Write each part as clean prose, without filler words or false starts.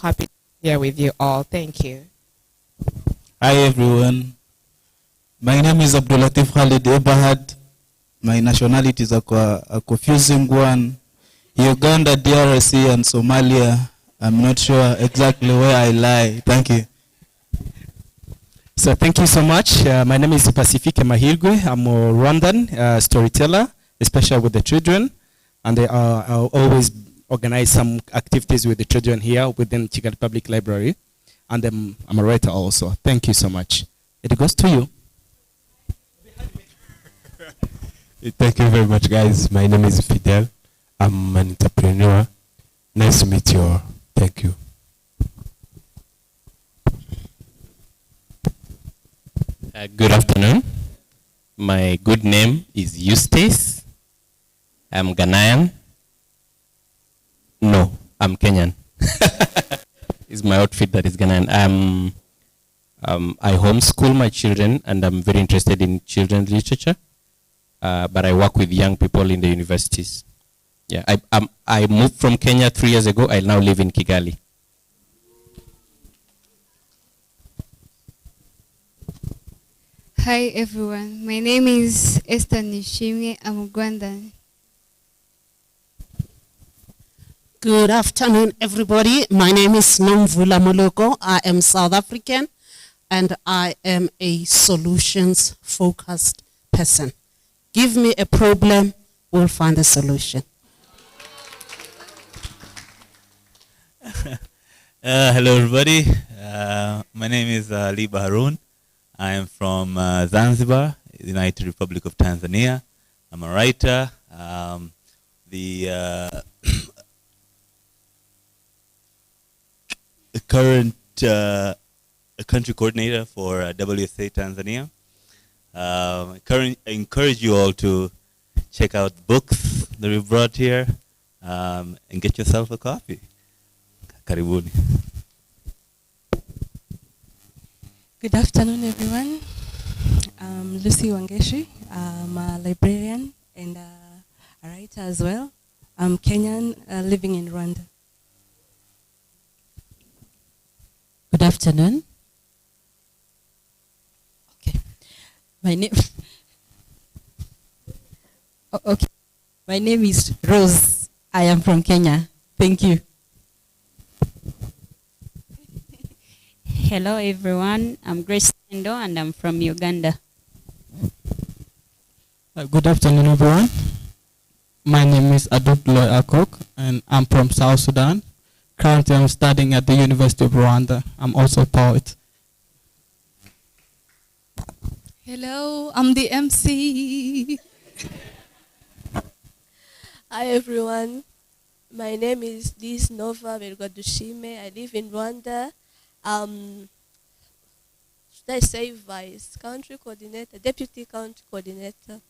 Happy to be here with you all. Thank you. Hi everyone. My name is Abdulatif Khalid Ebahad. My nationality is a confusing one. Uganda, DRC, and Somalia. I'm not sure exactly where I lie. Thank you. So thank you so much. My name is Pacifique Mahirgwe. I'm a Rwandan storyteller, especially with the children. And I always organize some activities with the children here within Kigali Public Library. And I'm a writer also. Thank you so much. It goes to you. Thank you very much, guys. My name is Fidel. I'm an entrepreneur. Nice to meet you all. Thank you. Good afternoon. My good name is Eustace. I'm Ghanaian. No, I'm Kenyan. It's my outfit that is Ghanaian. I homeschool my children, and I'm very interested in children's literature. But I work with young people in the universities. Yeah, I moved from Kenya 3 years ago. I now live in Kigali. Hi everyone, my name is Esther Nishimwe. I'm Rwandan. Good afternoon, everybody. My name is Nomvula Moloko. I am South African, and I am a solutions-focused person. Give me a problem, we'll find a solution. Hello, everybody. My name is Ali Baharun. I am from Zanzibar, United Republic of Tanzania. I'm a writer. The current country coordinator for WSA Tanzania. I encourage you all to check out the books that we brought here and get yourself a copy. Karibuni. Good afternoon, everyone. I'm Lucy Wangeshi. I'm a librarian and a writer as well. I'm Kenyan, living in Rwanda. Good afternoon. Okay. My name. Okay. My name is Rose. I am from Kenya. Thank you. Hello everyone, I'm Grace Endo and I'm from Uganda. Good afternoon everyone. My name is Adokloy Akok and I'm from South Sudan. Currently I'm studying at the University of Rwanda. I'm also a poet. Hello, I'm the MC. Hi everyone, my name is Liz Nova Bergadushime. I live in Rwanda. Should I say vice country coordinator, deputy country coordinator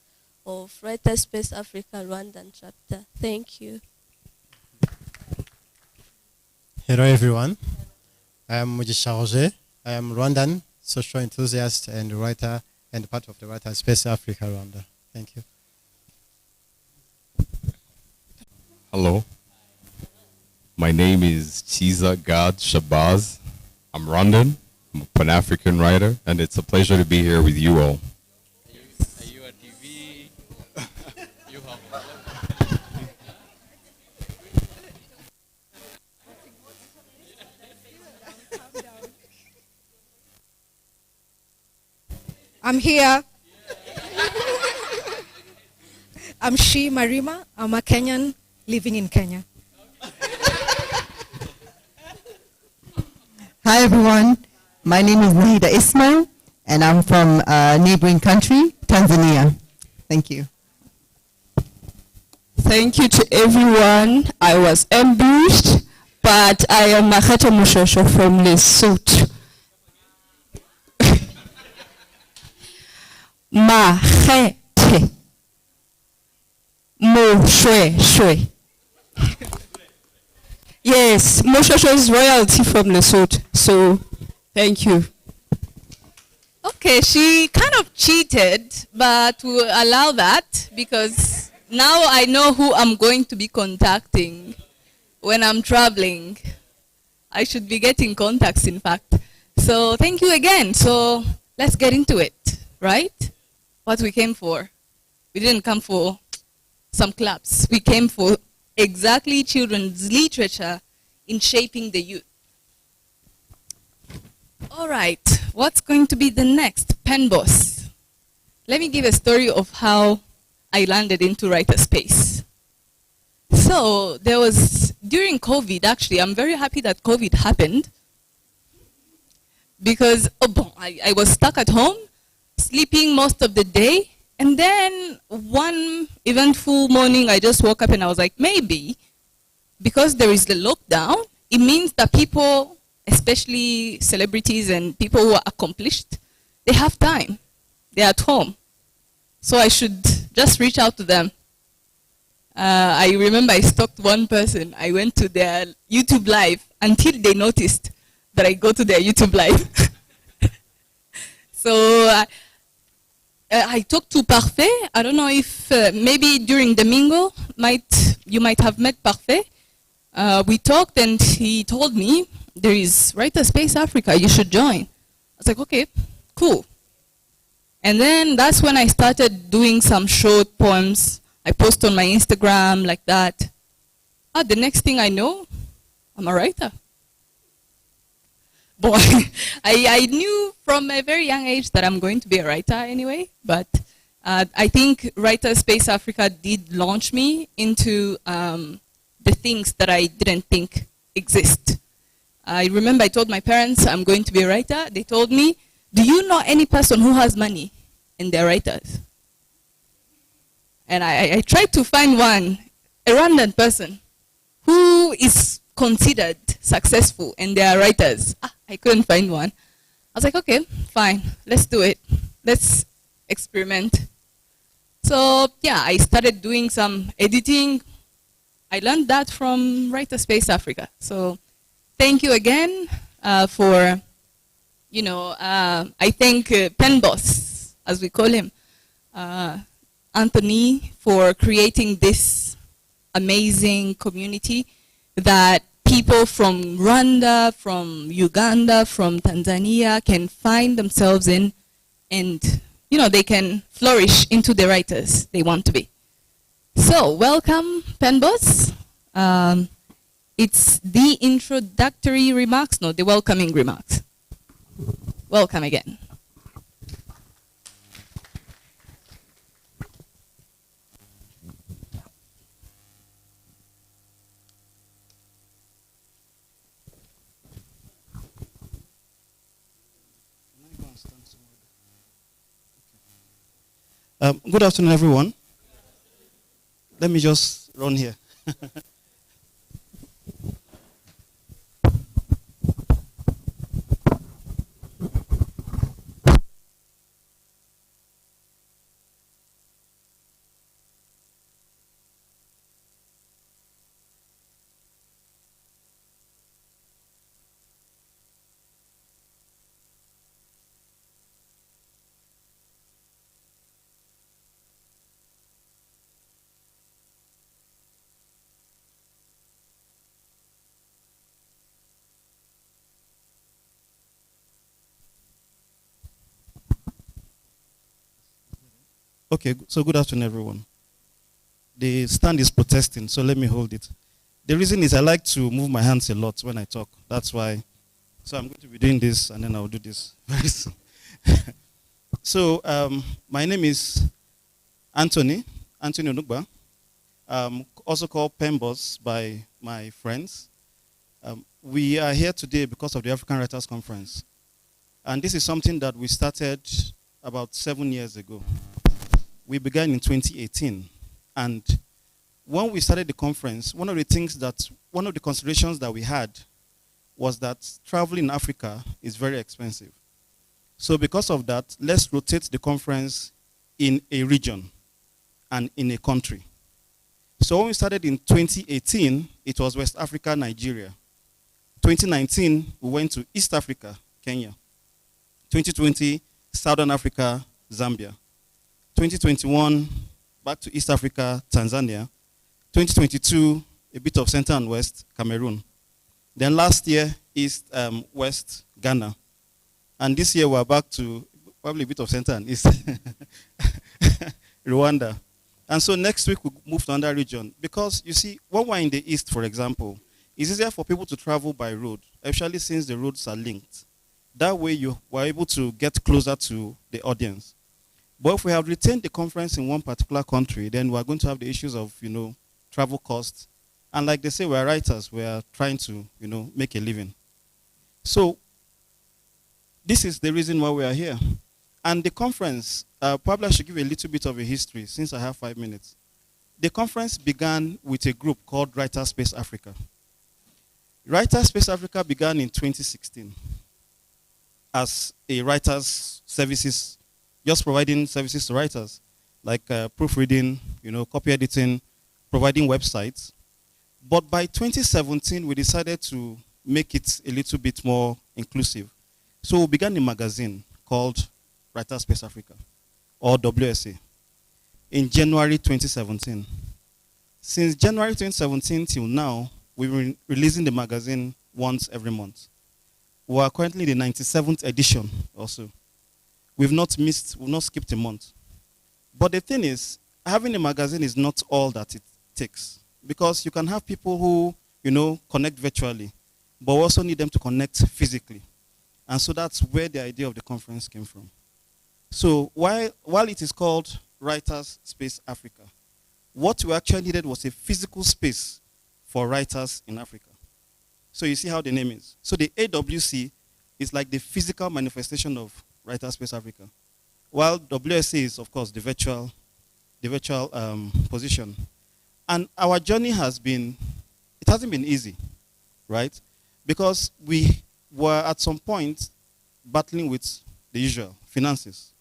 of Writer Space Africa Rwandan chapter. Thank you. Hello everyone. I am Mujisha Roger. I am Rwandan social enthusiast and writer and part of the Writer Space Africa Rwanda. Thank you. Hello. My name is Chiza Gad Shabazz. I'm Rwandan, I'm a Pan-African writer, and it's a pleasure to be here with you all. Are you a TV? You have I'm here. I'm Shi Marima. I'm a Kenyan living in Kenya. Hi everyone, my name is Nida Ismail and I'm from a neighboring country, Tanzania. Thank you. Thank you to everyone. I was ambushed, but I am Makata Mushosho from Lesotho. Mahete Moshwe. Yes, Moshosho is royalty from Lesotho, so thank you. Okay, she kind of cheated, but we'll allow that because now I know who I'm going to be contacting when I'm traveling. I should be getting contacts, in fact. So thank you again. So let's get into it, right? What we came for. We didn't come for some clubs. We came for exactly children's literature in shaping the youth. All right, what's going to be the next? Pen Boss. Let me give a story of how I landed into writer space. So there was, during COVID, actually, I'm very happy that COVID happened because I was stuck at home, sleeping most of the day, and then one eventful morning, I just woke up and I was like, maybe, because there is the lockdown, it means that people, especially celebrities and people who are accomplished, they have time. They're at home. So I should just reach out to them. I remember I stalked one person. I went to their YouTube live until they noticed that I go to their YouTube live. So I talked to Parfait. I don't know if maybe during the mingle you might have met Parfait. We talked and he told me there is Writer Space Africa, you should join. I was like, okay, cool. And then that's when I started doing some short poems. I post on my Instagram like that. The next thing I know, I'm a writer. Boy, I knew from a very young age that I'm going to be a writer anyway, but I think Writer Space Africa did launch me into the things that I didn't think exist. I remember I told my parents I'm going to be a writer. They told me, do you know any person who has money and they're writers? And I tried to find one, a Rwandan person who is considered successful and they are writers. I couldn't find one. I was like, okay, fine, let's do it. Let's experiment. So yeah, I started doing some editing. I learned that from Writer Space Africa. So thank you again for, I thank Pen Boss, as we call him, Anthony, for creating this amazing community that people from Rwanda, from Uganda, from Tanzania can find themselves in, and they can flourish into the writers they want to be. So welcome, Pen Boss. It's the introductory remarks, no, the welcoming remarks. Welcome again. Good afternoon, everyone. Let me just run here. Okay, so good afternoon, everyone. The stand is protesting, so let me hold it. The reason is I like to move my hands a lot when I talk. That's why. So I'm going to be doing this, and then I'll do this very soon. So my name is Anthony Onugba, also called Pen Boss by my friends. We are here today because of the African Writers Conference. And this is something that we started about 7 years ago. We began in 2018. And when we started the conference, one of the considerations that we had was that traveling in Africa is very expensive. So because of that, let's rotate the conference in a region and in a country. So when we started in 2018, it was West Africa, Nigeria. 2019, we went to East Africa, Kenya. 2020, Southern Africa, Zambia. 2021, back to East Africa, Tanzania. 2022, a bit of Center and West, Cameroon. Then last year, East, West, Ghana. And this year, we're back to probably a bit of center and east, Rwanda. And so next week, we'll move to another region. Because, you see, when we're in the east, for example, it's easier for people to travel by road, especially since the roads are linked. That way, you were able to get closer to the audience. But if we have retained the conference in one particular country, then we're going to have the issues of, travel costs. And like they say, we're writers. We're trying to, make a living. So this is the reason why we are here. And the conference, probably I should give a little bit of a history since I have 5 minutes. The conference began with a group called Writers Space Africa. Writers Space Africa began in 2016 as a writers services, just providing services to writers, like proofreading, copy editing, providing websites. But by 2017, we decided to make it a little bit more inclusive. So we began a magazine called Writers Space Africa, or WSA, in January 2017. Since January 2017 till now, we've been releasing the magazine once every month. We are currently in the 97th edition also. We've not skipped a month. But the thing is, having a magazine is not all that it takes. Because you can have people who, connect virtually, but we also need them to connect physically. And so that's where the idea of the conference came from. So while it is called Writers Space Africa, what we actually needed was a physical space for writers in Africa. So you see how the name is. So the AWC is like the physical manifestation of Writers Space Africa, while WSA is, of course, the virtual position. And our journey hasn't been easy, right? Because we were at some point battling with the usual finances.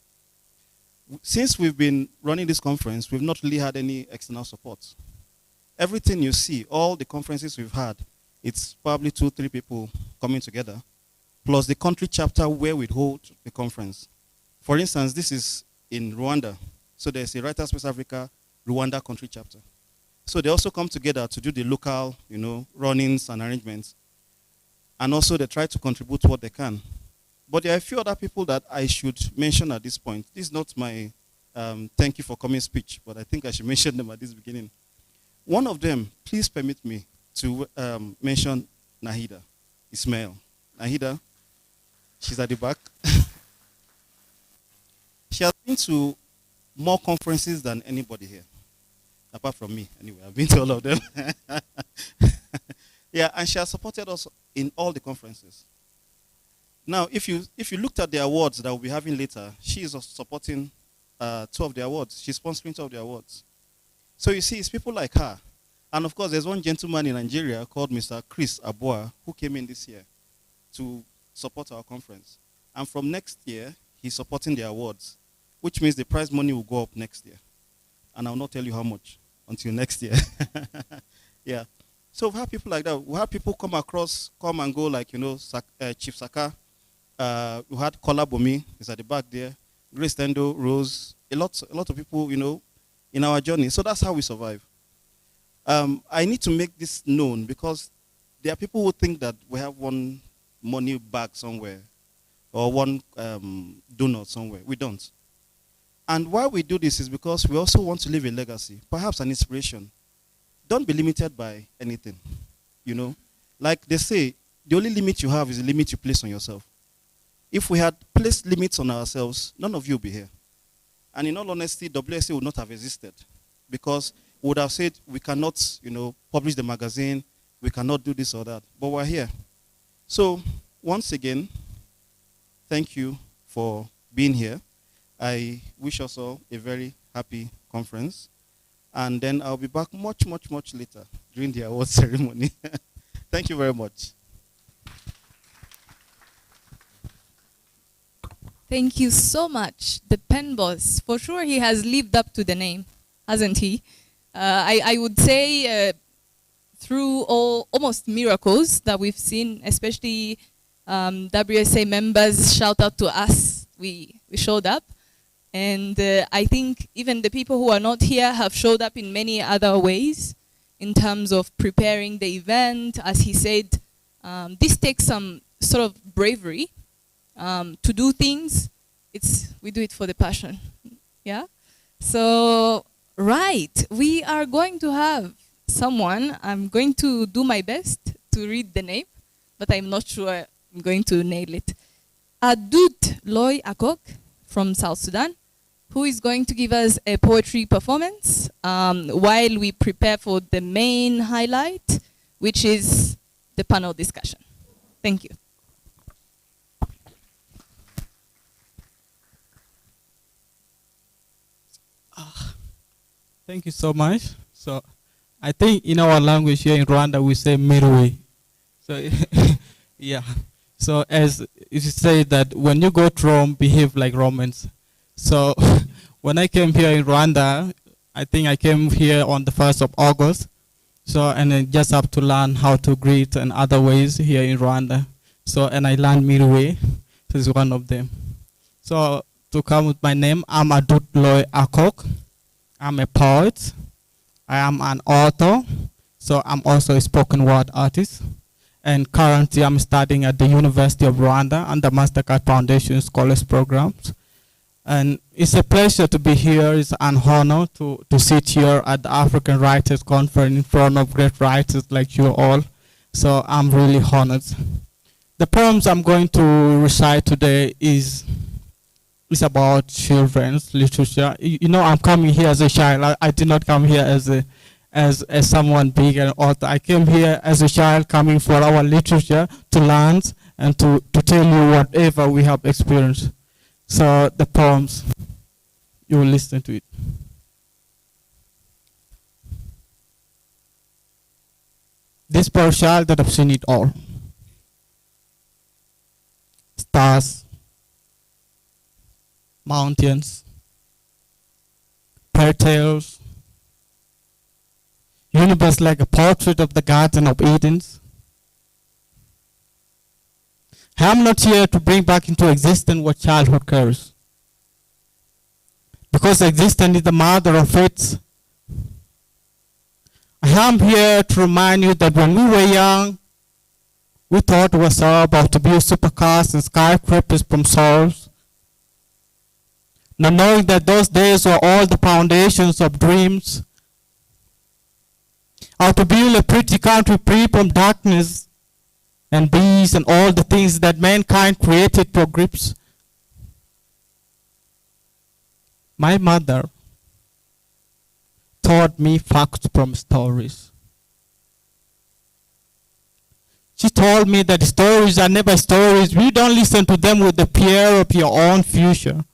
Since we've been running this conference, we've not really had any external support. Everything you see, all the conferences we've had, it's probably 2-3 people coming together, plus the country chapter where we hold the conference. For instance, this is in Rwanda. So there's a Writers Space Africa Rwanda country chapter. So they also come together to do the local, run-ins and arrangements. And also they try to contribute what they can. But there are a few other people that I should mention at this point. This is not my thank you for coming speech, but I think I should mention them at this beginning. One of them, please permit me to mention Nahida Ismail. Nahida, she's at the back. She has been to more conferences than anybody here. Apart from me, anyway. I've been to all of them. Yeah, and she has supported us in all the conferences. Now, if you looked at the awards that we'll be having later, she is supporting 2 of the awards. She's sponsoring 2 of the awards. So you see, it's people like her. And of course, there's one gentleman in Nigeria called Mr. Chris Abua, who came in this year to support our conference. And from next year, he's supporting the awards, which means the prize money will go up next year. And I'll not tell you how much until next year. Yeah. So we have people like that. We have people come and go, like, Chief Saka. We had Kola Bomi, is at the back there. Grace Tendo, Rose, a lot of people, in our journey. So that's how we survive. I need to make this known because there are people who think that we have one money bag somewhere or one donut somewhere. We don't. And why we do this is because we also want to leave a legacy, perhaps an inspiration. Don't be limited by anything, Like they say, the only limit you have is the limit you place on yourself. If we had placed limits on ourselves, none of you would be here. And in all honesty, WSA would not have existed because we would have said we cannot, publish the magazine, we cannot do this or that, but we're here. So once again, thank you for being here. I wish us all a very happy conference. And then I'll be back much later during the award ceremony. Thank you very much. Thank you so much, the pen boss. For sure, he has lived up to the name, hasn't he? I would say through almost miracles that we've seen, especially WSA members shout out to us, we showed up. And I think even the people who are not here have showed up in many other ways in terms of preparing the event. As he said, This takes some sort of bravery to do things. We do it for the passion. Yeah? So, right, we are going to have someone. I'm going to do my best to read the name, but I'm not sure I'm going to nail it. Adut Loy Akok from South Sudan, who is going to give us a poetry performance while we prepare for the main highlight, which is the panel discussion. Thank you. Thank you so much. So I think in our language here in Rwanda we say Mirwe. So yeah. So as you say that when you go to Rome, behave like Romans. So when I came here in Rwanda, I think I came here on the 1st of August. So and I just have to learn how to greet and other ways here in Rwanda. So and I learned Mirwe. This is one of them. So to come with my name, I'm Adut Loy Akok. I'm a poet. I am an author. So I'm also a spoken word artist. And currently I'm studying at the University of Rwanda under Mastercard Foundation Scholars Programs. And it's a pleasure to be here. It's an honor to sit here at the African Writers Conference in front of great writers like you all. So I'm really honored. The poems I'm going to recite today is about children's literature. You know, I'm coming here as a child. I did not come here as someone big and author. I came here as a child coming for our literature to learn and to tell you whatever we have experienced. So the poems, you will listen to it. This poor child that have seen it all. Stars, mountains, fairy tales, universe like a portrait of the Garden of Eden. I am not here to bring back into existence what childhood carries. Because existence is the mother of faith. I am here to remind you that when we were young, we thought it was all about to build supercars and skyscrapers from souls. Not knowing that those days were all the foundations of dreams. How to build a pretty country free from darkness and bees and all the things that mankind created for grips. My mother taught me facts from stories. She told me that stories are never stories. We don't listen to them with the fear of your own future.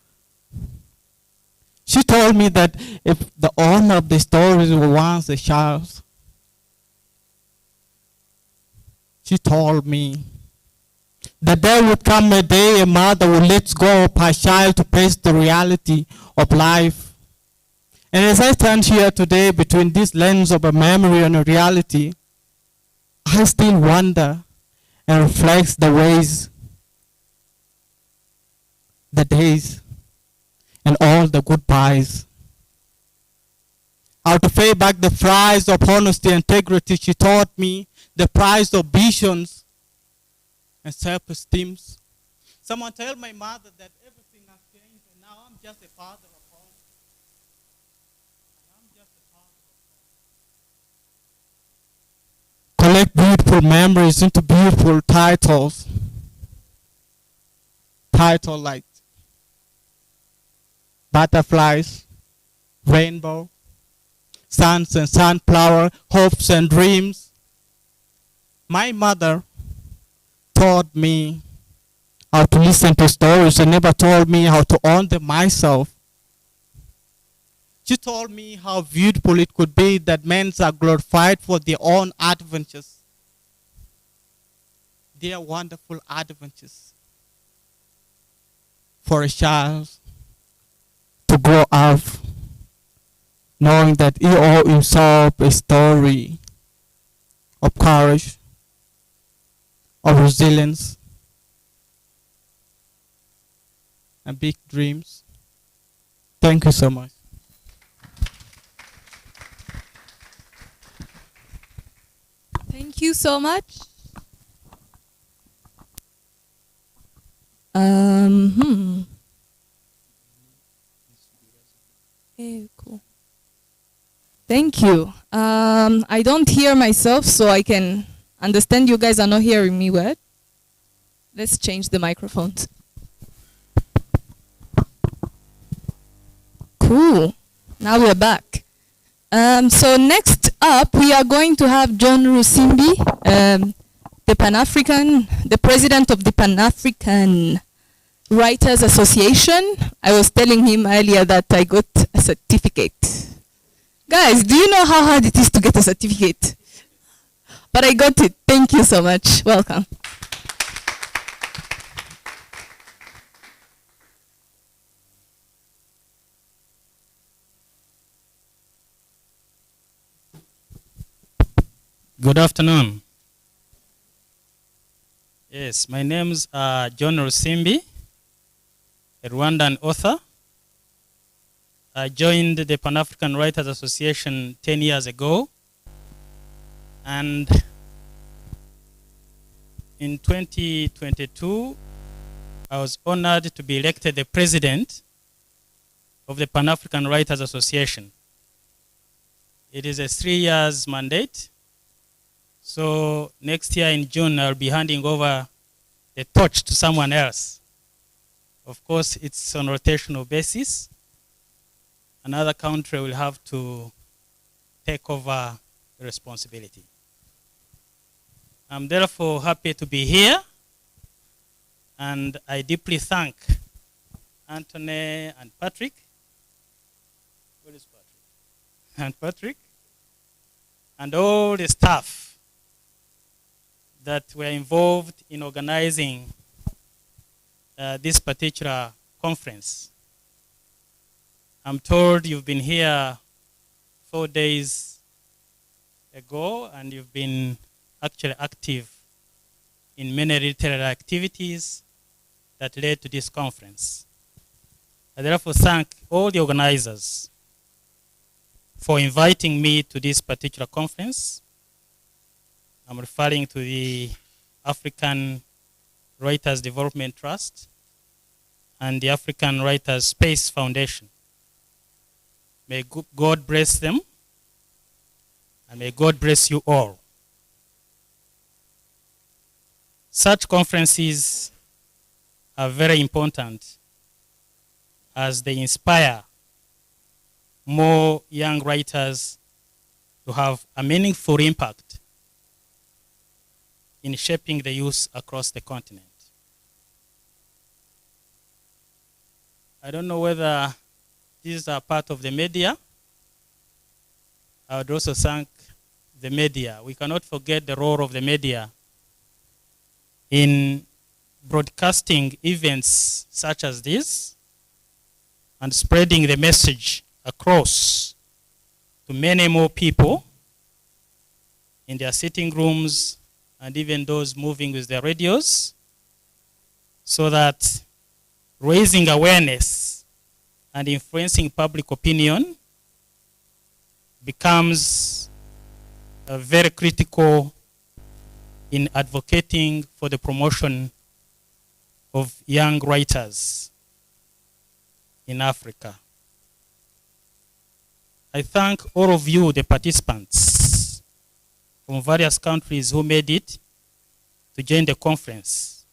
She told me that if the owner of the stories was once a child, she told me that there would come a day a mother would let go of her child to face the reality of life. And as I stand here today between this lens of a memory and a reality, I still wonder and reflect the ways, the days, and all the goodbyes. How to pay back the price of honesty and integrity. She taught me the price of visions and self-esteem. Someone tell my mother that everything has changed and now I'm just a father of home. Collect beautiful memories into beautiful titles. Title like butterflies, rainbow, suns and sunflower, hopes and dreams. My mother taught me how to listen to stories and never told me how to own them myself. She told me how beautiful it could be that men are glorified for their own adventures. Their wonderful adventures. For a child to grow up knowing that he owes himself a story of courage, of resilience, and big dreams. Thank you so much. Thank you so much. Cool. Thank you. I don't hear myself, so I can understand you guys are not hearing me well. Let's change the microphones. Cool. Now we're back. So next up, we are going to have John Rusimbi, the president of the Pan-African Writers Association. I was telling him earlier that I got a certificate. Guys, do you know how hard it is to get a certificate? But I got it. Thank you so much. Welcome. Good afternoon. Yes, my name's John Rusimbi, a Rwandan author. I joined the Pan-African Writers Association 10 years ago. And in 2022, I was honored to be elected the president of the Pan-African Writers Association. It is a 3-year mandate. So next year in June, I'll be handing over the torch to someone else. Of course, it's on a rotational basis. Another country will have to take over the responsibility. I'm therefore happy to be here, and I deeply thank Anthony and Patrick. Where is Patrick? And Patrick, and all the staff that were involved in organizing this particular conference. I'm told you've been here 4 days ago, and you've been actually active in many literary activities that led to this conference. I therefore thank all the organizers for inviting me to this particular conference. I'm referring to the African Writers Development Trust and the African Writers Space Foundation. May God bless them, and may God bless you all. Such conferences are very important as they inspire more young writers to have a meaningful impact in shaping the youth across the continent. I don't know whether these are part of the media. I would also thank the media. We cannot forget the role of the media in broadcasting events such as this and spreading the message across to many more people in their sitting rooms and even those moving with their radios, so that raising awareness and influencing public opinion becomes very critical in advocating for the promotion of young writers in Africa. I thank all of you, the participants from various countries who made it to join the conference,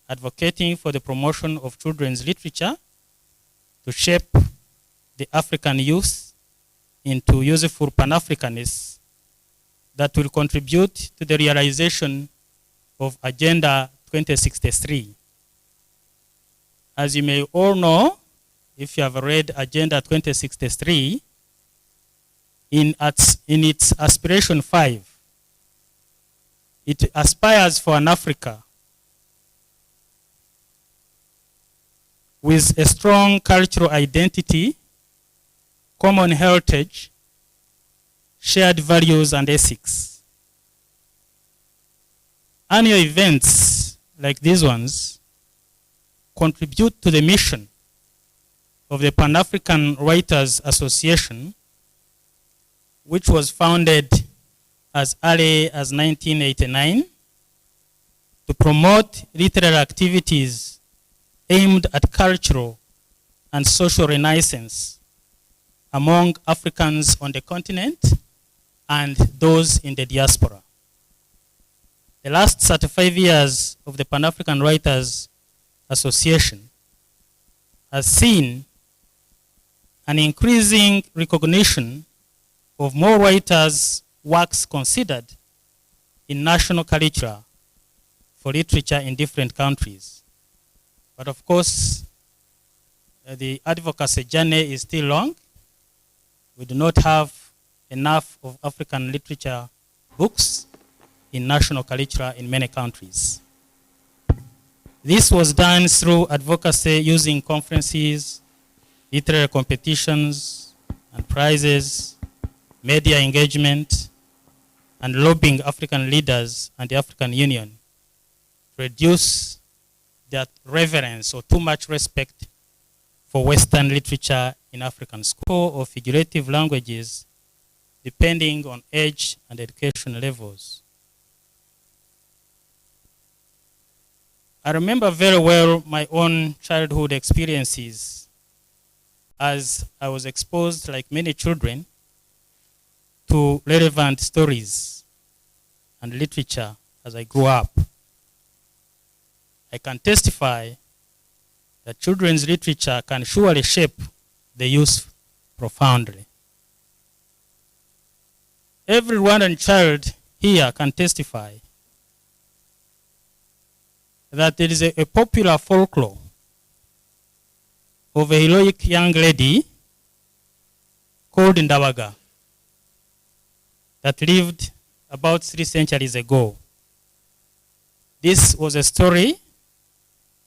advocating for the promotion of children's literature to shape the African youth into useful Pan-Africanists that will contribute to the realization of Agenda 2063. As you may all know, if you have read Agenda 2063, in its aspiration 5, it aspires for an Africa with a strong cultural identity, common heritage, shared values and ethics. Annual events like these ones contribute to the mission of the Pan-African Writers Association, which was founded as early as 1989 to promote literary activities aimed at cultural and social renaissance among Africans on the continent and those in the diaspora. The last 35 years of the Pan-African Writers Association has seen an increasing recognition of more writers' works considered in national curricula for literature in different countries. But of course, the advocacy journey is still long. We do not have enough of African literature books in national curricula in many countries. This was done through advocacy using conferences, literary competitions and prizes, media engagement, and lobbying African leaders and the African Union to reduce that reverence or too much respect for Western literature in African school or figurative languages, depending on age and education levels. I remember very well my own childhood experiences as I was exposed, like many children, to relevant stories and literature as I grew up. I can testify that children's literature can surely shape the youth profoundly. Every Rwandan child here can testify that there is a popular folklore of a heroic young lady called Ndabaga that lived about 3 centuries ago. This was a story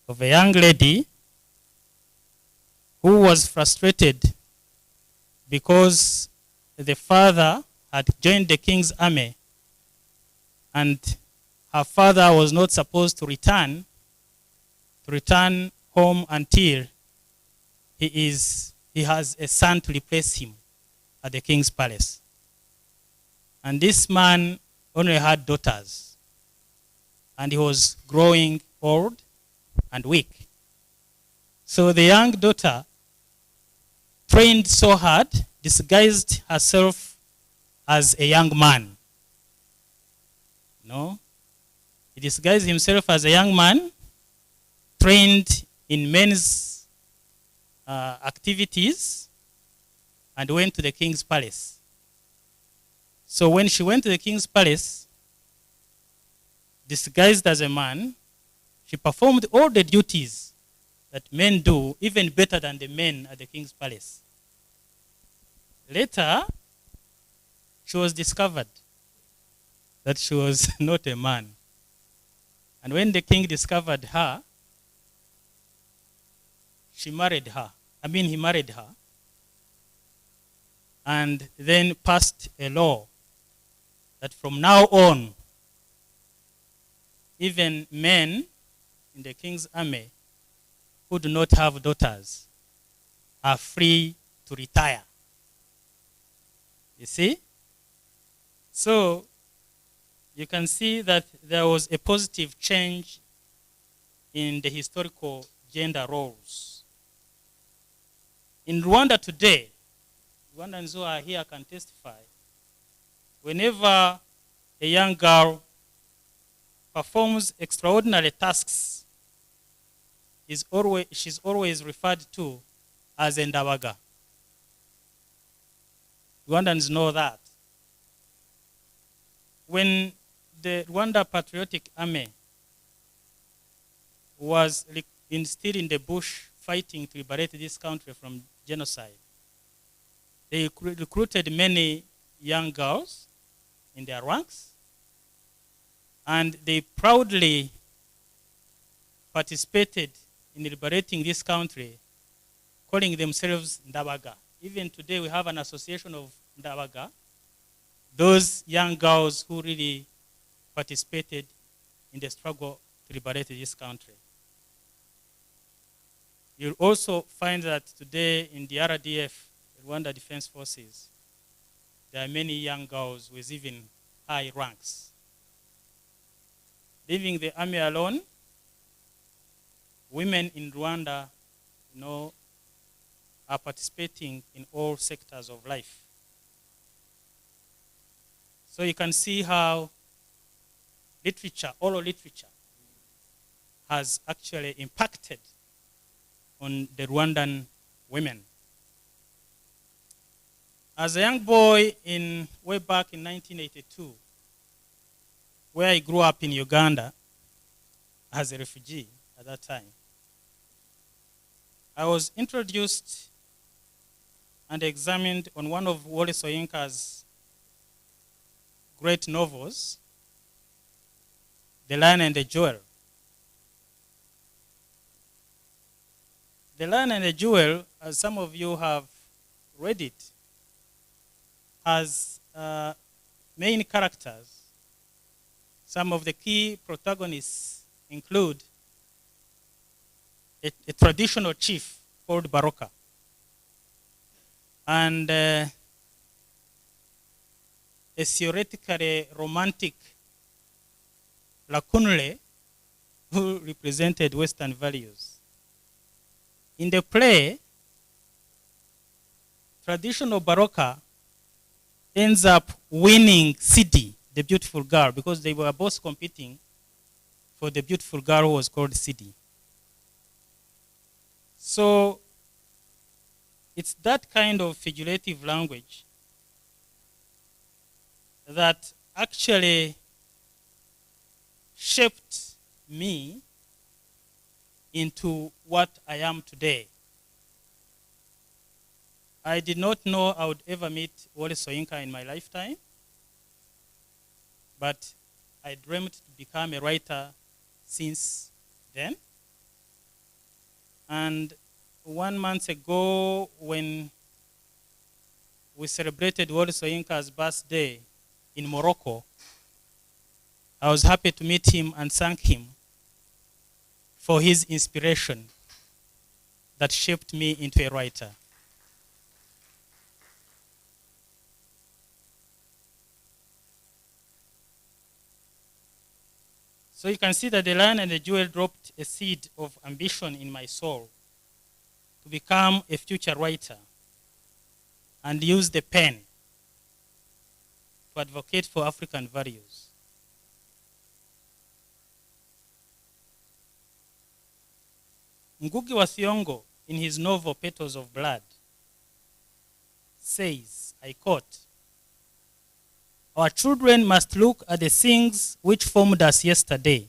of a young lady who was frustrated because the father had joined the king's army and her father was not supposed to return home until he has a son to replace him at the king's palace. And this man only had daughters, and he was growing old and weak. So the young daughter trained so hard, disguised herself as a young man. No? He disguised himself as a young man, trained in men's activities, and went to the king's palace. So when she went to the king's palace, disguised as a man, she performed all the duties that men do, even better than the men at the king's palace. Later, she was discovered that she was not a man. And when the king discovered her, he married her. And then passed a law that from now on, even men in the king's army who do not have daughters are free to retire. You see? So you can see that there was a positive change in the historical gender roles. In Rwanda today, Rwandans who are here can testify, whenever a young girl performs extraordinary tasks, she's always referred to as a Ndabaga. Rwandans know that. When the Rwanda Patriotic Army was still in the bush fighting to liberate this country from genocide, they recruited many young girls in their ranks, and they proudly participated in liberating this country, calling themselves Ndabaga. Even today we have an association of Ndabaga, those young girls who really participated in the struggle to liberate this country. You'll also find that today in the RDF, the Rwanda Defense Forces, there are many young girls with even high ranks. Leaving the army alone, women in Rwanda, are participating in all sectors of life. So you can see how literature, oral literature, has actually impacted on the Rwandan women. As a young boy way back in 1982, where I grew up in Uganda as a refugee at that time, I was introduced and examined on one of Wole Soyinka's great novels, The Lion and the Jewel. The Lion and the Jewel, as some of you have read it, has main characters. Some of the key protagonists include a traditional chief called Baroka, and a theoretically romantic Lakunle, who represented Western values. In the play, traditional Baroka ends up winning Sidi, the beautiful girl, because they were both competing for the beautiful girl who was called Sidi. So it's that kind of figurative language that actually shaped me into what I am today. I did not know I would ever meet Wole Soyinka in my lifetime, but I dreamed to become a writer since then. And 1 month ago, when we celebrated Wole Soyinka's birthday in Morocco, I was happy to meet him and thank him for his inspiration that shaped me into a writer. So you can see that The Lion and the Jewel dropped a seed of ambition in my soul to become a future writer and use the pen to advocate for African values. Ngugi wa Thiong'o, in his novel Petals of Blood, says, I quote, "Our children must look at the things which formed us yesterday,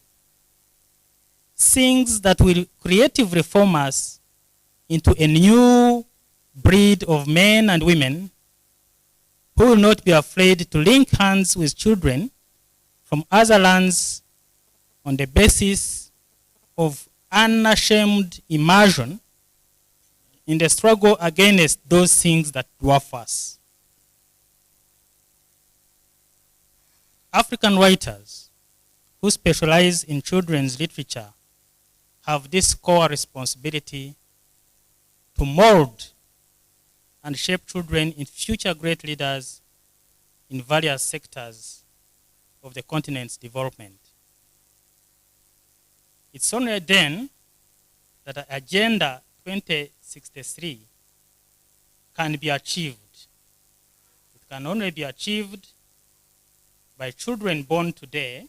things that will creatively form us into a new breed of men and women who will not be afraid to link hands with children from other lands on the basis of unashamed immersion in the struggle against those things that dwarf us." African writers who specialize in children's literature have this core responsibility to mold and shape children into future great leaders in various sectors of the continent's development. It's only then that Agenda 2063 can be achieved. It can only be achieved by children born today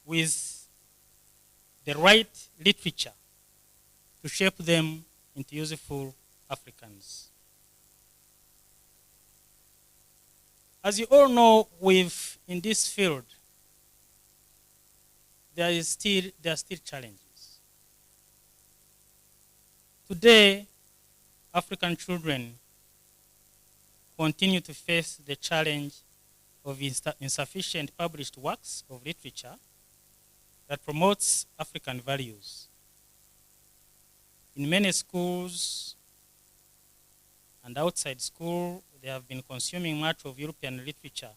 with the right literature to shape them into useful Africans. As you all know, in this field, there are still challenges. Today, African children continue to face the challenge of insufficient published works of literature that promotes African values. In many schools and outside school, they have been consuming much of European literature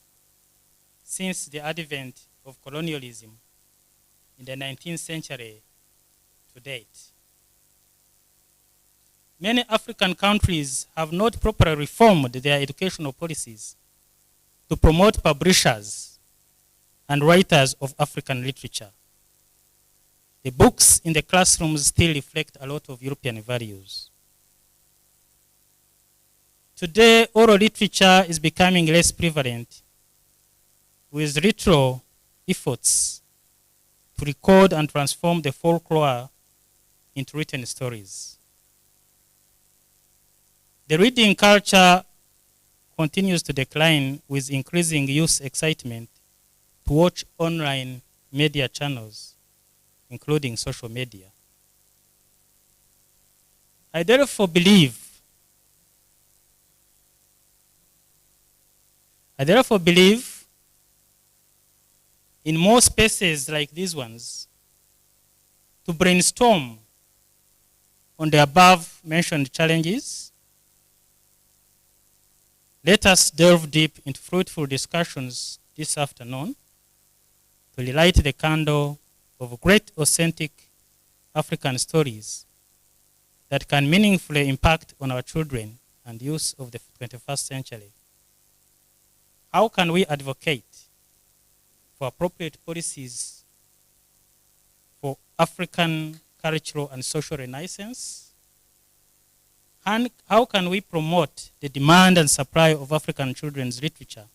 since the advent of colonialism in the 19th century to date. Many African countries have not properly reformed their educational policies to promote publishers and writers of African literature. The books in the classrooms still reflect a lot of European values. Today, oral literature is becoming less prevalent, with literal efforts to record and transform the folklore into written stories. The reading culture continues to decline with increasing youth excitement to watch online media channels, including social media. I therefore believe in more spaces like these ones to brainstorm on the above mentioned challenges. Let us delve deep into fruitful discussions this afternoon to relight the candle of great authentic African stories that can meaningfully impact on our children and youth of the 21st century. How can we advocate for appropriate policies for African cultural and social renaissance? And how can we promote the demand and supply of African children's literature,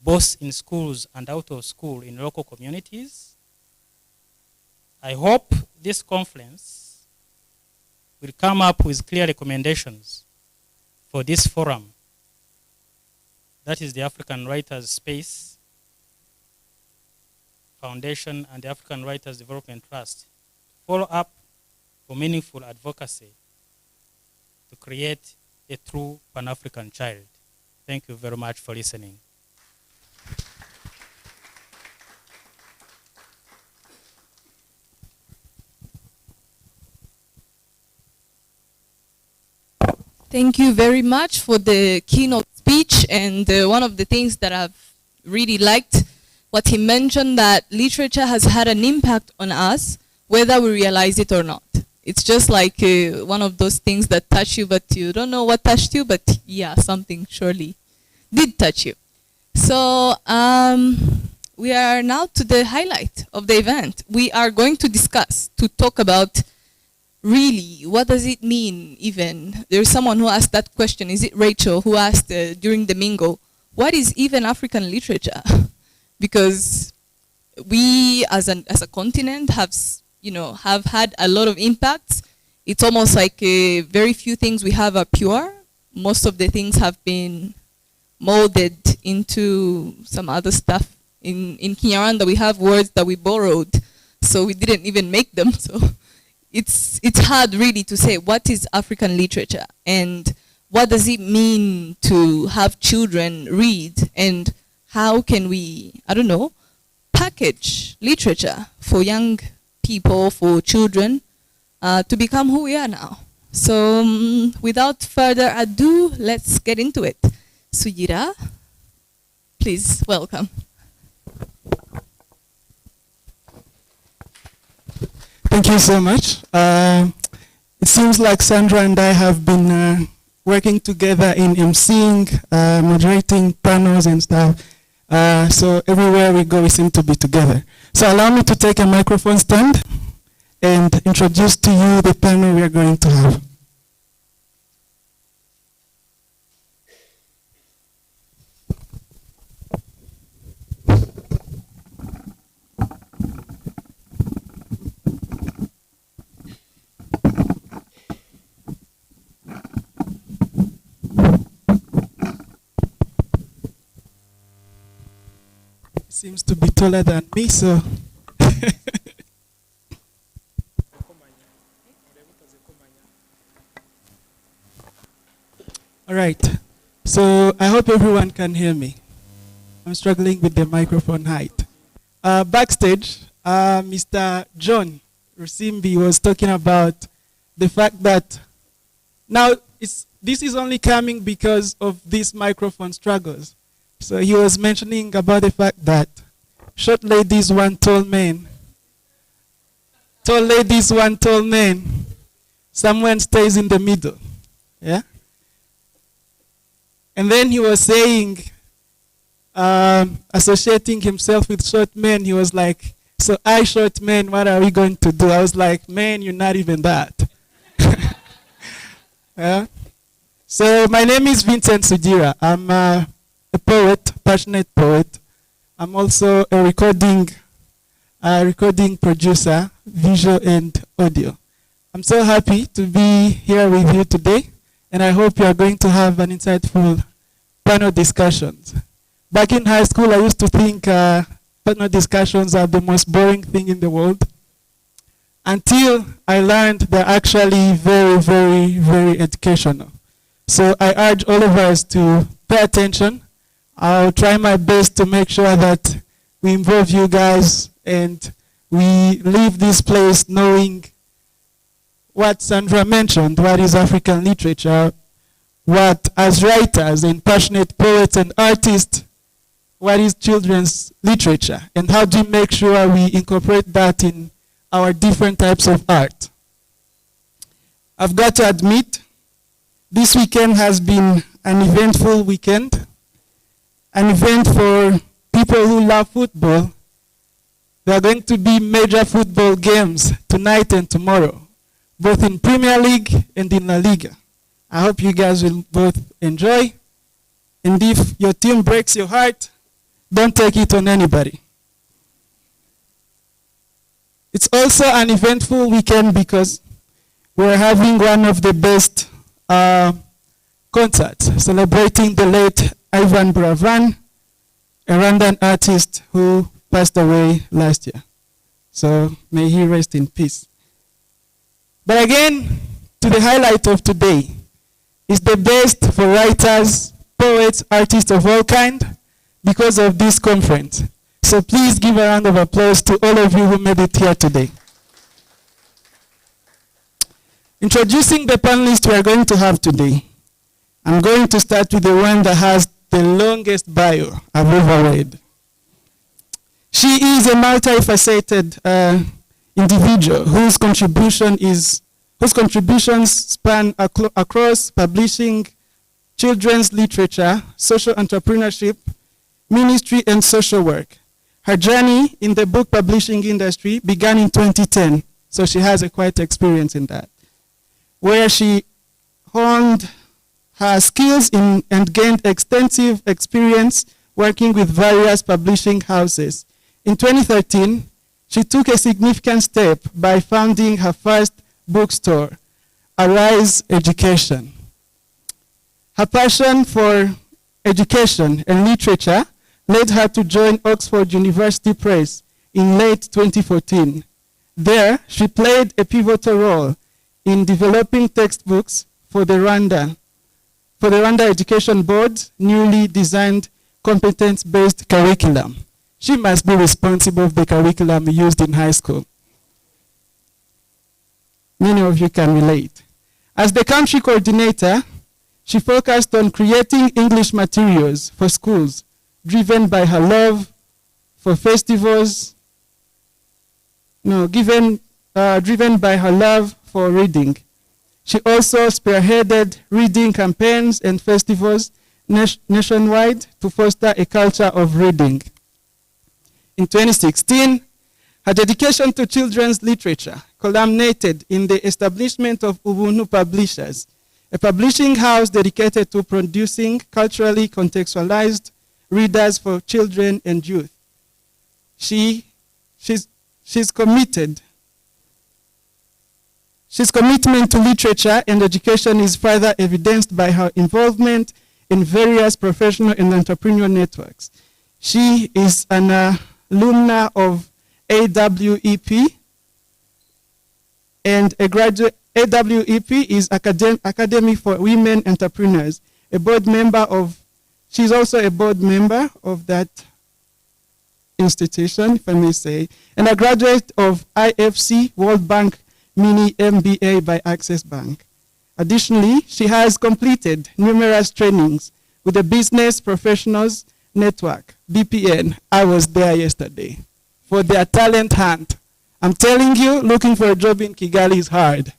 both in schools and out of school in local communities? I hope this conference will come up with clear recommendations for this forum. That is the African Writers Space Foundation and the African Writers Development Trust. Follow up for meaningful advocacy to create a true Pan-African child. Thank you very much for listening. Thank you very much for the keynote speech. And one of the things that I've really liked, what he mentioned, that literature has had an impact on us, whether we realize it or not. It's just like one of those things that touch you, but you don't know what touched you, but yeah, something surely did touch you. So we are now to the highlight of the event. We are going to discuss, to talk about really, what does it mean even? There's someone who asked that question. Is it Rachel who asked during the mingle, what is even African literature? Because we as a continent have had a lot of impacts. It's almost like very few things we have are pure. Most of the things have been molded into some other stuff. In Kinyarwanda we have words that we borrowed, so we didn't even make them. So it's hard really to say what is African literature and what does it mean to have children read, and how can we, I don't know, package literature for young people, for children, to become who we are now. So without further ado, let's get into it. Sujira, please welcome. Thank you so much. It seems like Sandra and I have been working together in emceeing, moderating panels and stuff. So everywhere we go, we seem to be together. So allow me to take a microphone stand and introduce to you the panel we are going to have. Seems to be taller than me, so. All right. So I hope everyone can hear me. I'm struggling with the microphone height. Backstage, Mr. John Rusimbi was talking about the fact that now this is only coming because of these microphone struggles. So he was mentioning about the fact that short ladies want tall men. Tall ladies want tall men. Someone stays in the middle. Yeah? And then he was saying, associating himself with short men, he was like, So I shot, man, what are we going to do? I was like, man, you're not even that. Yeah. So my name is Vincent Sujira. I'm a poet, passionate poet. I'm also a recording producer, visual and audio. I'm so happy to be here with you today, and I hope you are going to have an insightful panel discussions. Back in high school, I used to think panel discussions are the most boring thing in the world, until I learned they're actually very, very, very educational. So I urge all of us to pay attention. I'll try my best to make sure that we involve you guys and we leave this place knowing what Sandra mentioned, what is African literature, what as writers and passionate poets and artists, what is children's literature, and how do we make sure we incorporate that in our different types of art. I've got to admit, this weekend has been an eventful weekend, an event for people who love football. There are going to be major football games tonight and tomorrow, both in Premier League and in La Liga. I hope you guys will both enjoy. And if your team breaks your heart, don't take it on anybody. It's also an eventful weekend because we're having one of the best concerts celebrating the late Ivan Buravan, a Rwandan artist who passed away last year. So may he rest in peace. But again, to the highlight of today is the best for writers, poets, artists of all kinds because of this conference. So please give a round of applause to all of you who made it here today. Introducing the panelists we are going to have today, I'm going to start with the one that has the longest bio I've ever read. She is a multifaceted individual whose contributions span across publishing, children's literature, social entrepreneurship, ministry, and social work. Her journey in the book publishing industry began in 2010, so she has a quite experience in that, where she honed her skills and gained extensive experience working with various publishing houses. In 2013, she took a significant step by founding her first bookstore, Arise Education. Her passion for education and literature led her to join Oxford University Press in late 2014. There, she played a pivotal role in developing textbooks for the Rwanda Education Board's newly designed competence-based curriculum. She must be responsible for the curriculum used in high school. Many of you can relate. As the country coordinator, she focused on creating English materials for schools, driven by her love for festivals, driven by her love for reading. She also spearheaded reading campaigns and festivals nationwide to foster a culture of reading. In 2016, her dedication to children's literature culminated in the establishment of Ubuntu Publishers, a publishing house dedicated to producing culturally contextualized readers for children and youth. She's commitment to literature and education is further evidenced by her involvement in various professional and entrepreneurial networks. She is an alumna of AWEP and a graduate. AWEP is Academy for Women Entrepreneurs. She's also a board member of that institution, if I may say, and a graduate of IFC World Bank Mini MBA by Access Bank. Additionally, she has completed numerous trainings with the Business Professionals Network, BPN. I was there yesterday for their talent hunt. I'm telling you, looking for a job in Kigali is hard.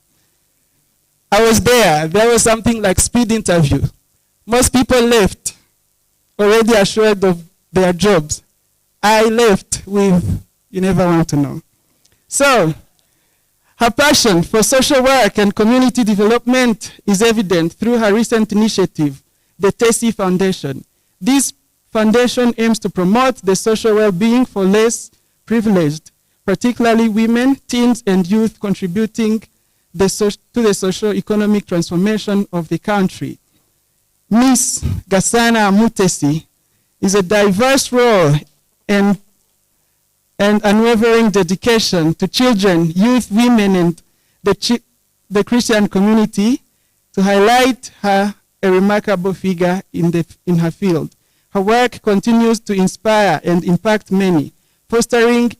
I was there. There was something like speed interview. Most people left already assured of their jobs. I left with, You never want to know. So, her passion for social work and community development is evident through her recent initiative, the Tessie Foundation. This foundation aims to promote the social well-being for less privileged, particularly women, teens, and youth, contributing to the socio-economic transformation of the country. Miss Gasana Mutesi is a diverse role and unwavering dedication to children, youth, women, and the Christian community to highlight her a remarkable figure in her field. Her work continues to inspire and impact many, fostering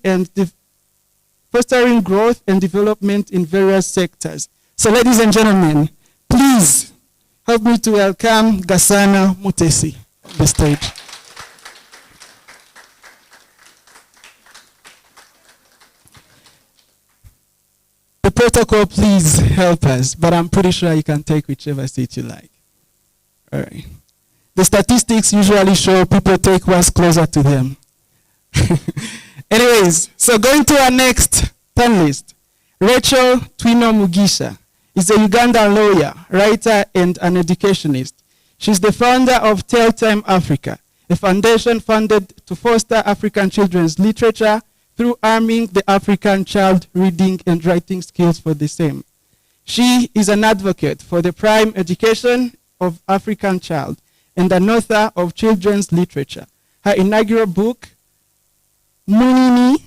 growth and development in various sectors. So ladies and gentlemen, please help me to welcome Gasana Mutesi to the stage. The protocol, please help us, but I'm pretty sure you can take whichever seat you like. All right. The statistics usually show people take what's closer to them. Anyways, so going to our next panelist, Rachel Twino Mugisha is a Ugandan lawyer, writer, and an educationist. She's the founder of Tell Time Africa, a foundation funded to foster African children's literature through arming the African child reading and writing skills for the same. She is an advocate for the prime education of African child and an author of children's literature. Her inaugural book, Munini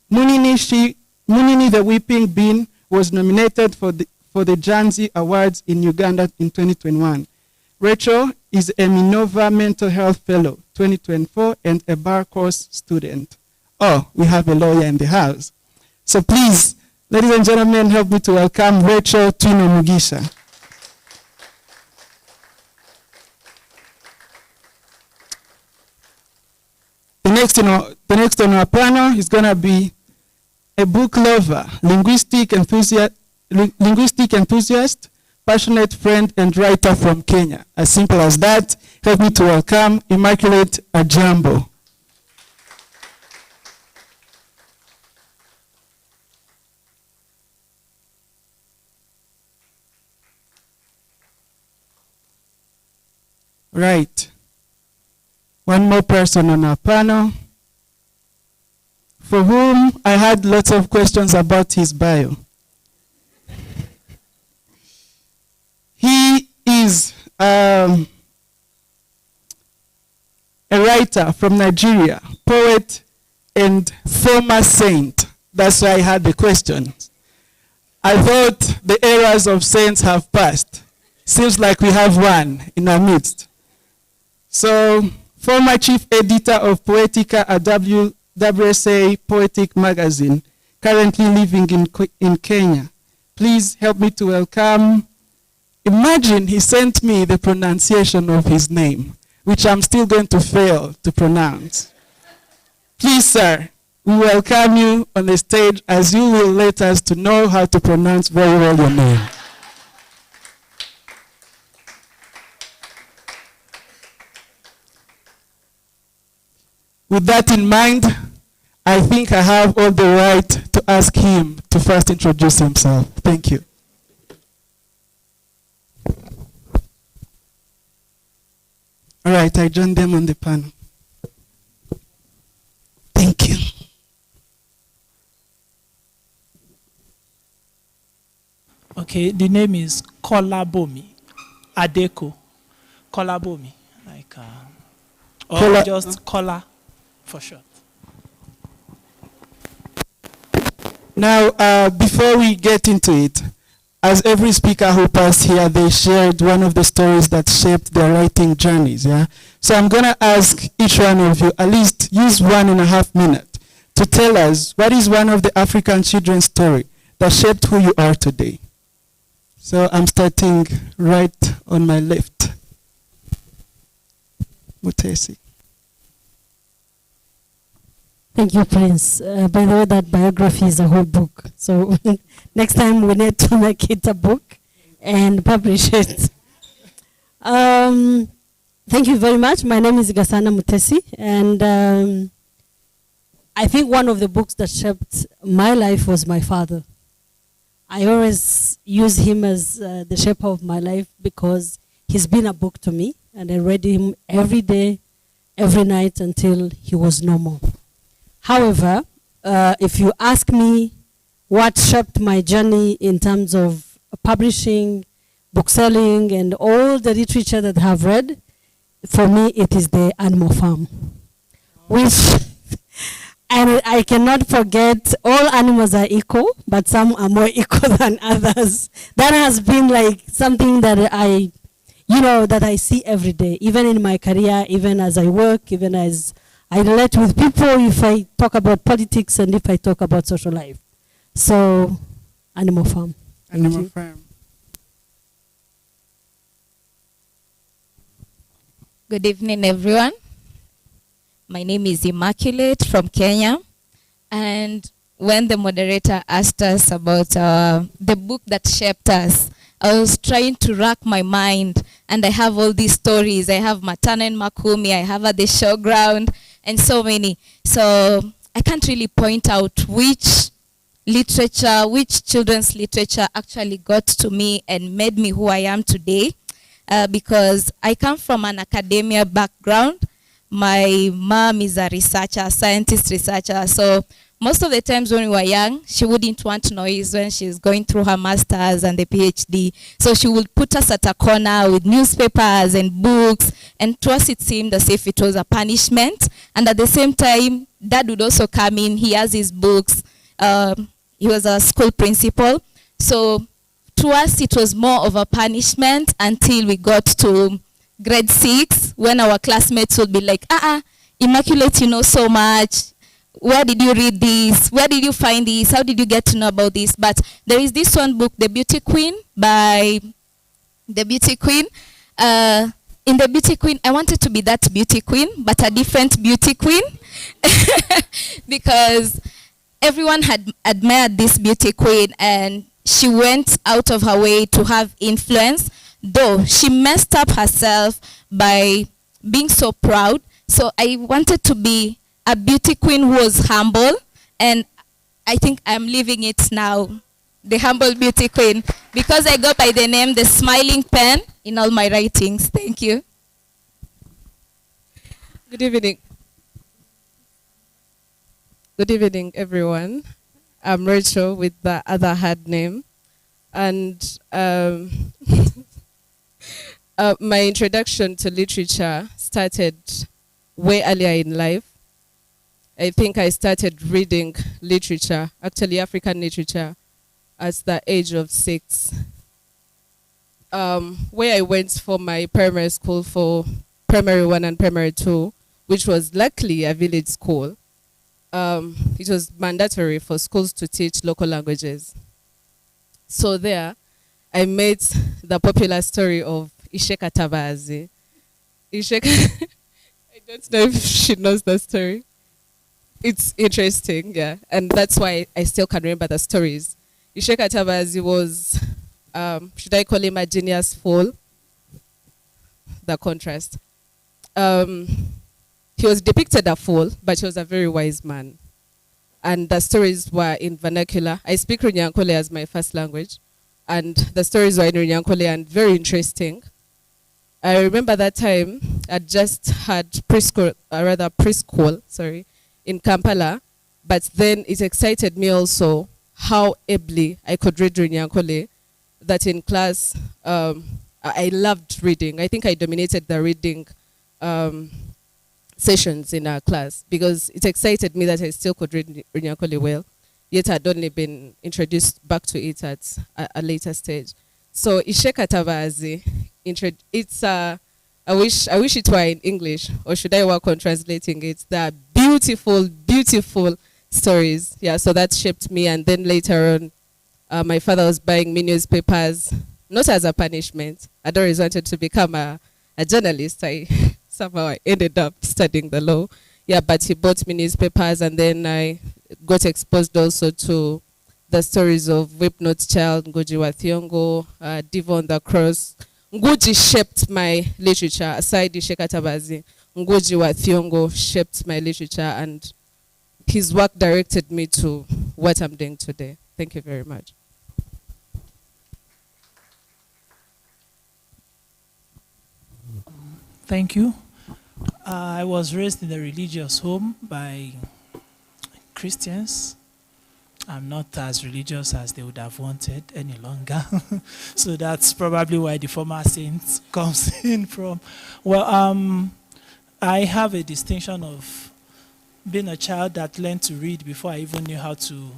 the Weeping Bean, was nominated for the Janzi Awards in Uganda in 2021. Rachel is a Minova Mental Health Fellow 2024 and a bar course student. Oh, we have a lawyer in the house. So please, ladies and gentlemen, help me to welcome Rachel Twino Mugisha. The next on our panel is going to be a book lover, linguistic enthusiast, passionate friend, and writer from Kenya. As simple as that, help me to welcome Immaculate Ajambo. Right. One more person on our panel for whom I had lots of questions about his bio. He is a writer from Nigeria, poet, and former saint. That's why I had the questions. I thought the eras of saints have passed. Seems like we have one in our midst. So, former chief editor of Poetica at WSA Poetic Magazine, currently living in Kenya. Please help me to welcome. Imagine he sent me the pronunciation of his name, which I'm still going to fail to pronounce. Please, sir, we welcome you on the stage as you will let us to know how to pronounce very well your name. With that in mind, I think I have all the right to ask him to first introduce himself. Thank you. All right, I join them on the panel. Thank you. Okay, the name is Kolabomi Adeko. Kolabomi, like or just Kola for short. Now, before we get into it, as every speaker who passed here, they shared one of the stories that shaped their writing journeys, yeah? So I'm going to ask each one of you, at least use 1.5 minutes to tell us what is one of the African children's story that shaped who you are today. So I'm starting right on my left. Mutesi. Thank you, Prince. By the way, that biography is a whole book. So next time we need to make it a book and publish it. Thank you very much. My name is Gasana Mutesi, and I think one of the books that shaped my life was my father. I always use him as the shaper of my life because he's been a book to me, and I read him every day, every night until he was no more. However, if you ask me what shaped my journey in terms of publishing, book selling, and all the literature that I have read, for me it is the Animal Farm, which and I cannot forget, all animals are equal, but some are more equal than others. That has been like something that that I see every day, even in my career, even as I work, even as I relate with people, if I talk about politics and if I talk about social life. So, Animal Farm. Animal Farm. Good evening, everyone. My name is Immaculate from Kenya. And when the moderator asked us about the book that shaped us, I was trying to rack my mind, and I have all these stories. I have Matana and Makumi, I have At the Showground, and so many. So I can't really point out which literature, which children's literature actually got to me and made me who I am today, because I come from an academia background. My mom is a researcher, scientist researcher, so most of the times when we were young, she wouldn't want noise when she's going through her master's and the PhD. So she would put us at a corner with newspapers and books, and to us it seemed as if it was a punishment. And at the same time, Dad would also come in, he has his books. He was a school principal. So to us it was more of a punishment until we got to grade 6, when our classmates would be like, Immaculate, you know so much. Where did you read this? Where did you find this? How did you get to know about this? But there is this one book, The Beauty Queen, by The Beauty Queen. In The Beauty Queen, I wanted to be that beauty queen, but a different beauty queen. Because everyone had admired this beauty queen, and she went out of her way to have influence, though she messed up herself by being so proud. So I wanted to be a beauty queen who was humble, and I think I'm living it now, the humble beauty queen, because I go by the name The Smiling Pen in all my writings. Thank you. Good evening. Good evening, everyone. I'm Rachel with the other hard name, and my introduction to literature started way earlier in life. I think I started reading literature, actually African literature, at the age of 6. Where I went for my primary school for primary 1 and primary 2, which was luckily a village school. It was mandatory for schools to teach local languages. So there, I met the popular story of Isheka Tabazi. Isheka, I don't know if she knows the story. It's interesting, yeah, and that's why I still can remember the stories. Isheka Tabazi was, should I call him a genius fool? The contrast. He was depicted a fool, but he was a very wise man. And the stories were in vernacular. I speak Runyankole as my first language, and the stories were in Runyankole and very interesting. I remember that time I just had preschool, in Kampala, but then it excited me also how ably I could read Runyankole, that in class I loved reading. I think I dominated the reading sessions in our class because it excited me that I still could read Runyankole well, yet I'd only been introduced back to it at a later stage. So Isheka Tabazi, it's I wish it were in English, or should I work on translating it? There are beautiful, beautiful stories. Yeah, so that shaped me. And then later on, my father was buying me newspapers, not as a punishment. I'd always wanted to become a journalist. Somehow I ended up studying the law. Yeah, but he bought me newspapers, and then I got exposed also to the stories of Whip Not Child, Ngugi wa Thiong'o, Diva on the Cross. Ngugi shaped my literature. Aside Isheka Tabazi, Ngugi wa Thiong'o shaped my literature, and his work directed me to what I'm doing today. Thank you very much. Thank you. I was raised in a religious home by Christians. I'm not as religious as they would have wanted any longer. So that's probably why the former saint comes in from. Well, I have a distinction of being a child that learned to read before I even knew how to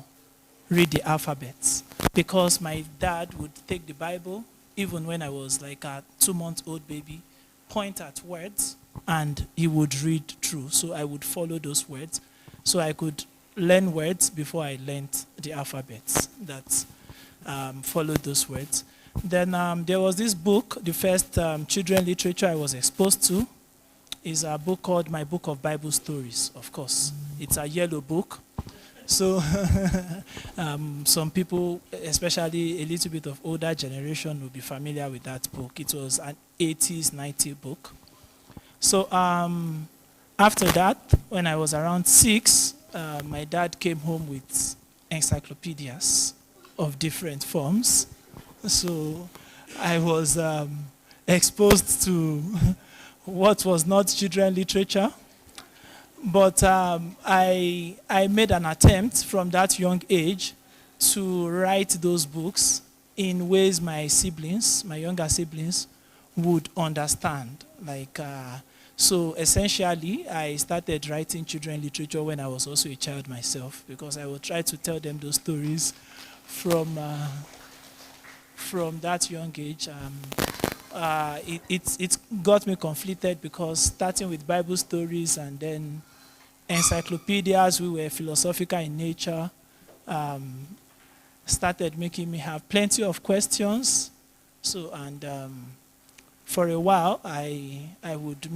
read the alphabets. Because my dad would take the Bible, even when I was like a 2-month-old baby, point at words, and he would read through. So I would follow those words. So I could learn words before I learned the alphabets that followed those words. Then there was this book, the first children literature I was exposed to is a book called My Book of Bible Stories, of course. It's a yellow book. So some people, especially a little bit of older generation, will be familiar with that book. It was an 80s, 90s book. So after that, when I was around 6, my dad came home with encyclopedias of different forms. So I was exposed to what was not children literature. But I made an attempt from that young age to write those books in ways my siblings, my younger siblings, would understand. So essentially, I started writing children literature when I was also a child myself, because I would try to tell them those stories from that young age. It got me conflicted, because starting with Bible stories and then encyclopedias, we were philosophical in nature, started making me have plenty of questions. So, and for a while, I would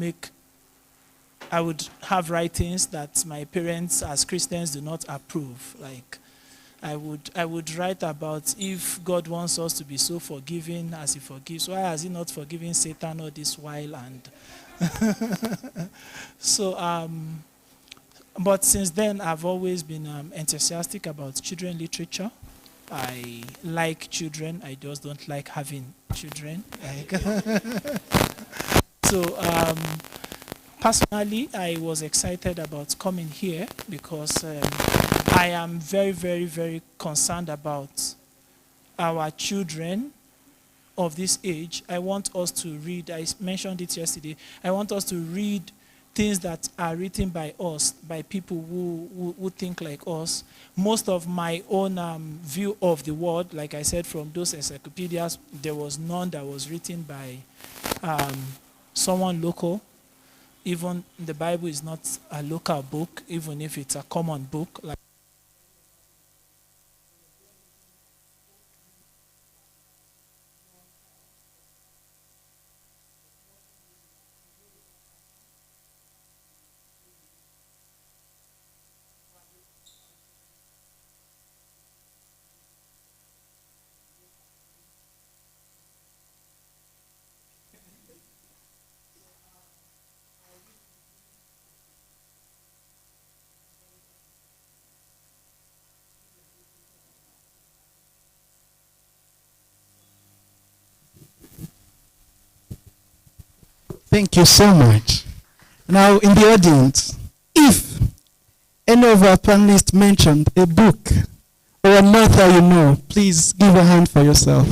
have writings that my parents as Christians do not approve. Like, I would write about if God wants us to be so forgiving as he forgives, why has he not forgiven Satan all this while? And so, but since then, I've always been enthusiastic about children literature. I like children. I just don't like having children. So, personally, I was excited about coming here because I am very, very, very concerned about our children of this age. I want us to read, I mentioned it yesterday, I want us to read things that are written by us, by people who think like us. Most of my own view of the world, like I said, from those encyclopedias, there was none that was written by someone local. Even the Bible is not a local book, even if it's a common book. Like, Thank you so much. Now, in the audience, if any of our panelists mentioned a book or an author you know, please give a hand for yourself.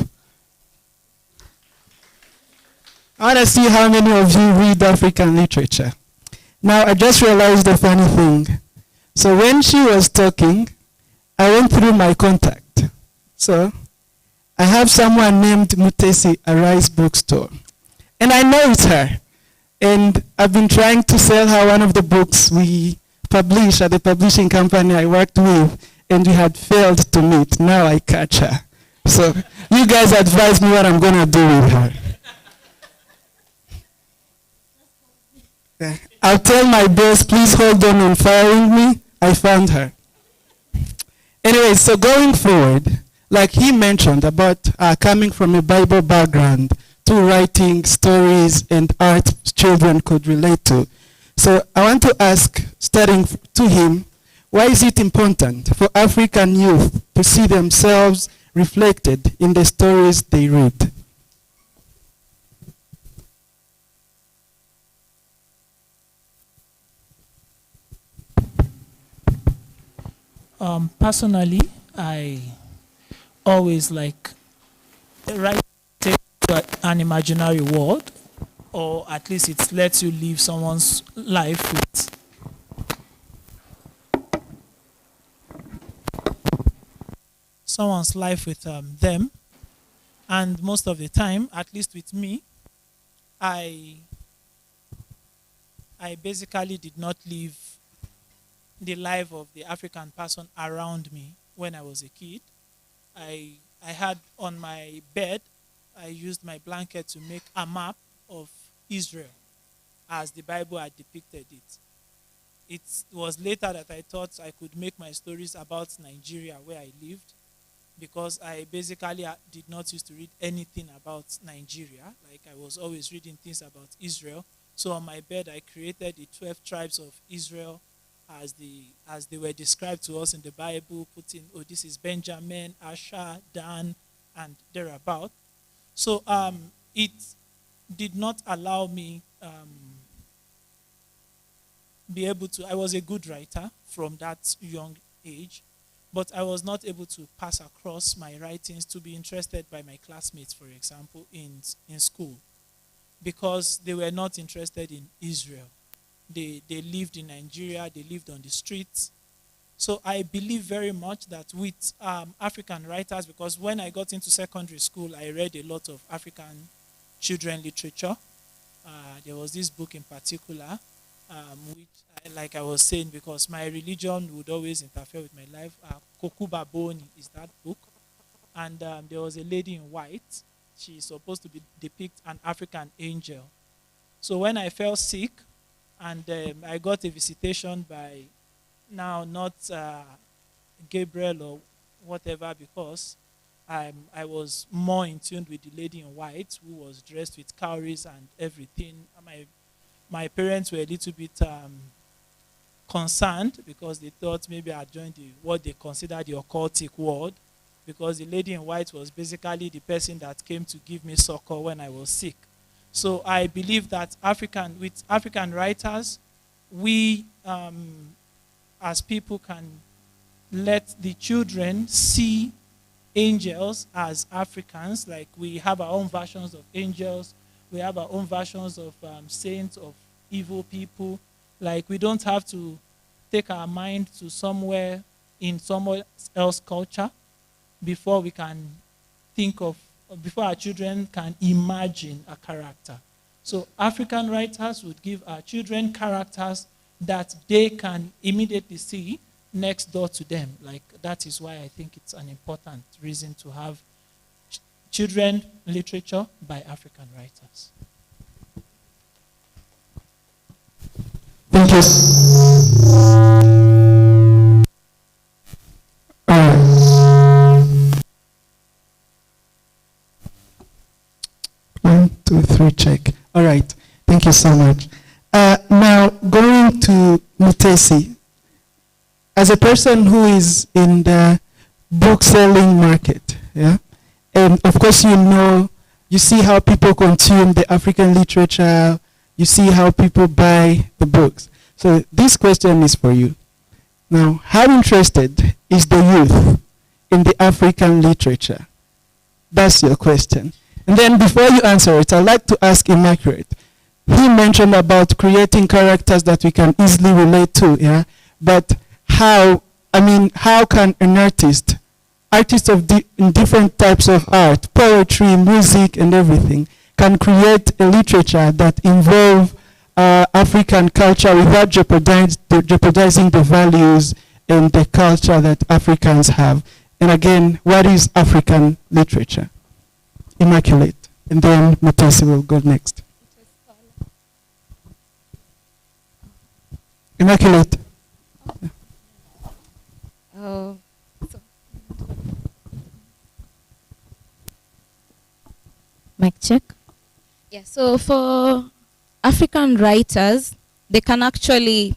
I want to see how many of you read African literature. Now, I just realized a funny thing. So when she was talking, I went through my contact. So I have someone named Mutesi Arise Bookstore. And I know it's her. And I've been trying to sell her one of the books we publish at the publishing company I worked with, and we had failed to meet. Now I catch her. So you guys advise me what I'm going to do with her. Yeah. I'll tell my boss, please hold on firing me. I found her. Anyway, so going forward, like he mentioned about coming from a Bible background to writing stories and art children could relate to. So I want to ask, starting to him, Why is it important for African youth to see themselves reflected in the stories they read? Personally, I always like write to an imaginary world, or at least it lets you live someone's life with them. And most of the time, at least with me, I basically did not live the life of the African person around me when I was a kid. I had on my bed, I used my blanket to make a map of Israel as the Bible had depicted it. It was later that I thought I could make my stories about Nigeria where I lived, because I basically did not used to read anything about Nigeria. Like, I was always reading things about Israel. So on my bed, I created the 12 tribes of Israel as they were described to us in the Bible, putting, oh, this is Benjamin, Asher, Dan, and thereabout. So it did not allow me be able to, I was a good writer from that young age, but I was not able to pass across my writings to be interested by my classmates, for example, in school, because they were not interested in Israel. They lived in Nigeria, they lived on the streets. So I believe very much that with African writers, because when I got into secondary school, I read a lot of African children literature. There was this book in particular, which, like I was saying, because my religion would always interfere with my life. Kokuba Boni is that book. And there was a lady in white. She's supposed to depict an African angel. So when I fell sick, and I got a visitation by, now not Gabriel or whatever, because I was more in tune with the lady in white who was dressed with cowries and everything. My parents were a little bit concerned, because they thought maybe I joined what they consider the occultic world, because the lady in white was basically the person that came to give me succor when I was sick. So I believe that with African writers, we as people can let the children see angels as Africans. Like, we have our own versions of angels. We have our own versions of saints, of evil people. Like, we don't have to take our mind to somewhere in someone else's culture before we can think of, before our children can imagine a character. So African writers would give our children characters that they can immediately see next door to them. Like, that is why I think it's an important reason to have children literature by African writers. Thank you. 1, 2, 3, check. All right. Thank you so much. Now, going to Mutesi. As a person who is in the book selling market, yeah, and of course you see how people consume the African literature, you see how people buy the books. So this question is for you. Now, how interested is the youth in the African literature? That's your question. And then before you answer it, I'd like to ask Immaculate. He mentioned about creating characters that we can easily relate to, yeah? But how can an artists of different types of art, poetry, music, and everything, can create a literature that involve African culture without jeopardizing the values and the culture that Africans have? And again, what is African literature? Immaculate. And then Mutesi will go next. Immaculate. Oh. Mic check. Yeah, so for African writers, they can actually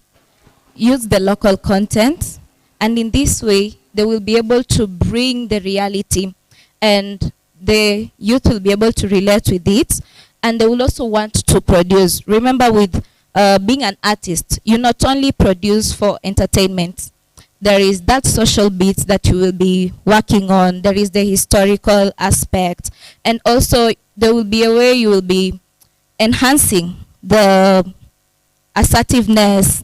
use the local content And in this way, they will be able to bring the reality, and the youth will be able to relate with it, and they will also want to produce. Remember, with being an artist, you not only produce for entertainment. There is that social bit that you will be working on. There is the historical aspect. And also, there will be a way you will be enhancing the assertiveness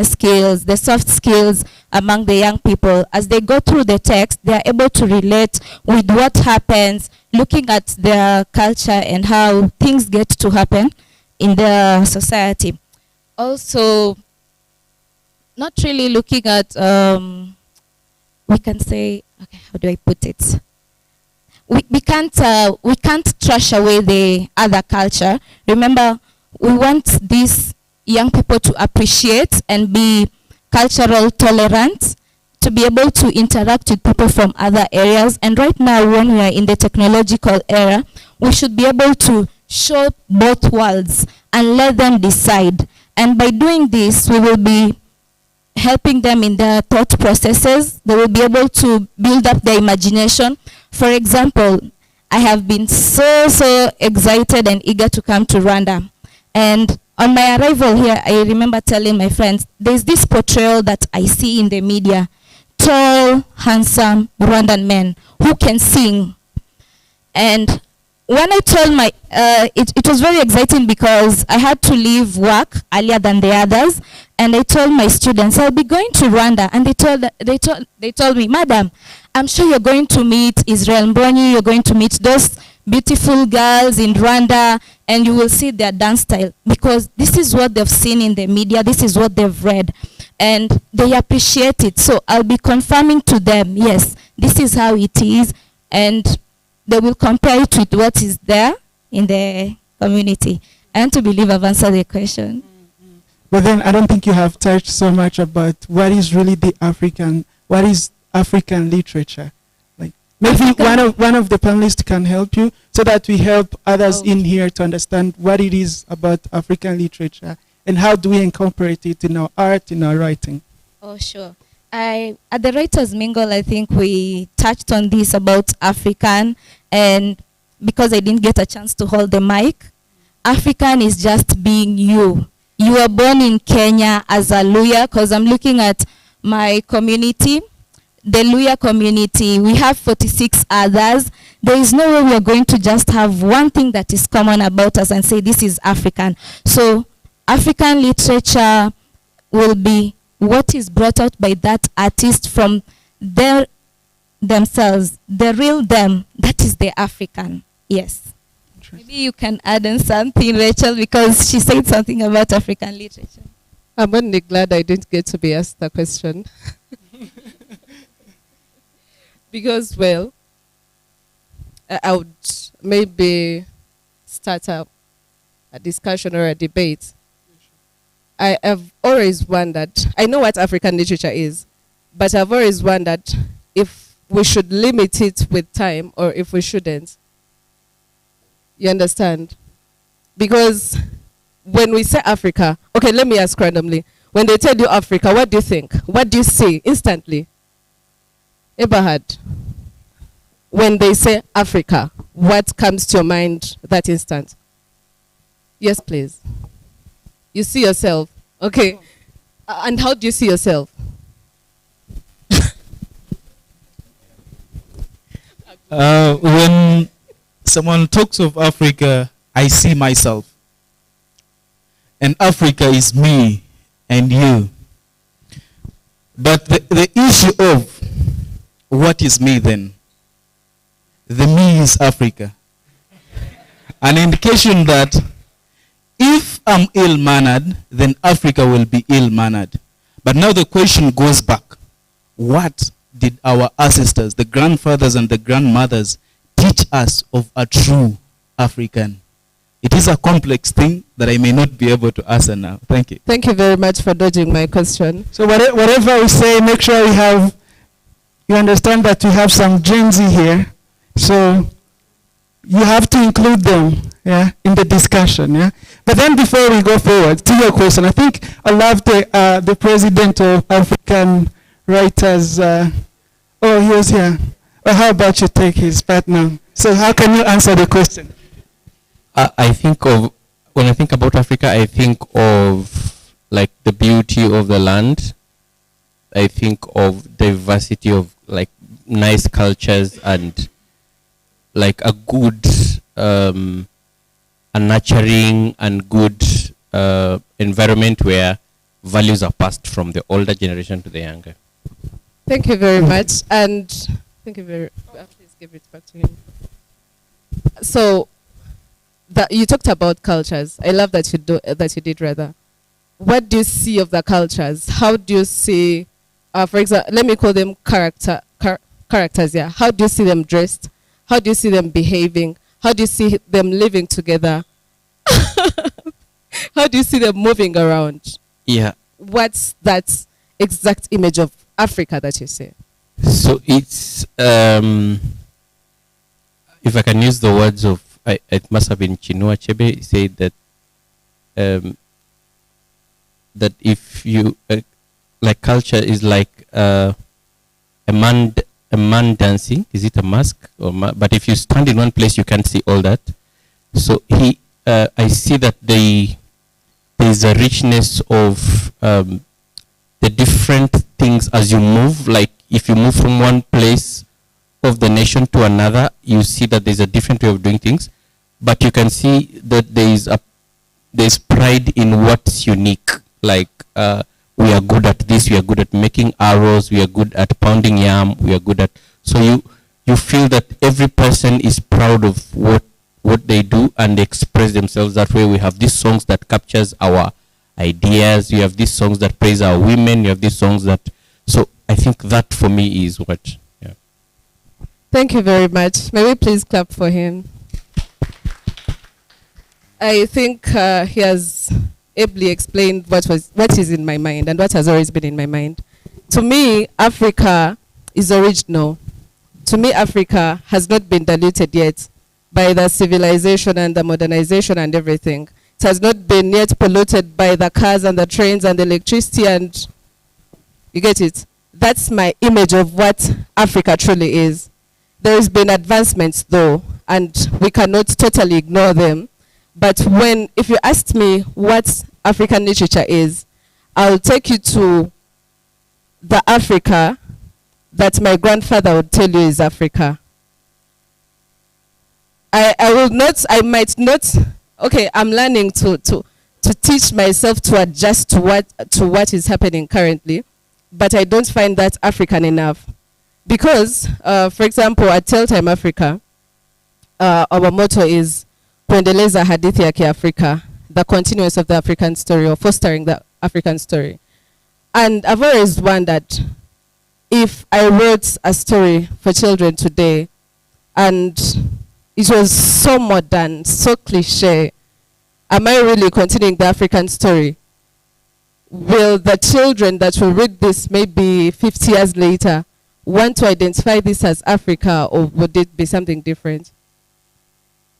skills, the soft skills among the young people. As they go through the text, they are able to relate with what happens, looking at their culture and how things get to happen in the society. Also, not really looking at, we can say, okay, how do I put it? We can't trash away the other culture. Remember, we want these young people to appreciate and be cultural tolerant, to be able to interact with people from other areas. And right now, when we are in the technological era, we should be able to show both worlds and let them decide. And by doing this, we will be helping them in their thought processes. They will be able to build up their imagination. For example, I have been so excited and eager to come to Rwanda. And on my arrival here, I remember telling my friends, there's this portrayal that I see in the media, tall, handsome Rwandan men who can sing. And when I told my, it was very exciting because I had to leave work earlier than the others, and I told my students I'll be going to Rwanda, and they told me, Madam, I'm sure you're going to meet Israel Mbonyi, you're going to meet those beautiful girls in Rwanda, and you will see their dance style, because this is what they've seen in the media, this is what they've read, and they appreciate it. So I'll be confirming to them, yes, this is how it is, and they will compare it with what is there in the community. And to believe I've answered the question. But then I don't think you have touched so much about what is really what is African literature. Like maybe one of the panelists can help you so that we help others in here to understand what it is about African literature and how do we incorporate it in our art, in our writing. Oh, sure. At the Writers' Mingle, I think we touched on this about African, and because I didn't get a chance to hold the mic, African is just being you. You were born in Kenya as a Luya, because I'm looking at my community, the Luya community. We have 46 others. There is no way we are going to just have one thing that is common about us and say this is African. So African literature will be what is brought out by that artist from themselves, the real them, that is the African. Yes. Maybe you can add in something, Rachel, because she said something about African literature. I'm only glad I didn't get to be asked the question. Because, well, I would maybe start a discussion or a debate. I have always wondered, I know what African literature is, but I've always wondered if we should limit it with time or if we shouldn't. You understand? Because when we say Africa, okay, let me ask randomly. When they tell you Africa, what do you think? What do you see instantly? Eberhard, when they say Africa, what comes to your mind that instant? Yes, please. You see yourself. Okay. And how do you see yourself? When someone talks of Africa, I see myself. And Africa is me and you. But the issue of what is me then? The me is Africa. An indication that if I'm ill-mannered, then Africa will be ill-mannered. But now the question goes back. What did our ancestors, the grandfathers and the grandmothers, teach us of a true African? It is a complex thing that I may not be able to answer now. Thank you. Thank you very much for dodging my question. So whatever we say, make sure you understand that we have some Gen Z here. So you have to include them, in the discussion, But then before we go forward to your question, I think I love the president of African writers? Oh, he was here. Well, how about you take his part now? So how can you answer the question? I think of, when I think about Africa, I think of like the beauty of the land. I think of diversity of like nice cultures and like a good, a nurturing and good environment where values are passed from the older generation to the younger. Thank you very much. And thank you very please give it back to him. So that you talked about cultures. I love that you did rather. What do you see of the cultures? How do you see, for example, let me call them characters, yeah. How do you see them dressed? How do you see them behaving? How do you see them living together? How do you see them moving around? Yeah. What's that exact image of Africa that you see? So it's, if I can use the words of, it must have been Chinua Achebe, said that that if you like culture is like a man dancing. Is it a mask or but if you stand in one place, you can't see all that. So I see that there's a richness of the different things as you move. Like if you move from one place of the nation to another, you see that there's a different way of doing things. But you can see that there's pride in what's unique. Like we are good at this, we are good at making arrows, we are good at pounding yam, we are good at, so you feel that every person is proud of what they do and they express themselves that way. We have these songs that captures our ideas, we have these songs that praise our women, you have these songs that, so I think that for me is what, yeah. Thank you very much. May we please clap for him? I think he has ably explained what is in my mind and what has always been in my mind. To me, Africa is original. To me, Africa has not been diluted yet by the civilization and the modernization and everything. It has not been yet polluted by the cars and the trains and the electricity, and you get it? That's my image of what Africa truly is. There has been advancements though, and we cannot totally ignore them. But if you asked me what African literature is, I'll take you to the Africa that my grandfather would tell you is Africa. I might not, okay, I'm learning to teach myself to adjust to what is happening currently, but I don't find that African enough. Because, for example, at Tell Time Africa, our motto is kuendeleza hadithi ya Kiafrika, the continuance of the African story, or fostering the African story. And I've always wondered, if I wrote a story for children today, and it was so modern, so cliche, am I really continuing the African story? Will the children that will read this maybe 50 years later want to identify this as Africa, or would it be something different?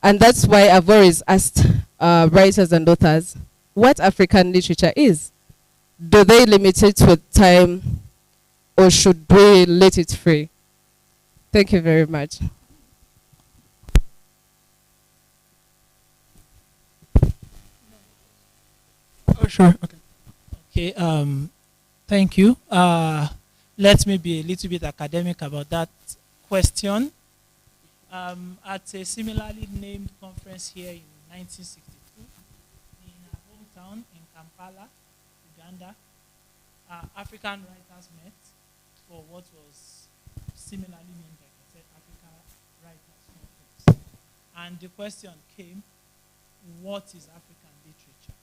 And that's why I've always asked writers and authors what African literature is. Do they limit it with time, or should we let it free? Thank you very much. Oh, sure. Okay. Okay. Thank you. Let me be a little bit academic about that question. At a similarly named conference here in 1962 in our hometown in Kampala, Uganda, African writers met for what was similarly named, like I said, Africa Writers Conference. And the question came, what is African literature?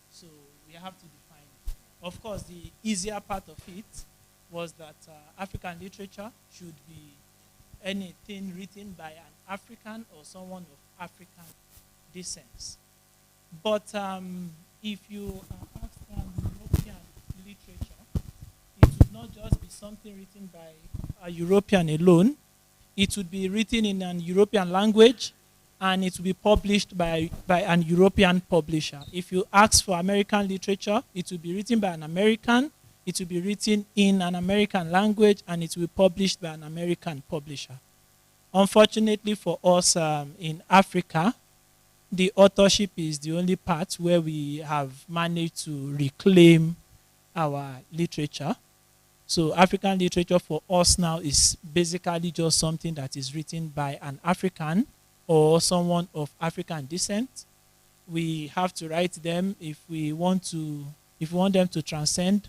So we have to define it. Of course, the easier part of it was that African literature should be anything written by an African or someone of African descent. But if you ask European literature, it would not just be something written by a European alone. It would be written in an European language, and it would be published by an European publisher. If you ask for American literature, it would be written by an American, it will be written in an American language and it will be published by an American publisher. Unfortunately for us in Africa, the authorship is the only part where we have managed to reclaim our literature. So African literature for us now is basically just something that is written by an African or someone of African descent. We have to write them if we want them to transcend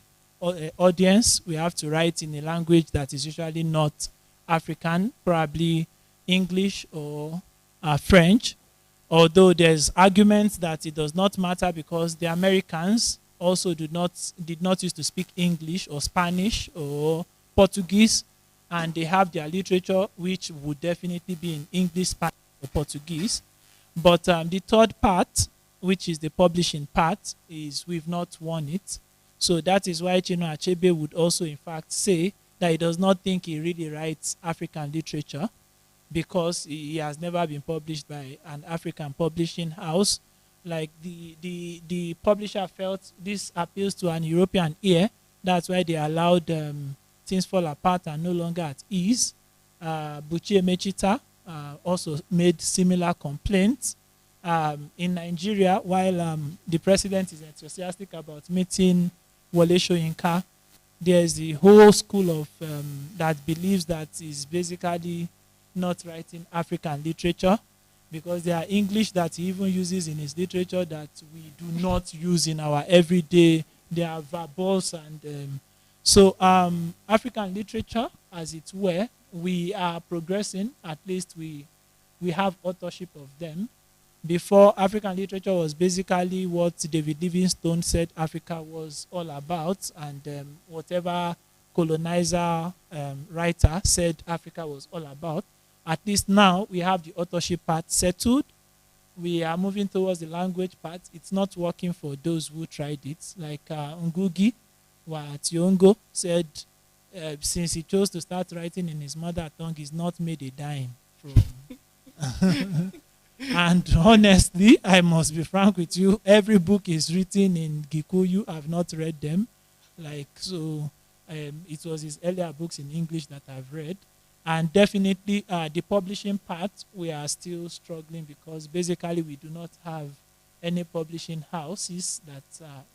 audience. We have to write in a language that is usually not African, probably English or French. Although there's arguments that it does not matter because the Americans also did not used to speak English or Spanish or Portuguese, and they have their literature which would definitely be in English, Spanish, or Portuguese. But the third part, which is the publishing part, is we've not won it. So that is why Chinua Achebe would also in fact say that he does not think he really writes African literature because he has never been published by an African publishing house. Like the publisher felt this appeals to an European ear. That's why they allowed Things Fall Apart and No Longer at Ease. Buchi Emechita also made similar complaints. In Nigeria, while the president is enthusiastic about meeting Wole Soyinka, there's the whole school of that believes that is basically not writing African literature, because there are English that he even uses in his literature that we do not use in our everyday. There are verbals and so African literature, as it were, we are progressing. At least we have authorship of them. Before, African literature was basically what David Livingstone said Africa was all about, and whatever colonizer writer said Africa was all about. At least now we have the authorship part settled. We are moving towards the language part. It's not working for those who tried it. Like Ngugi wa Thiong'o said, since he chose to start writing in his mother tongue, he's not made a dime from. And honestly, I must be frank with you, every book is written in Gikuyu. I've not read them. Like, so it was his earlier books in English that I've read. And definitely the publishing part, we are still struggling because basically we do not have any publishing houses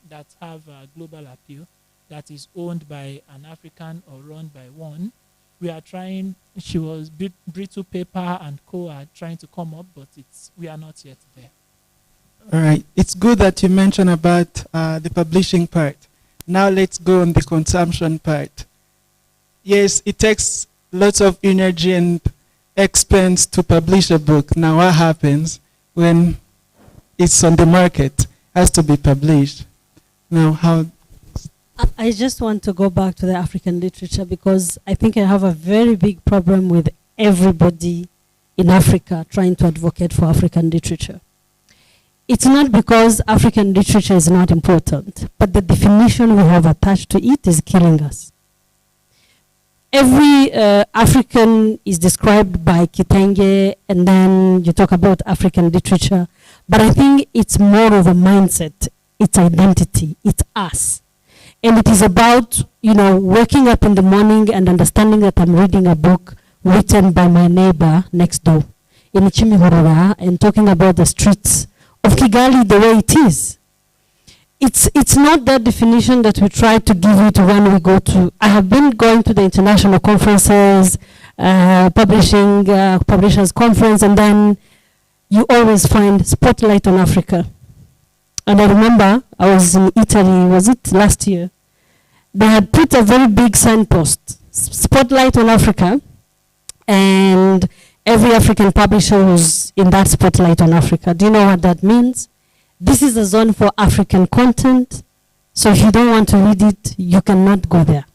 that have global appeal that is owned by an African or run by one. We are trying, she was Brittle Paper and Co are trying to come up, but we are not yet there. All right. It's good that you mentioned about the publishing part. Now let's go on the consumption part. Yes, it takes lots of energy and expense to publish a book. Now what happens when it's on the market? It has to be published. Now how? I just want to go back to the African literature because I think I have a very big problem with everybody in Africa trying to advocate for African literature. It's not because African literature is not important, but the definition we have attached to it is killing us. Every African is described by Kitenge, and then you talk about African literature, but I think it's more of a mindset, it's identity, it's us. And it is about, waking up in the morning and understanding that I'm reading a book written by my neighbor next door in Chimihurura and talking about the streets of Kigali the way it is. It's not that definition that we try to give it when we go to. I have been going to the international conferences, publishers conference, and then you always find Spotlight on Africa. And I remember I was in Italy, was it last year? They had put a very big signpost, Spotlight on Africa, and every African publisher was in that Spotlight on Africa. Do you know what that means? This is a zone for African content, so if you don't want to read it, you cannot go there.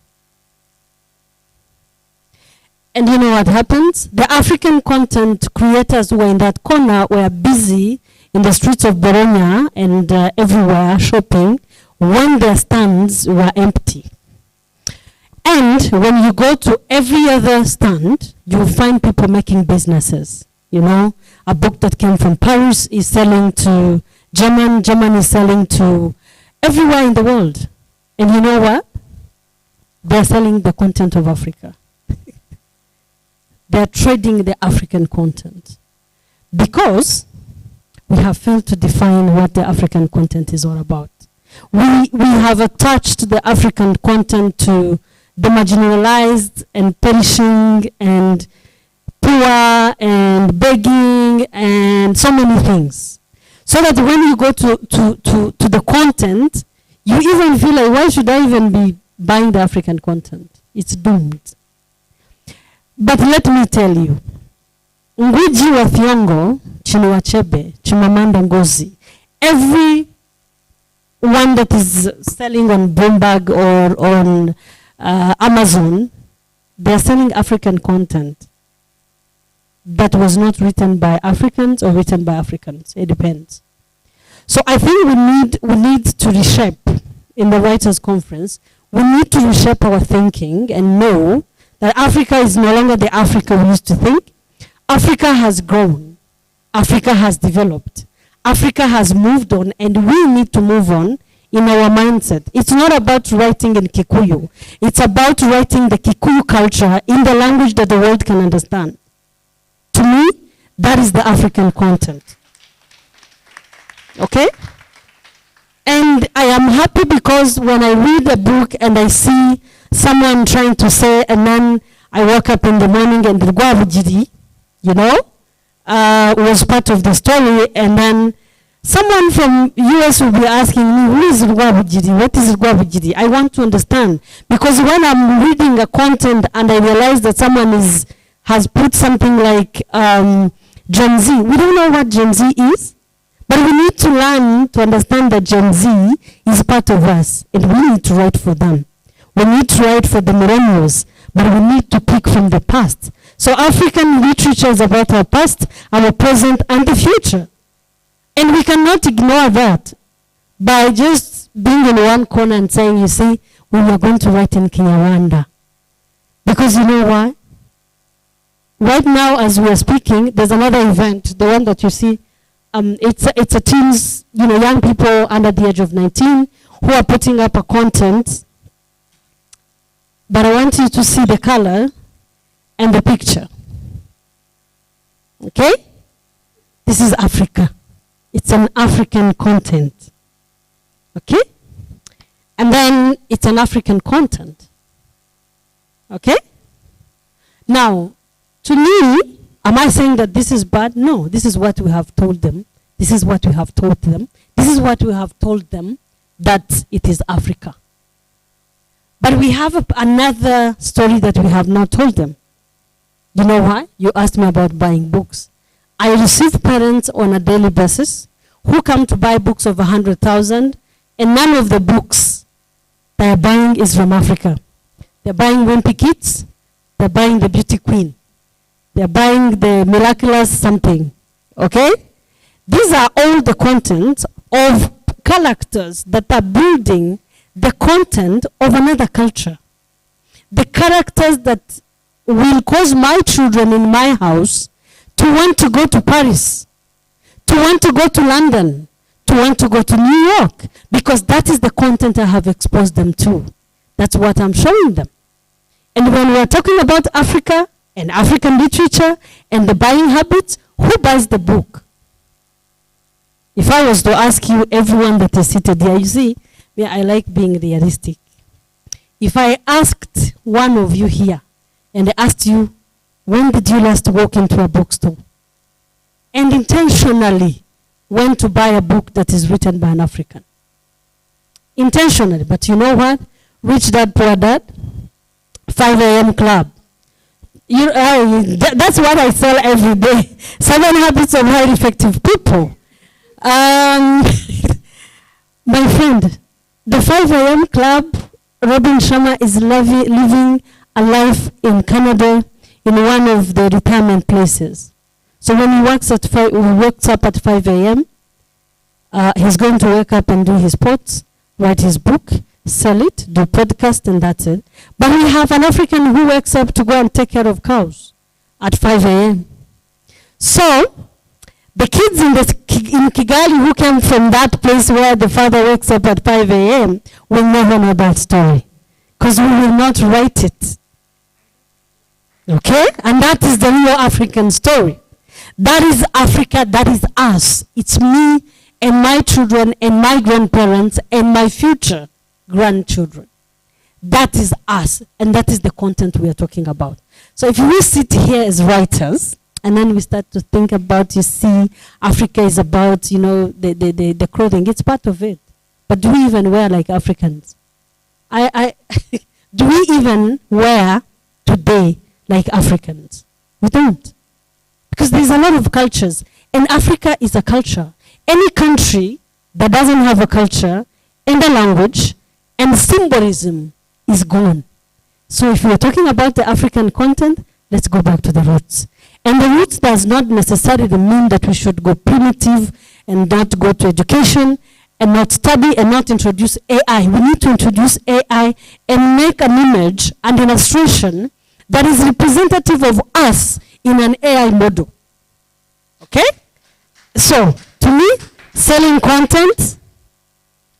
And you know what happens? The African content creators who were in that corner were busy in the streets of Bologna and everywhere shopping when their stands were empty. And when you go to every other stand, you will find people making businesses. A book that came from Paris is selling to German is selling to everywhere in the world. And you know what? They're selling the content of Africa. They're trading the African content. Because we have failed to define what the African content is all about. We have attached the African content to the marginalized and perishing and poor and begging and so many things. So that when you go to the content, you even feel like, why should I even be buying the African content? It's doomed. But let me tell you, Ngwiji wa Thiongo, Chinua Achebe, Chimamanda Ngozi, every one that is selling on Bloomberg or on Amazon, they're selling African content that was not written by Africans or written by Africans. It depends. So I think we need to reshape in the Writers' Conference. We need to reshape our thinking and know that Africa is no longer the Africa we used to think. Africa has grown. Africa has developed. Africa has moved on, and we need to move on in our mindset. It's not about writing in Kikuyu. It's about writing the Kikuyu culture in the language that the world can understand. To me, that is the African content. Okay? And I am happy because when I read a book and I see someone trying to say, and then I wake up in the morning and the Gwabujidi, you know, was part of the story, and then someone from US will be asking me, who is Rwabujidi? What is Rwabujidi? I want to understand. Because when I'm reading a content and I realize that someone has put something like Gen Z, we don't know what Gen Z is, but we need to learn to understand that Gen Z is part of us, and we need to write for them. We need to write for the millennials, but we need to pick from the past. So African literature is about our past, our present, and the future. And we cannot ignore that by just being in one corner and saying, you see, we are going to write in Kinyarwanda. Because you know why? Right now, as we are speaking, there's another event, the one that you see. It's a teens, you know, young people under the age of 19 who are putting up a content. But I want you to see the color and the picture. Okay? This is Africa. It's an African content. Okay? And then it's an African content. Okay? Now, to me, am I saying that this is bad? No, this is what we have told them. This is what we have told them. This is what we have told them, that it is Africa. But we have another story that we have not told them. You know why? You asked me about buying books. I receive parents on a daily basis who come to buy books of 100,000, and none of the books they are buying is from Africa. They're buying Wimpy Kids, they're buying the Beauty Queen, they're buying the Miraculous something, okay? These are all the content of characters that are building the content of another culture. The characters that will cause my children in my house to want to go to Paris, to want to go to London, to want to go to New York, because that is the content I have exposed them to. That's what I'm showing them. And when we're talking about Africa and African literature and the buying habits, who buys the book? If I was to ask you, everyone that is seated here, you see, yeah, I like being realistic. If I asked one of you here and I asked you, when did you last walk into a bookstore and intentionally went to buy a book that is written by an African? Intentionally. But you know what? Rich Dad, Poor Dad, 5 a.m. club. That's what I sell every day. 7 Habits of Highly Effective People. My friend, the 5 a.m. club, Robin Sharma is living a life in Canada in one of the retirement places. So when he wakes up at 5 a.m., he's going to wake up and do his pots, write his book, sell it, do podcast, and that's it. But we have an African who wakes up to go and take care of cows at 5 a.m. So the kids in Kigali who came from that place where the father wakes up at 5 a.m. will never know that story. because we will not write it. Okay? And that is the real African story. That is Africa, that is us. It's me and my children and my grandparents and my future grandchildren. That is us, and that is the content we are talking about. So if we sit here as writers, and then we start to think about, you see, Africa is about, you know, the clothing. It's part of it. But do we even wear like Africans? Do we even wear today like Africans? We don't. Because there's a lot of cultures. And Africa is a culture. Any country that doesn't have a culture and a language and symbolism is gone. So if we're talking about the African content, let's go back to the roots. And the roots does not necessarily mean that we should go primitive and not go to education and not study and not introduce AI. We need to introduce AI and make an image and illustration that is representative of us in an AI model. Okay? So, to me, selling content,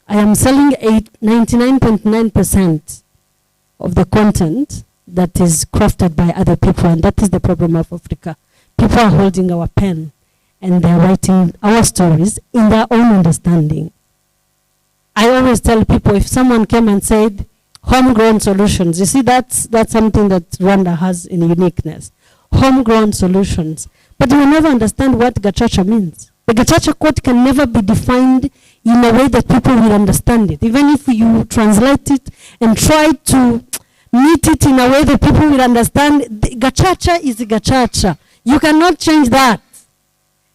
I am selling 99.9% of the content that is crafted by other people, and that is the problem of Africa. People are holding our pen and they're writing our stories in their own understanding. I always tell people, if someone came and said homegrown solutions, you see, that's something that Rwanda has in uniqueness. Homegrown solutions. But you will never understand what gachacha means. The gachacha code can never be defined in a way that people will understand it. Even if you translate it and try to meet it in a way that people will understand, gachacha is gachacha. You cannot change that.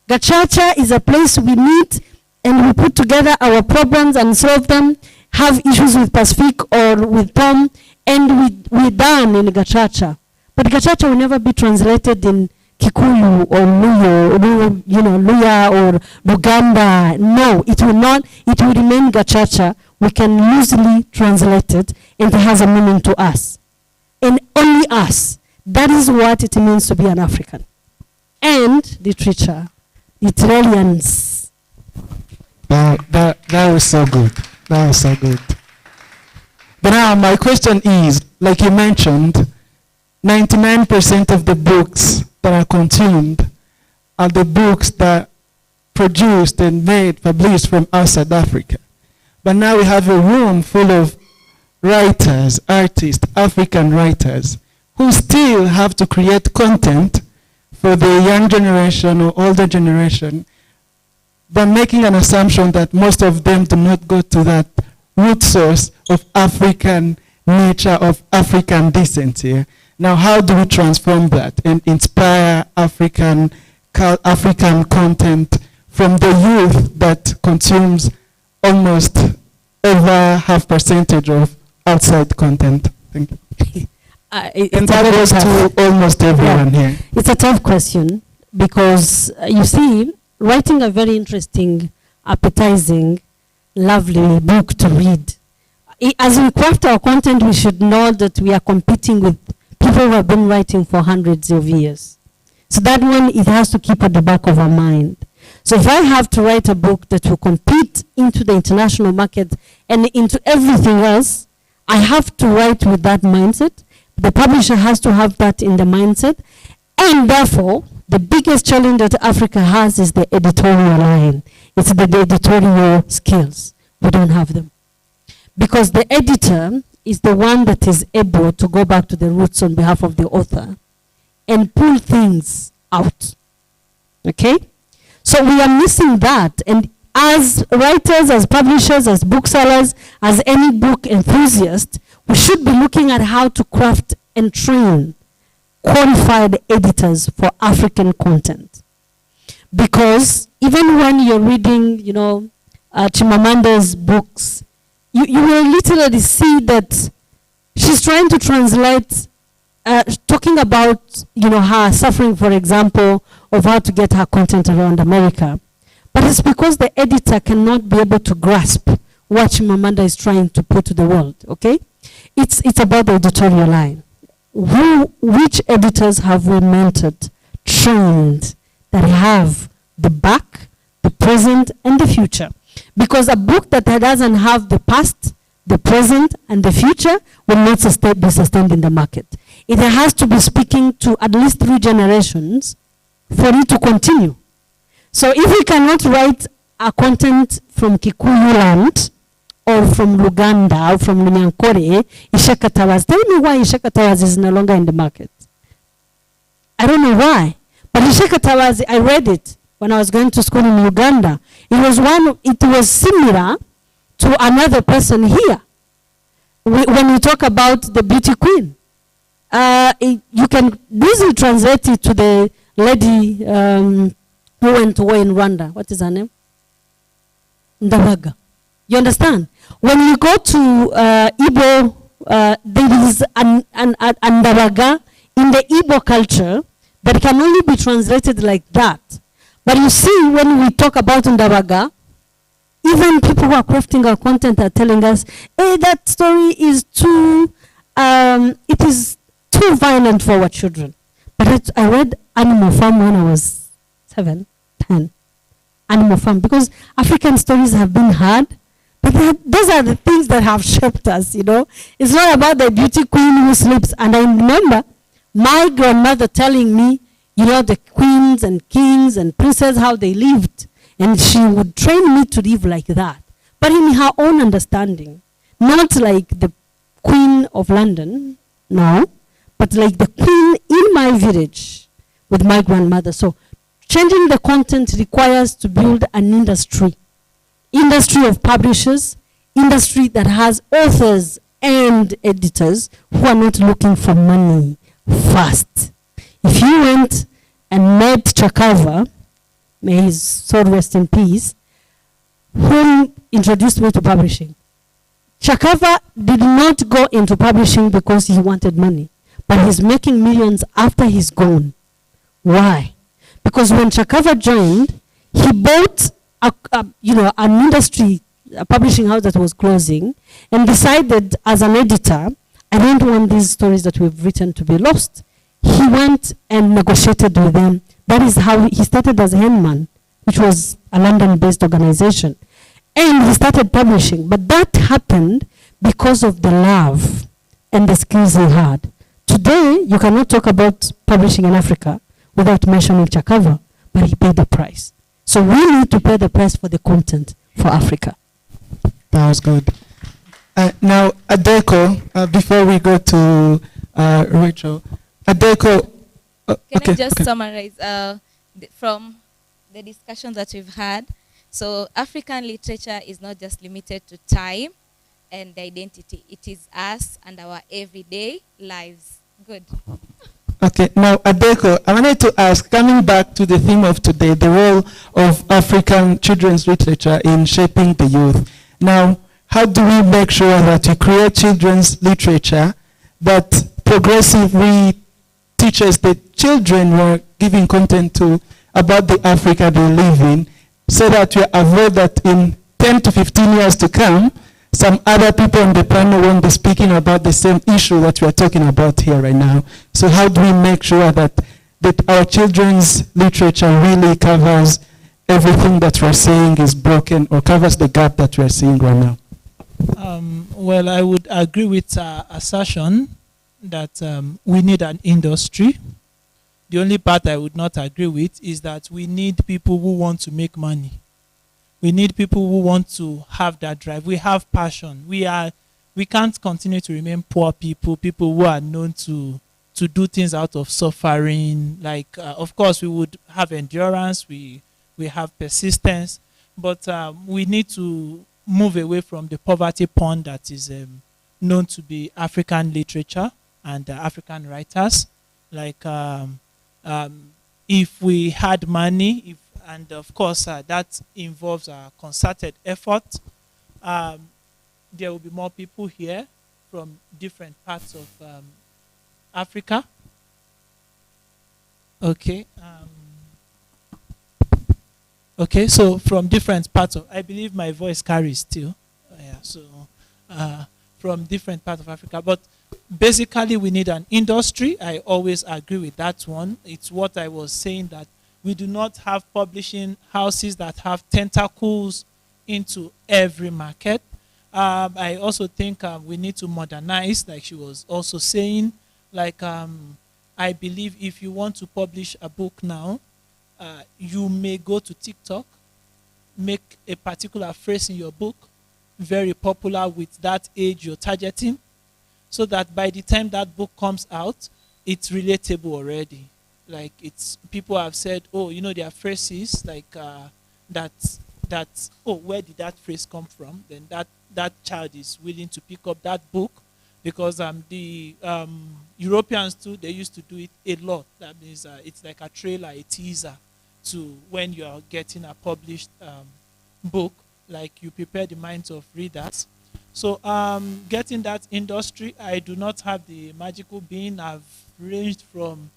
Gachacha is a place we meet and we put together our problems and solve them, have issues with Pacific or with Tom, and we're done in gachacha. But gachacha will never be translated in Kikuyu or Luyo, or, you know, Luya or Luganda. No, it will not. It will remain gachacha. We can loosely translate it, and it has a meaning to us. And only us. That is what it means to be an African. And literature. Literarians. That was so good. That was so good. But now my question is, like you mentioned, 99% of the books that are consumed are the books that produced and made, published from outside Africa. But now we have a room full of writers, artists, African writers, who still have to create content for the young generation or older generation, but making an assumption that most of them do not go to that root source of African nature, of African decency. Now, how do we transform that and inspire African content from the youth that consumes almost over half percentage of outside content? Thank you. And that goes to almost everyone here. It's a tough question because, you see, writing a very interesting, appetizing, lovely book to read. As we craft our content, we should know that we are competing with people who have been writing for hundreds of years. So that one, it has to keep at the back of our mind. So if I have to write a book that will compete into the international market and into everything else, I have to write with that mindset. The publisher has to have that in the mindset. And therefore, the biggest challenge that Africa has is the editorial line. It's the editorial skills. We don't have them. Because the editor is the one that is able to go back to the roots on behalf of the author and pull things out. Okay? So we are missing that. And as writers, as publishers, as booksellers, as any book enthusiast, we should be looking at how to craft and train qualified editors for African content. Because even when you're reading, you know, Chimamanda's books, you will literally see that she's trying to translate, talking about, you know, her suffering, for example, of how to get her content around America. But it's because the editor cannot be able to grasp what Chimamanda is trying to put to the world, okay? It's about the editorial line. Which editors have we mentored, trained, that have the back, the present, and the future? Because a book that doesn't have the past the present and the future will not be sustained in the market. It has to be speaking to at least 3 generations for it to continue. So if we cannot write a content from Kikuyu land or from Luganda or from Lunyankore, Isheka Towers, tell me why Isheka Towers is no longer in the market. I don't know why. But Isheka Towers, I read it when I was going to school in Uganda. It was similar to another person here. When we talk about the beauty queen, you can easily translate it to the lady who went to war in Rwanda. What is her name? Ndabaga. You understand? When you go to Igbo, there is an Ndabaga in the Igbo culture that can only be translated like that. But you see, when we talk about Ndabaga, even people who are crafting our content are telling us, hey, that story is too, it is too violent for our children. But I read Animal Farm when I was 7, 10. Animal Farm, because African stories have been hard, but those are the things that have shaped us, you know. It's not about the beauty queen who sleeps. And I remember my grandmother telling me, you know, the queens and kings and princes, how they lived. And she would train me to live like that. But in her own understanding. Not like the Queen of London, no. But like the queen in my village with my grandmother. So changing the content requires to build an industry. Industry of publishers. Industry that has authors and editors who are not looking for money fast. If you went and met Chakava, may his soul rest in peace, who introduced me to publishing. Chakava did not go into publishing because he wanted money, but he's making millions after he's gone. Why? Because when Chakava joined, he bought an industry, a publishing house that was closing, and decided as an editor, I don't want these stories that we've written to be lost. He went and negotiated with them. That is how he started as Henman, which was a London-based organization. And he started publishing. But that happened because of the love and the skills he had. Today, you cannot talk about publishing in Africa without mentioning Chakava, but he paid the price. So we need to pay the price for the content for Africa. That was good. Now, Adeko, before we go to Rachel, Adeko. Can I just summarize from the discussion that we've had? So African literature is not just limited to time and identity. It is us and our everyday lives. Good. Okay, now Adeko, I wanted to ask, coming back to the theme of today, the role of African children's literature in shaping the youth. Now, how do we make sure that we create children's literature that progressively teaches the children we're giving content to about the Africa they live in, so that we avoid that in 10 to 15 years to come, some other people on the panel won't be speaking about the same issue that we are talking about here right now. So how do we make sure that our children's literature really covers everything that we're saying is broken, or covers the gap that we're seeing right now? Well, I would agree with assertion that we need an industry. The only part I would not agree with is that we need people who want to make money. We need people who want to have that drive. We have passion. We can't continue to remain poor people who are known to do things out of suffering. Like, of course, we would have endurance. We have persistence. But we need to move away from the poverty porn that is known to be African literature and African writers. Like, if we had money, and of course that involves a concerted effort, there will be more people here from different parts of Africa. Okay. Okay, so from different parts of, I believe my voice carries still. Yeah, so from different parts of Africa. But basically we need an industry. I always agree with that one. It's what I was saying, that we do not have publishing houses that have tentacles into every market. I also think we need to modernize, like she was also saying. Like I believe if you want to publish a book now, you may go to TikTok, make a particular phrase in your book very popular with that age you're targeting, so that by the time that book comes out, it's relatable already. Like it's people have said, oh, you know, there are phrases like that oh, where did that phrase come from? Then that child is willing to pick up that book, because the Europeans too, they used to do it a lot. That means it's like a trailer, a teaser to when you are getting a published book, like you prepare the minds of readers. So getting that industry, I do not have the magical bean. I've ranged from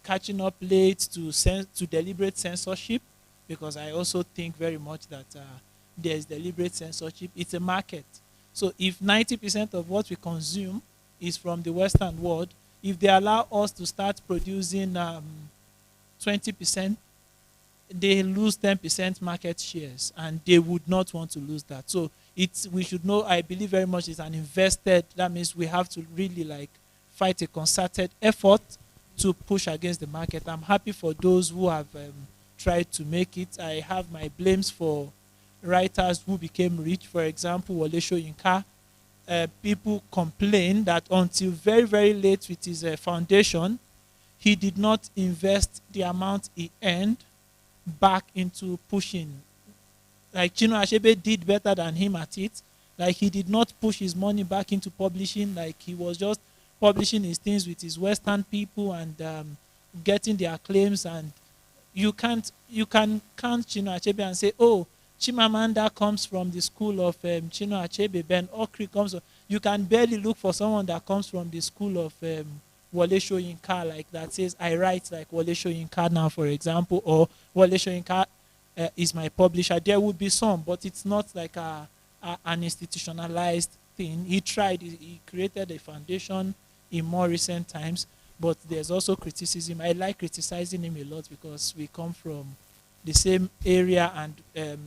catching up late to deliberate censorship, because I also think very much that there's deliberate censorship. It's a market. So if 90% of what we consume is from the Western world, if they allow us to start producing 20%, they lose 10% market shares, and they would not want to lose that. So we should know, I believe very much it's an invested, that means we have to really like fight a concerted effort to push against the market. I'm happy for those who have tried to make it. I have my blames for writers who became rich. For example, Wole Soyinka. People complain that until very, very late with his foundation, he did not invest the amount he earned back into pushing. Like Chinua Achebe did better than him at it. Like he did not push his money back into publishing. Like he was just publishing his things with his Western people and getting their claims. And you can count Chinua Achebe and say, oh, Chimamanda comes from the school of Chinua Achebe. Ben Okri comes. You can barely look for someone that comes from the school of Wole Soyinka, like that says, I write like Wole Soyinka now, for example, or Wole Soyinka is my publisher. There would be some, but it's not like an institutionalized thing. He tried, he created a foundation in more recent times, but there's also criticism. I like criticizing him a lot because we come from the same area, and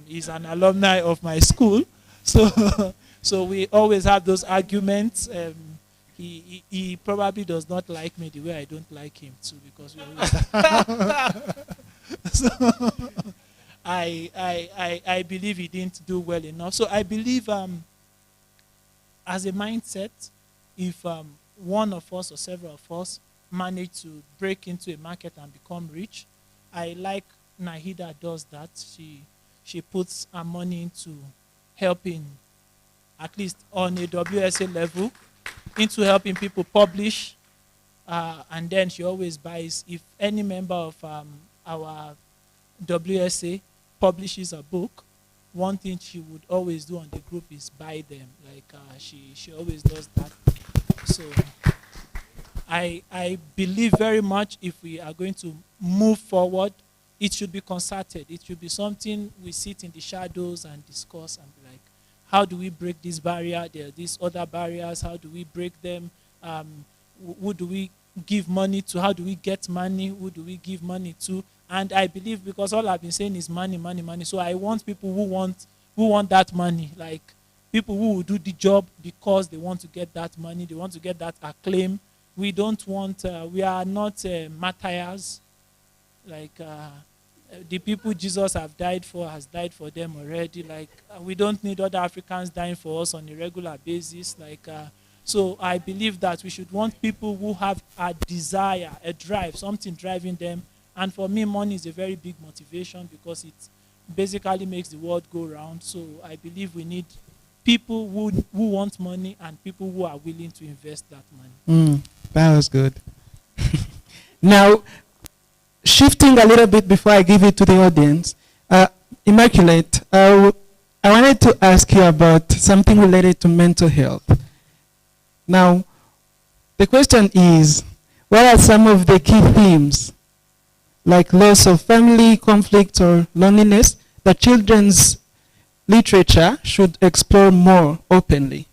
he's an alumni of my school. So, so we always have those arguments. He probably does not like me the way I don't like him too, because we always so I believe he didn't do well enough. So I believe as a mindset, if one of us or several of us manage to break into a market and become rich, I like Nahida does that. She puts her money into helping, at least on a WSA level, into helping people publish, and then she always buys. If any member of our WSA publishes a book, one thing she would always do on the group is buy them. Like she always does that. So I believe very much if we are going to move forward, it should be concerted. It should be something we sit in the shadows and discuss and be like, how do we break this barrier? There are these other barriers. How do we break them? Who do we give money to? How do we get money? Who do we give money to? And I believe, because all I've been saying is money, money, money. So I want people who want that money, like people who will do the job because they want to get that money. They want to get that acclaim. We don't want. We are not martyrs. Like the people Jesus has died for them already. Like we don't need other Africans dying for us on a regular basis. Like so I believe that we should want people who have a desire, a drive, something driving them. And for me, money is a very big motivation because it basically makes the world go round. So I believe we need people who want money and people who are willing to invest that money. That was good. Now, shifting a little bit before I give it to the audience, Immaculate, I wanted to ask you about something related to mental health. Now, the question is, what are some of the key themes, like loss of family, conflict, or loneliness, that children's literature should explore more openly,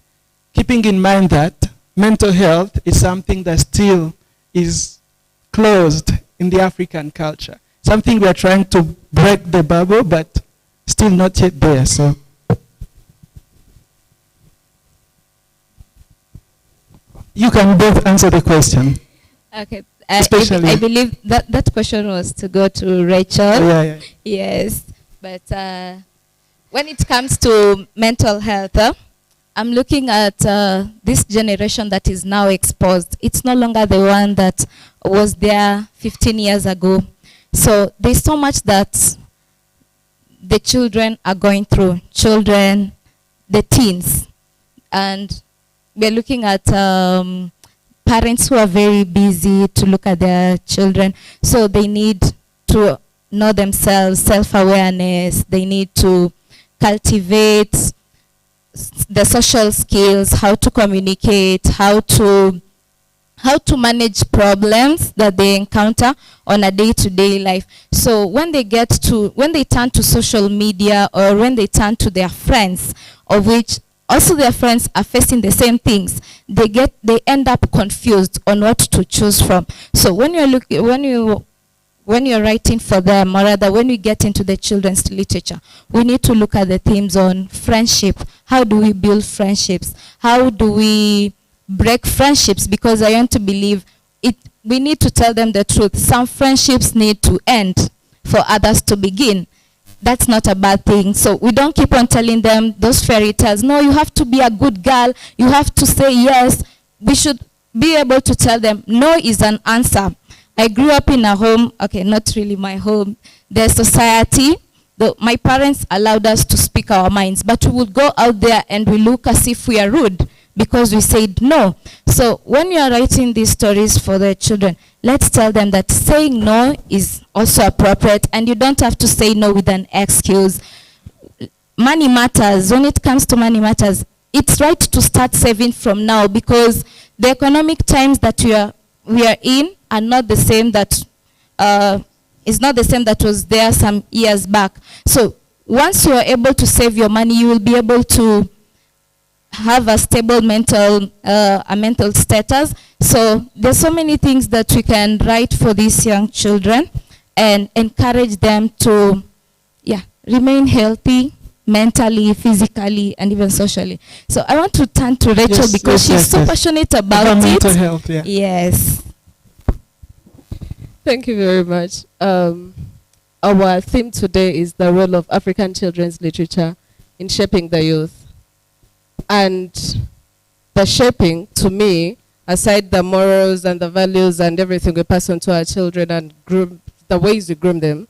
keeping in mind that mental health is something that still is closed in the African culture. Something we are trying to break the bubble, but still not yet there. So, You can both answer the question. Okay. Especially, I believe that question was to go to Rachel. Yeah. Yes. But when it comes to mental health, I'm looking at this generation that is now exposed. It's no longer the one that was there 15 years ago. So there's so much that the children are going through, the teens. And we're looking at parents who are very busy to look at their children. So they need to know themselves, self-awareness. They need to cultivate the social skills, how to communicate, how to manage problems that they encounter on a day-to-day life. So when they turn to social media, or when they turn to their friends, of which also their friends are facing the same things, they end up confused on what to choose from. So when you're writing for them, or rather when we get into the children's literature, we need to look at the themes on friendship. How do we build friendships? How do we break friendships? Because I want to believe we need to tell them the truth. Some friendships need to end for others to begin. That's not a bad thing. So we don't keep on telling them those fairy tales. No, you have to be a good girl. You have to say yes. We should be able to tell them no is an answer. I grew up in a home, okay, not really my home, the society. My parents allowed us to speak our minds, but we would go out there and we look as if we are rude because we said no. So when you are writing these stories for the children, let's tell them that saying no is also appropriate, and you don't have to say no with an excuse. Money matters. When it comes to money matters, it's right to start saving from now, because the economic times that we are in are not the same that is not the same that was there some years back. So once you are able to save your money, you will be able to have a stable mental status. So there's so many things that we can write for these young children and encourage them to remain healthy mentally, physically, and even socially. So I want to turn to Rachel because she's so passionate about it. Mental health, yeah. Yes. Thank you very much. Our theme today is the role of African children's literature in shaping the youth. And the shaping, to me, aside the morals and the values and everything we pass on to our children and the ways we groom them,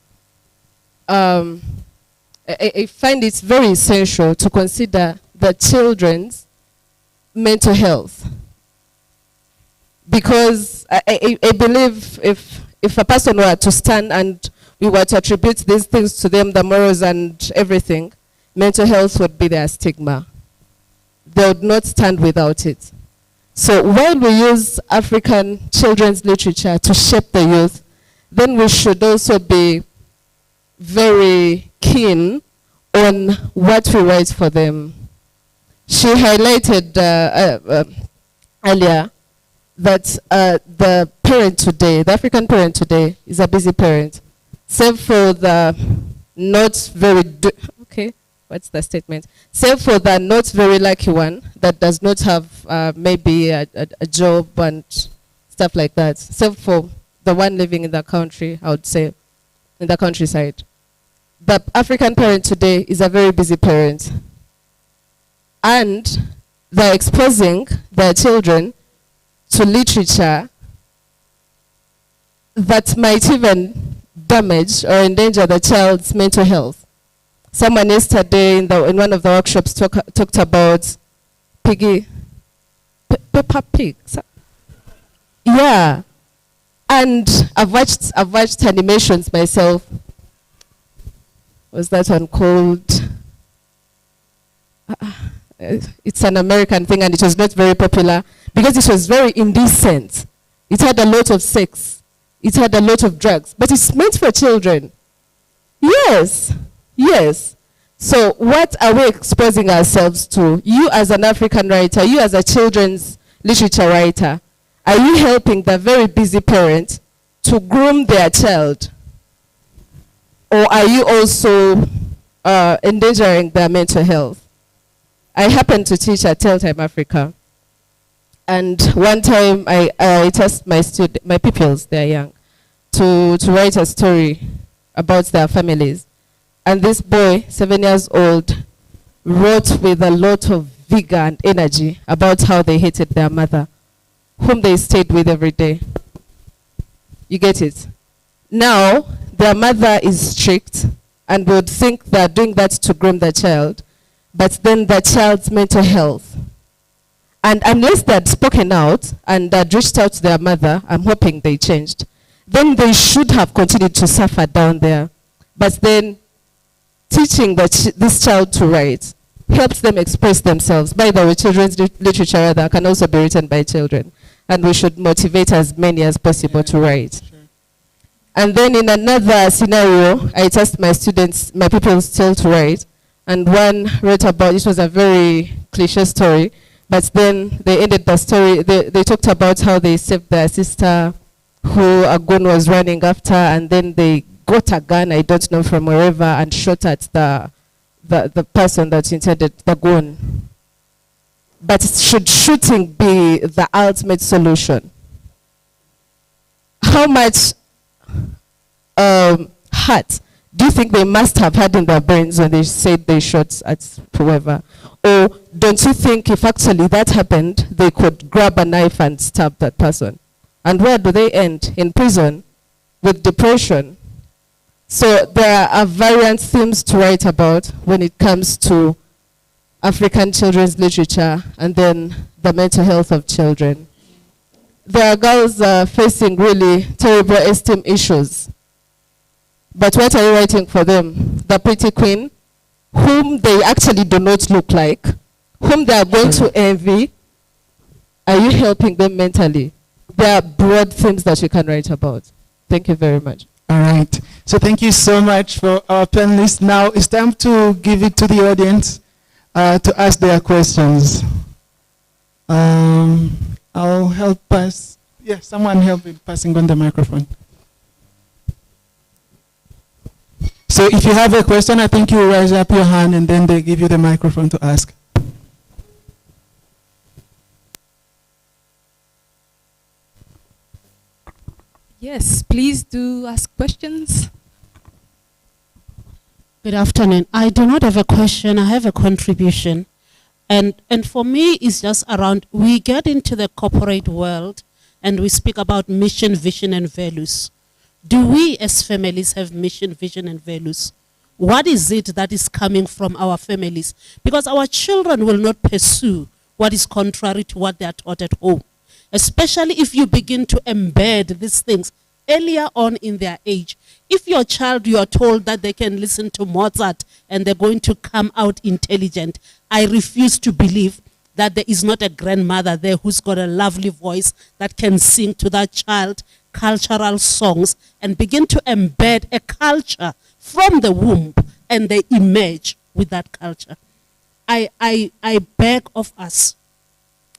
I find it very essential to consider the children's mental health. Because I believe if a person were to stand and we were to attribute these things to them, the morals and everything, mental health would be their stigma. They would not stand without it. So while we use African children's literature to shape the youth, then we should also be very keen on what we write for them. She highlighted earlier that the parent today, the African parent today, is a busy parent. Save for the not very, what's the statement? Save for the not very lucky one that does not have maybe a job and stuff like that. Save for the one living in the country, I would say, in the countryside. The African parent today is a very busy parent. And they're exposing their children to literature that might even damage or endanger the child's mental health. Someone yesterday in one of the workshops talked about Peppa Pig. Yeah, and I've watched animations myself. Was that one called? It's an American thing, and it was not very popular because it was very indecent. It had a lot of sex. It had a lot of drugs, but it's meant for children. Yes, yes. So what are we exposing ourselves to? You as an African writer, you as a children's literature writer, are you helping the very busy parent to groom their child? Or are you also endangering their mental health? I happen to teach at Telltime Africa. And one time I tasked my pupils, they're young, to write a story about their families. And this boy, 7 years old, wrote with a lot of vigor and energy about how they hated their mother, whom they stayed with every day. You get it? Now, their mother is strict and would think they're doing that to groom the child, but then the child's mental health. And unless they'd spoken out and they'd reached out to their mother, I'm hoping they changed, then they should have continued to suffer down there. But then teaching this child to write helps them express themselves. By the way, children's literature rather can also be written by children. And we should motivate as many as possible to write. Sure. And then in another scenario, I tasked my pupils still to write. And one wrote about, it was a very cliche story, but then they ended the story, they talked about how they saved their sister who a gun was running after, and then they got a gun, I don't know from wherever, and shot at the person that intended the gun. But should shooting be the ultimate solution? How much hurt do you think they must have had in their brains when they said they shot at whoever? Or don't you think if actually that happened, they could grab a knife and stab that person? And where do they end? In prison, with depression. So there are variant themes to write about when it comes to African children's literature and then the mental health of children. There are girls facing really terrible esteem issues. But what are you writing for them? The pretty queen, whom they actually do not look like, whom they are going to envy. Are you helping them mentally? There are broad themes that you can write about. Thank you very much. All right. So thank you so much for our panelists. Now it's time to give it to the audience to ask their questions. I'll help us. Yeah, someone help with passing on the microphone. So if you have a question, I think you raise up your hand and then they give you the microphone to ask. Yes, please do ask questions. Good afternoon. I do not have a question, I have a contribution. And for me, it's just around, we get into the corporate world and we speak about mission, vision, and values. Do we as families have mission, vision, and values? What is it that is coming from our families? Because our children will not pursue what is contrary to what they are taught at home. Especially if you begin to embed these things earlier on in their age. If your child, you are told that they can listen to Mozart and they're going to come out intelligent, I refuse to believe that there is not a grandmother there who's got a lovely voice that can sing to that child cultural songs and begin to embed a culture from the womb, and they emerge with that culture. I beg of us,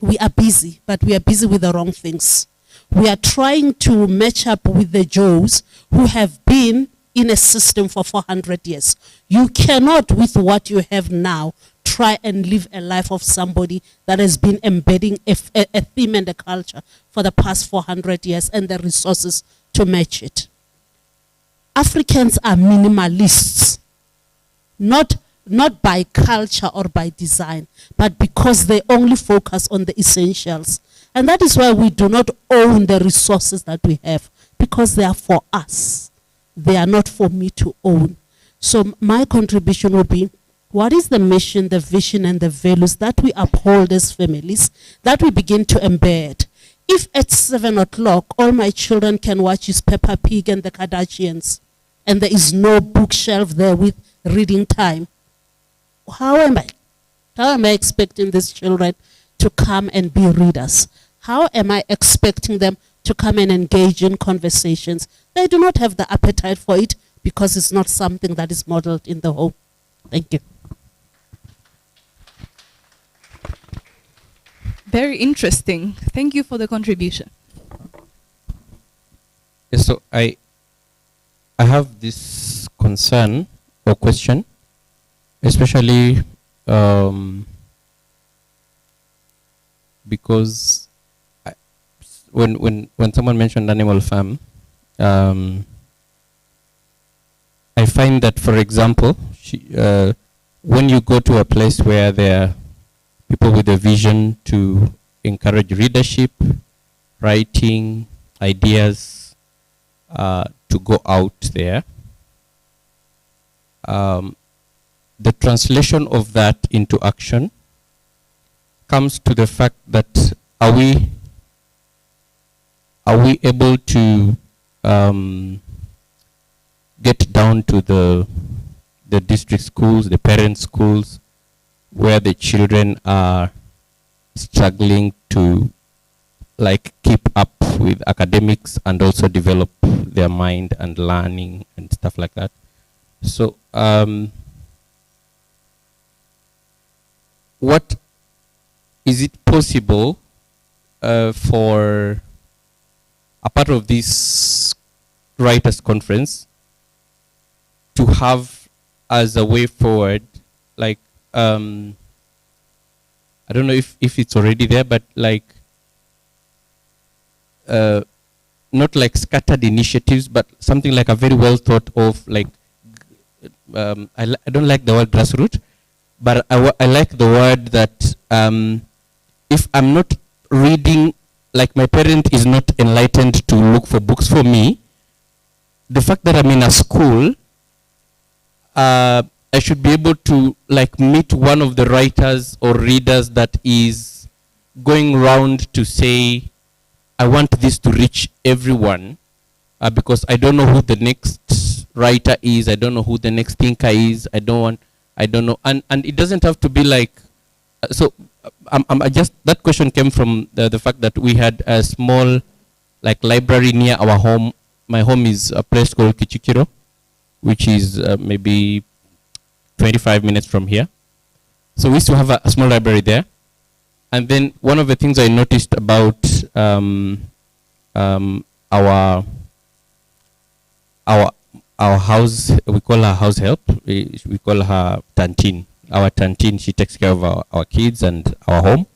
we are busy, but we are busy with the wrong things. We are trying to match up with the Joes who have been in a system for 400 years. You cannot, with what you have now, try and live a life of somebody that has been embedding a theme and a culture for the past 400 years and the resources to match it. Africans are minimalists, not by culture or by design, but because they only focus on the essentials. And that is why we do not own the resources that we have, because they are for us. They are not for me to own. So my contribution will be, what is the mission, the vision, and the values that we uphold as families, that we begin to embed? If at 7 o'clock, all my children can watch is Peppa Pig and the Kardashians, and there is no bookshelf there with reading time, how am I expecting these children to come and be readers? How am I expecting them to come and engage in conversations? They do not have the appetite for it because it's not something that is modeled in the home. Thank you. Very interesting. Thank you for the contribution. Yes, so I have this concern or question, especially because when someone mentioned Animal Farm, I find that, for example, when you go to a place where there are people with a vision to encourage readership, writing, ideas, to go out there, the translation of that into action comes to the fact that are we able to get down to the district schools, the parent schools, where the children are struggling to keep up with academics and also develop their mind and learning and stuff like that. So what is it possible for a part of this writers conference to have as a way forward, I don't know if it's already there, but not like scattered initiatives, but something like a very well thought of, I don't like the word grassroots, but I like the word that if I'm not reading, like my parent is not enlightened to look for books for me, the fact that I'm in a school, I should be able to meet one of the writers or readers that is going around to say, I want this to reach everyone, because I don't know who the next writer is, I don't know who the next thinker is, I don't know, and it doesn't have to be so I just, that question came from the fact that we had a small library near our home. My home is a place called Kichikiro, which is maybe 25 minutes from here. So we used to have a small library there. And then one of the things I noticed about our house, we call her house help, we call her Tantine. Our Tantine, she takes care of our kids and our home.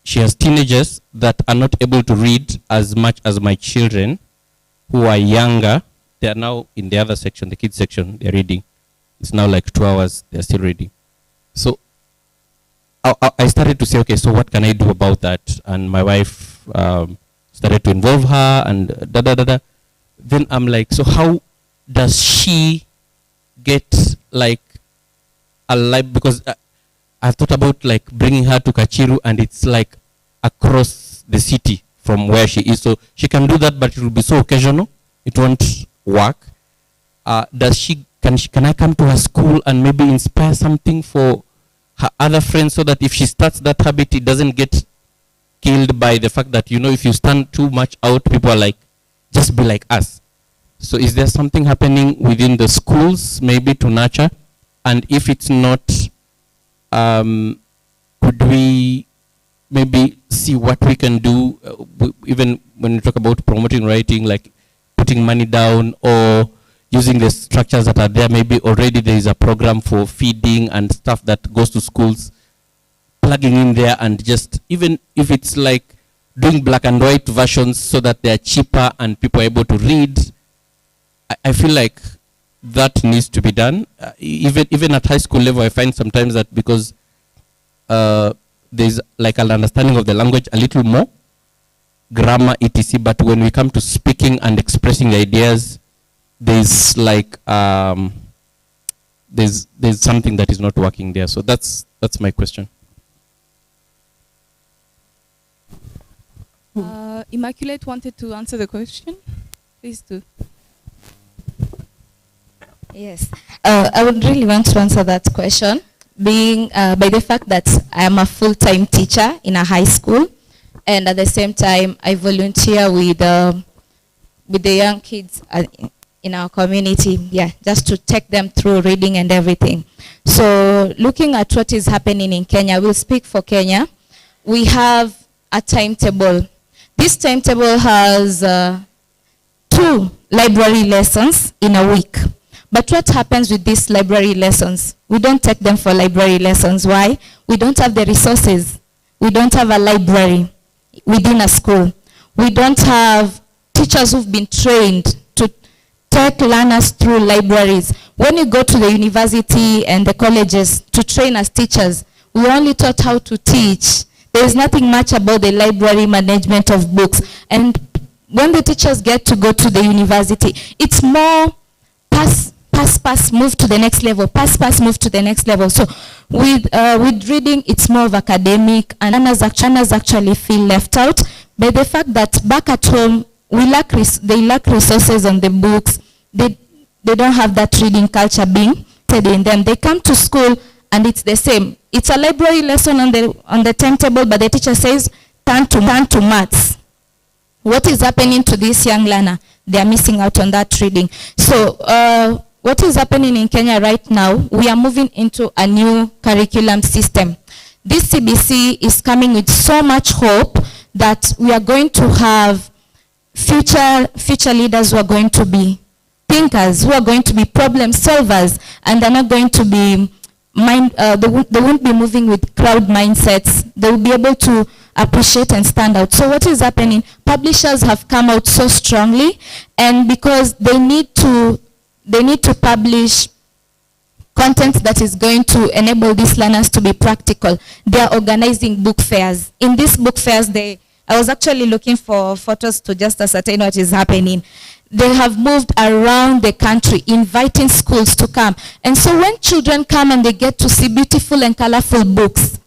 She has teenagers that are not able to read as much as my children who are younger. They are now in the other section, the kids section, they're reading. It's now 2 hours, they're still reading. So I started to say, okay, so what can I do about that? And my wife started to involve her and da-da-da-da. Then I'm like, so how does she get alive? Because I've thought about bringing her to Kachiru, and it's across the city from where she is. So she can do that, but it will be so occasional. It won't work. Can I come to her school and maybe inspire something for her other friends, so that if she starts that habit, it doesn't get killed by the fact that, if you stand too much out, people are just be like us. So is there something happening within the schools maybe to nurture? And if it's not, could we maybe see what we can do, even when we talk about promoting writing, putting money down or using the structures that are there? Maybe already there is a program for feeding and stuff that goes to schools, plugging in there, and just, even if it's doing black and white versions so that they are cheaper and people are able to read. I feel like that needs to be done. Even at high school level, I find sometimes that because there's an understanding of the language a little more, grammar, etc. But when we come to speaking and expressing the ideas, there's there's something that is not working there. So that's my question. Immaculate wanted to answer the question. Please do. Yes, I would really want to answer that question, being by the fact that I am a full-time teacher in a high school, and at the same time I volunteer with the young kids in our community, just to take them through reading and everything. So looking at what is happening in Kenya, we'll speak for Kenya. We have a timetable. This timetable has 2 library lessons in a week. But what happens with these library lessons? We don't take them for library lessons. Why? We don't have the resources. We don't have a library within a school. We don't have teachers who've been trained to take learners through libraries. When you go to the university and the colleges to train as teachers, we only taught how to teach. There is nothing much about the library management of books. And when the teachers get to go to the university, it's more pass, move to the next level, pass, move to the next level. So with reading, it's more of academic, and learners actually feel left out by the fact that back at home, they lack resources on the books. They don't have that reading culture being fed in them. They come to school and it's the same. It's a library lesson on the timetable, but the teacher says, turn to maths. What is happening to this young learner? They are missing out on that reading. So what is happening in Kenya right now, we are moving into a new curriculum system. This CBC is coming with so much hope that we are going to have future leaders who are going to be thinkers, who are going to be problem solvers, and they're not going to be they won't be moving with crowd mindsets. They will be able to appreciate and stand out. So what is happening? Publishers have come out so strongly, and because they need to publish content that is going to enable these learners to be practical. They are organizing book fairs. In these book fairs, I was actually looking for photos to just ascertain what is happening. They have moved around the country, inviting schools to come. And so when children come and they get to see beautiful and colorful books,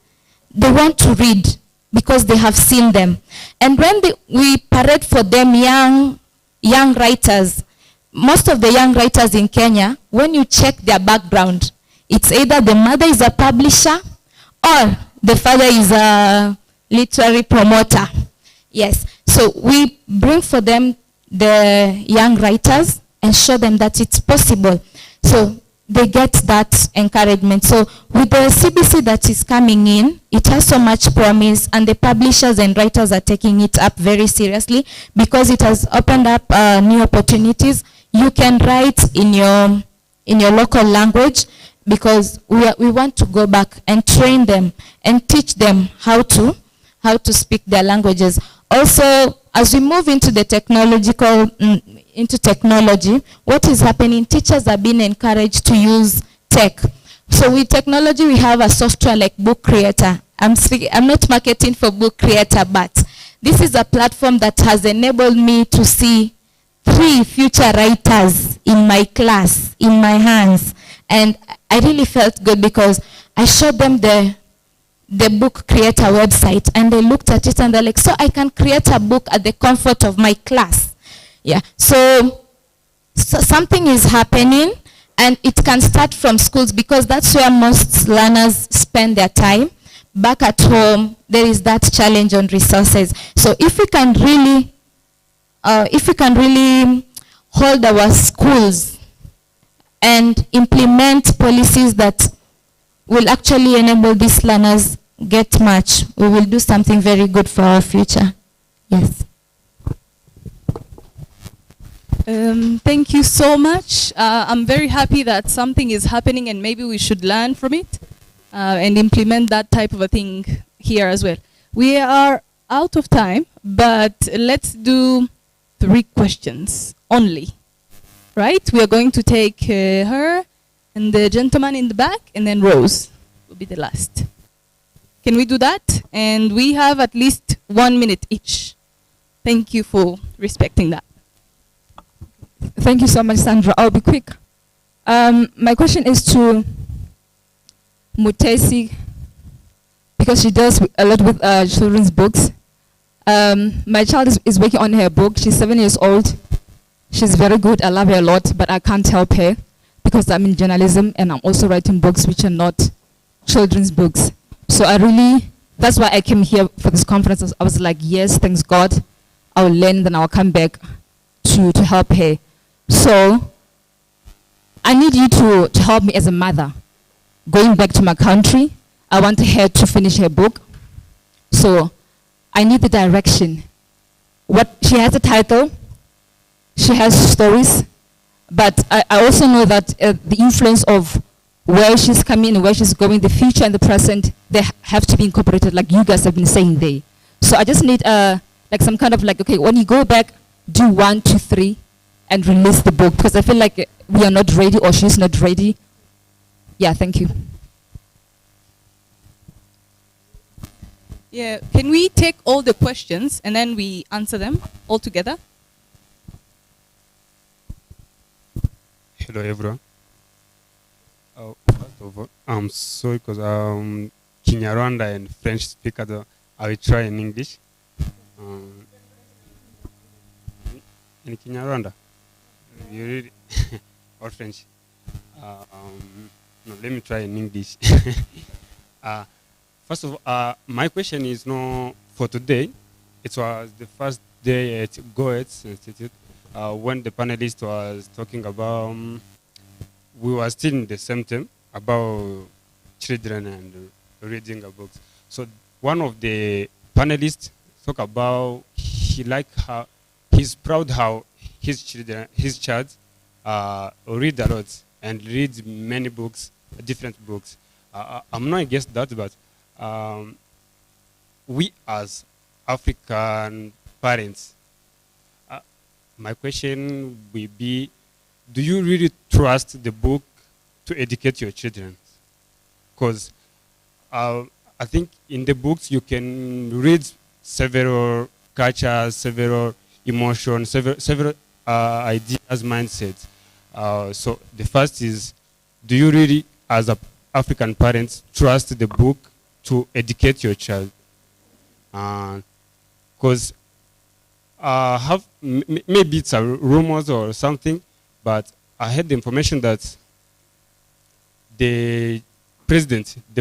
they want to read because they have seen them. And when we parade for them young writers, most of the young writers in Kenya, when you check their background, it's either the mother is a publisher or the father is a literary promoter. Yes, so we bring for them the young writers and show them that it's possible. So they get that encouragement. So with the CBC that is coming in, it has so much promise, and the publishers and writers are taking it up very seriously because it has opened up new opportunities. You can write in your local language because we want to go back and train them and teach them how to speak their languages. Also, as we move into the technology, what is happening? Teachers are being encouraged to use tech. So with technology, we have a software like Book Creator. I'm not marketing for Book Creator, but this is a platform that has enabled me to see 3 future writers in my class, in my hands. And I really felt good because I showed them the Book Creator website, and they looked at it and they're like, so I can create a book at the comfort of my class. Yeah, so something is happening, and it can start from schools because that's where most learners spend their time. Back at home, there is that challenge on resources. So if we can really hold our schools and implement policies that will actually enable these learners get much, we will do something very good for our future. Yes. Thank you so much. I'm very happy that something is happening, and maybe we should learn from it and implement that type of a thing here as well. We are out of time, but let's do 3 questions only, right? We are going to take her and the gentleman in the back, and then Rose will be the last. Can we do that? And we have at least 1 minute each. Thank you for respecting that. Thank you so much, Sandra. I'll be quick. My question is to Mutesi, because she does a lot with children's books. My child is working on her book. She's 7 years old. She's very good. I love her a lot, but I can't help her because I'm in journalism and I'm also writing books which are not children's books. So that's why I came here for this conference. I was like, yes, thanks God. I'll learn, then I'll come back to help her. So I need you to help me as a mother. Going back to my country, I want her to finish her book. So I need the direction. She has a title, she has stories, but I also know that the influence of where she's coming and where she's going, the future and the present, they have to be incorporated like you guys have been saying there. So I just need like some kind of like, okay, when you go back, do 1, 2, 3, and release the book, because I feel like we are not ready or she's not ready. Yeah, thank you. Yeah, can we take all the questions and then we answer them all together? Hello, everyone. First of all, I'm sorry because Kinyarwanda and French speaker. I will try in English. In Kinyarwanda, you read or French? No, let me try in English. First of all, my question is no for today. It was the first day at Goethe Institute when the panelist was talking about. We were still in the same theme about children and reading a book. So one of the panelists talk about he's proud how his child read a lot and read many books, different books. I'm not against that, but we as African parents, my question will be, do you really trust the book to educate your children? Because I think in the books you can read several cultures, several emotions, several ideas, mindsets. So the first is, do you really, as African parents, trust the book to educate your child? Because maybe it's a rumors or something, but I had the information that the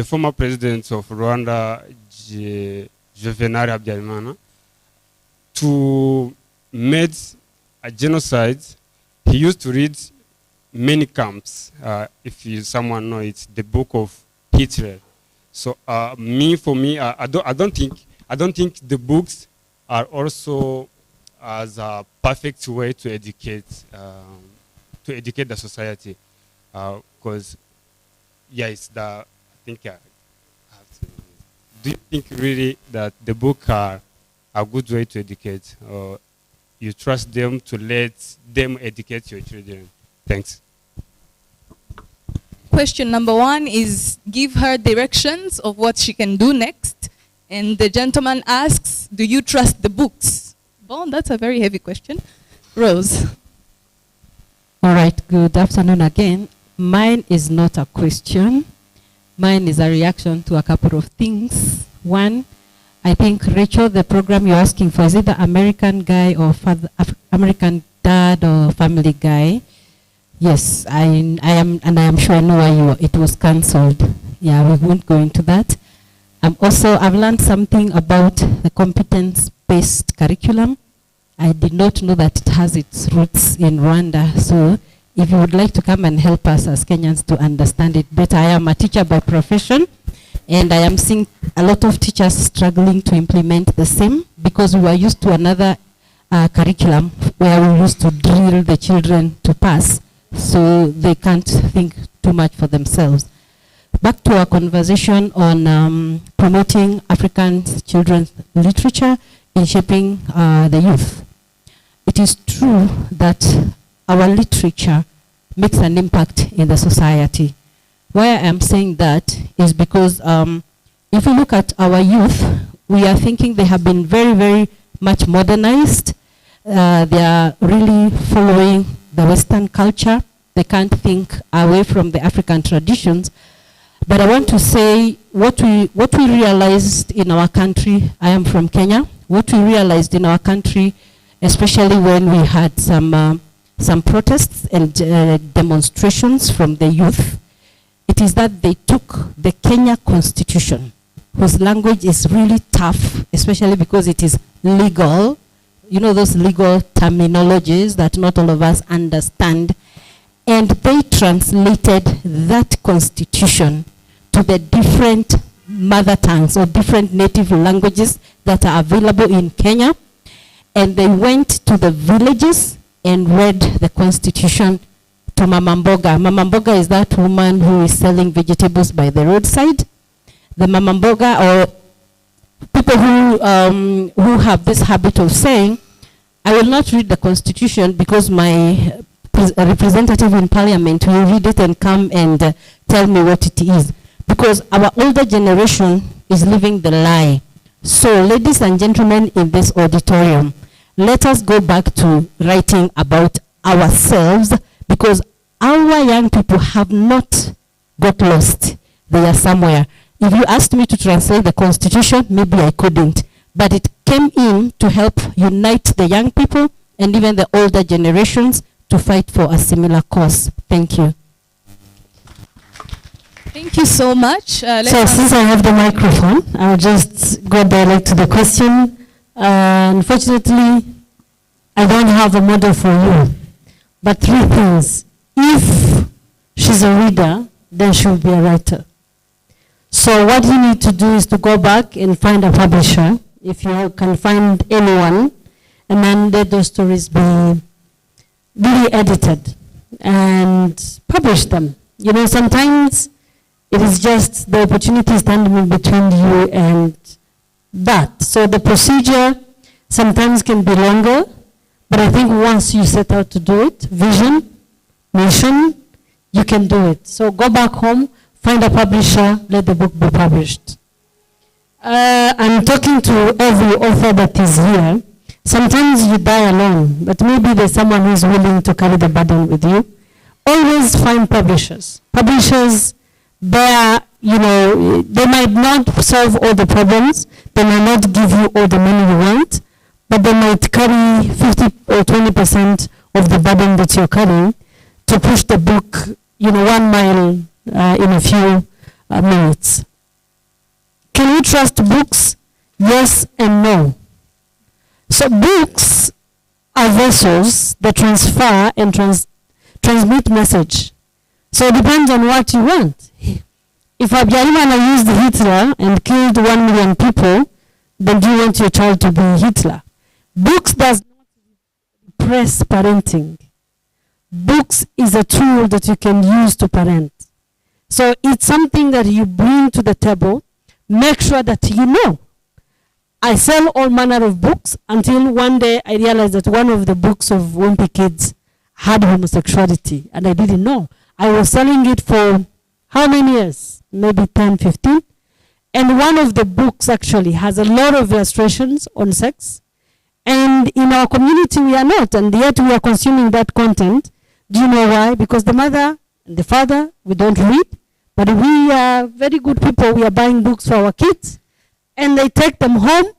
former president of Rwanda, Juvenal Habyarimana, to made a genocide, he used to read many camps. If someone knows it, the book of Hitler. So for me, I don't think the books are also as a perfect way to educate the society, because I think I have to. Do you think really that the book are a good way to educate, or you trust them to let them educate your children? Thanks. Question number 1 is give her directions of what she can do next. And the gentleman asks, do you trust the books? Well, that's a very heavy question. Rose. All right, good afternoon again. Mine is not a question. Mine is a reaction to a couple of things. One, I think, Rachel, the program you're asking for, is it the American guy or American dad or family guy? Yes, I am, and I am sure I know why it was cancelled. Yeah, we won't go into that. I've learned something about the competence-based curriculum. I did not know that it has its roots in Rwanda. So if you would like to come and help us as Kenyans to understand it better, I am a teacher by profession, and I am seeing a lot of teachers struggling to implement the same because we are used to another curriculum where we used to drill the children to pass, so they can't think too much for themselves. Back to our conversation on promoting African children's literature in shaping the youth. It is true that our literature makes an impact in the society. Why I am saying that is because if you look at our youth, we are thinking they have been very, very much modernized. They are really following the Western culture. They can't think away from the African traditions. But I want to say what we realized in our country. I am from Kenya. What we realized in our country, especially when we had some protests and demonstrations from the youth, it is that they took the Kenya Constitution, whose language is really tough, especially because it is legal. You know those legal terminologies that not all of us understand. And they translated that constitution to the different mother tongues or different native languages that are available in Kenya. And they went to the villages and read the constitution to Mama Mboga. Mama Mboga is that woman who is selling vegetables by the roadside. The Mama Mboga, or people who have this habit of saying, I will not read the Constitution because my representative in Parliament will read it and come and tell me what it is. Because our older generation is living the lie. So, ladies and gentlemen in this auditorium, let us go back to writing about ourselves, because our young people have not got lost. They are somewhere. If you asked me to translate the Constitution, maybe I couldn't. But it came in to help unite the young people and even the older generations to fight for a similar cause. Thank you. Thank you so much. So since I have the microphone, I'll just go direct to the question. Unfortunately, I don't have a model for you. But 3 things. If she's a reader, then she'll be a writer. So what you need to do is to go back and find a publisher, if you can find anyone, and then let those stories be really edited and publish them. You know, sometimes it is just the opportunity standing between you and that. So the procedure sometimes can be longer, but I think once you set out to do it, vision, mission, you can do it. So go back home, find a publisher, let the book be published. I'm talking to every author that is here. Sometimes you die alone, but maybe there's someone who's willing to carry the burden with you. Always find publishers. Publishers, they might not solve all the problems, they might not give you all the money you want, but they might carry 50 or 20% of the burden that you're carrying to push the book, 1 mile in a few minutes. Can we trust books? Yes and no. So books are vessels that transfer and transmit message. So it depends on what you want. If Habyarimana used Hitler and killed 1 million people, then do you want your child to be Hitler? Books does not repress parenting. Books is a tool that you can use to parent. So it's something that you bring to the table. Make sure that you know. I sell all manner of books until one day I realized that one of the books of Wimpy Kids had homosexuality, and I didn't know. I was selling it for how many years? Maybe 10, 15. And one of the books actually has a lot of illustrations on sex. And in our community we are not, and yet we are consuming that content. Do you know why? Because the mother and the father, we don't read, but we are very good people. We are buying books for our kids, and they take them home,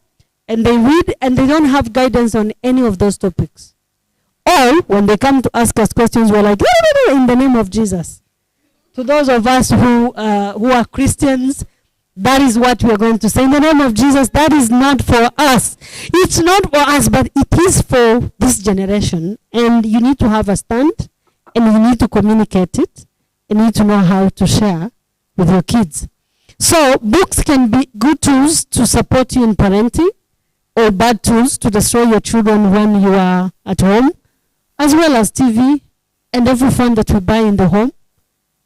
and they read, and they don't have guidance on any of those topics. Or when they come to ask us questions, we're like, in the name of Jesus. To those of us who are Christians, that is what we are going to say. In the name of Jesus, that is not for us. It's not for us, but it is for this generation. And you need to have a stand, and you need to communicate it, and you need to know how to share with your kids. So books can be good tools to support you in parenting, or bad tools to destroy your children when you are at home, as well as TV and every phone that we buy in the home.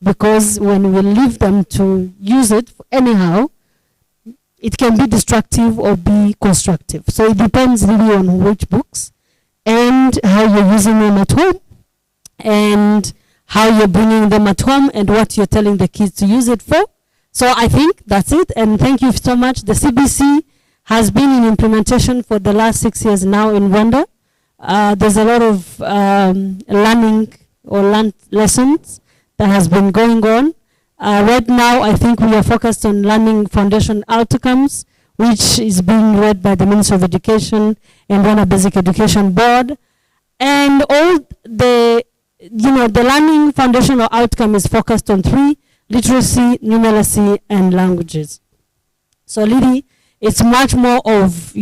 Because when we leave them to use it anyhow, it can be destructive or be constructive. So it depends really on which books and how you're using them at home and how you're bringing them at home and what you're telling the kids to use it for. So I think that's it, and thank you so much. The CBC has been in implementation for the last 6 years now in Rwanda. There's a lot of learning or lessons that has been going on. Right now, I think we are focused on learning foundation outcomes, which is being led by the Ministry of Education and Rwanda Basic Education Board. And all the learning foundational outcome is focused on 3: literacy, numeracy, and languages. So really, it's much more of,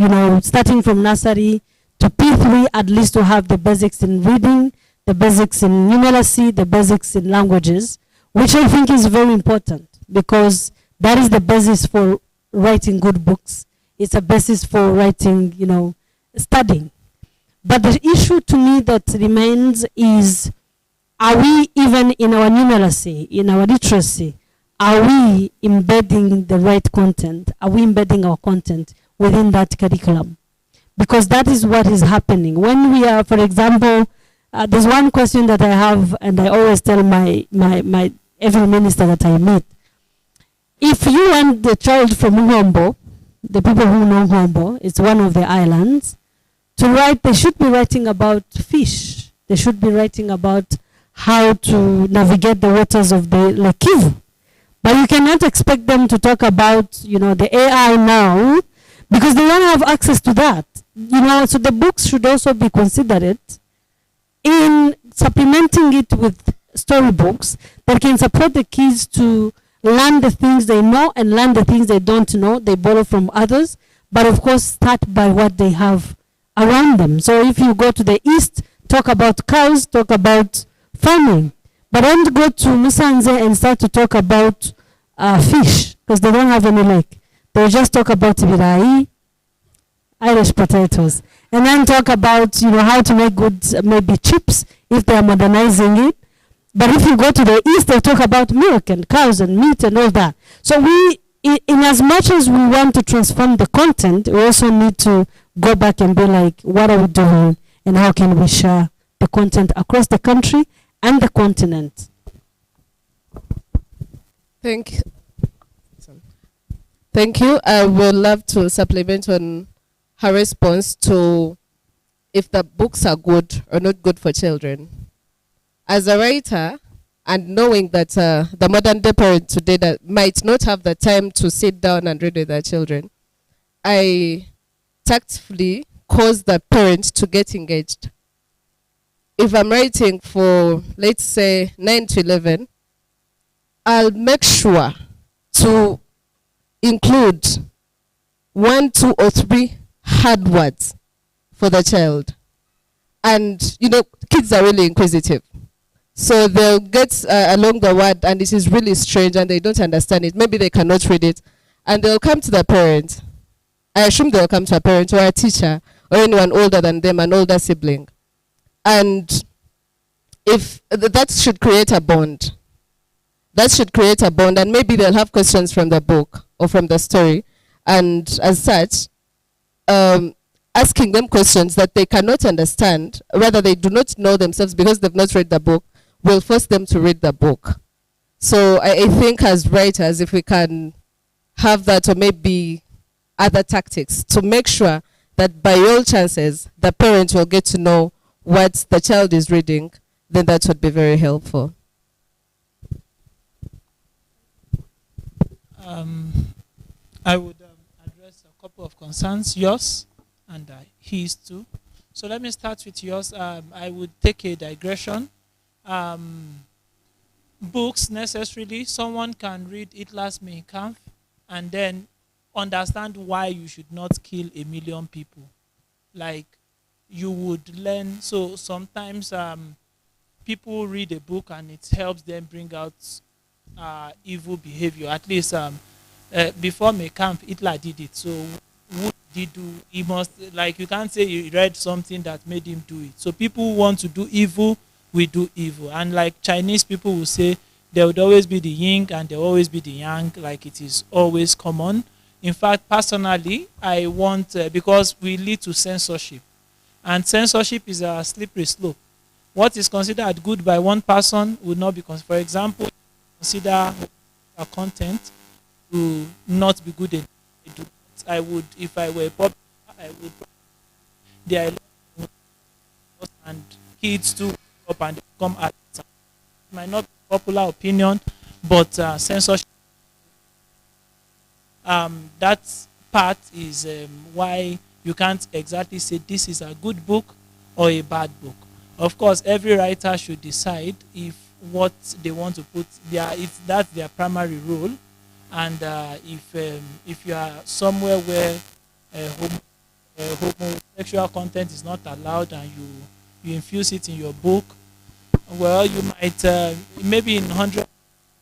starting from nursery to P3, at least to have the basics in reading, the basics in numeracy, the basics in languages, which I think is very important because that is the basis for writing good books. It's a basis for writing, studying. But the issue to me that remains is, are we even in our numeracy, in our literacy, are we embedding the right content? Are we embedding our content within that curriculum. Because that is what is happening. When we are, for example, there's one question that I have, and I always tell my every minister that I meet. If you want the child from Ngombo, the people who know Ngombo, it's one of the islands, to write, they should be writing about fish. They should be writing about how to navigate the waters of the Lake Kivu. But you cannot expect them to talk about, the AI now, because they don't have access to that. So the books should also be considered in supplementing it with storybooks that can support the kids to learn the things they know and learn the things they don't know. They borrow from others, but of course start by what they have around them. So if you go to the east, talk about cows, talk about farming, but don't go to Musanze and start to talk about fish, because they don't have any lake. They just talk about birai, Irish potatoes, and then talk about how to make good maybe chips if they are modernizing it. But if you go to the east, they talk about milk and cows and meat and all that. So we, in as much as we want to transform the content, we also need to go back and be like, what are we doing and how can we share the content across the country and the continent? Thank you. I would love to supplement on her response to if the books are good or not good for children. As a writer, and knowing that the modern day parents today that might not have the time to sit down and read with their children, I tactfully cause the parents to get engaged. If I'm writing for, let's say, 9 to 11, I'll make sure to include 1, 2, or 3 hard words for the child. And, kids are really inquisitive. So they'll get along the word and it is really strange and they don't understand it. Maybe they cannot read it. And they'll come to the parent. I assume they'll come to a parent or a teacher or anyone older than them, an older sibling. And if that should create a bond. That should create a bond, and maybe they'll have questions from the book or from the story. And as such, asking them questions that they cannot understand, rather they do not know themselves because they've not read the book, will force them to read the book. So I think as writers, if we can have that, or maybe other tactics to make sure that by all chances, the parent will get to know what the child is reading, then that would be very helpful. I would address a couple of concerns, yours and his too. So let me start with yours. I would take a digression. Books, necessarily, someone can read Hitler's Mein Kampf and then understand why you should not kill 1 million people. Like, you would learn. So sometimes people read a book and it helps them bring out evil behavior. At least before Mein Kampf, Hitler did it. So what did he do? He must, like, you can't say he read something that made him do it. So people who want to do evil will do evil. And like Chinese people will say, there would always be the yin and there will always be the yang, like it is always common. In fact, personally, I want, because we lead to censorship. And censorship is a slippery slope. What is considered good by one person would not be considered. For example, consider a content to not be good enough. I would, if I were popular, I would. There are and kids too up and come at it might not be popular opinion, but censorship. That part is why you can't exactly say this is a good book or a bad book. Of course, every writer should decide if what they want to put there, if that's their primary role, and if you are somewhere where homosexual content is not allowed and you infuse it in your book, well, you might maybe in 100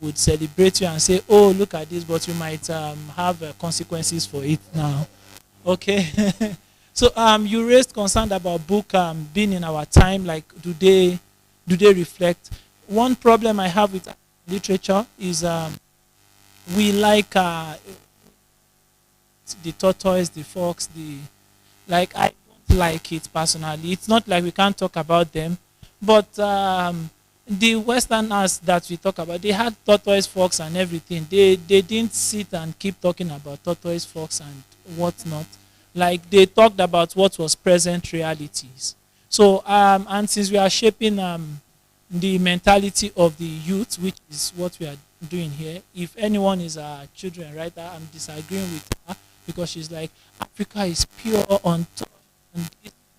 would celebrate you and say, oh, look at this, but you might have consequences for it now. Okay. So you raised concern about book being in our time, like do they reflect? One problem I have with literature is we like the tortoise, the fox, like I don't like it personally. It's not like we can't talk about them, but the Westerners that we talk about, they had tortoise, fox, and everything. They didn't sit and keep talking about tortoise, fox, and whatnot. Like they talked about what was present realities. So and since we are shaping the mentality of the youth, which is what we are doing here, if anyone is a children writer, I'm disagreeing with her because she's like, Africa is pure on top, and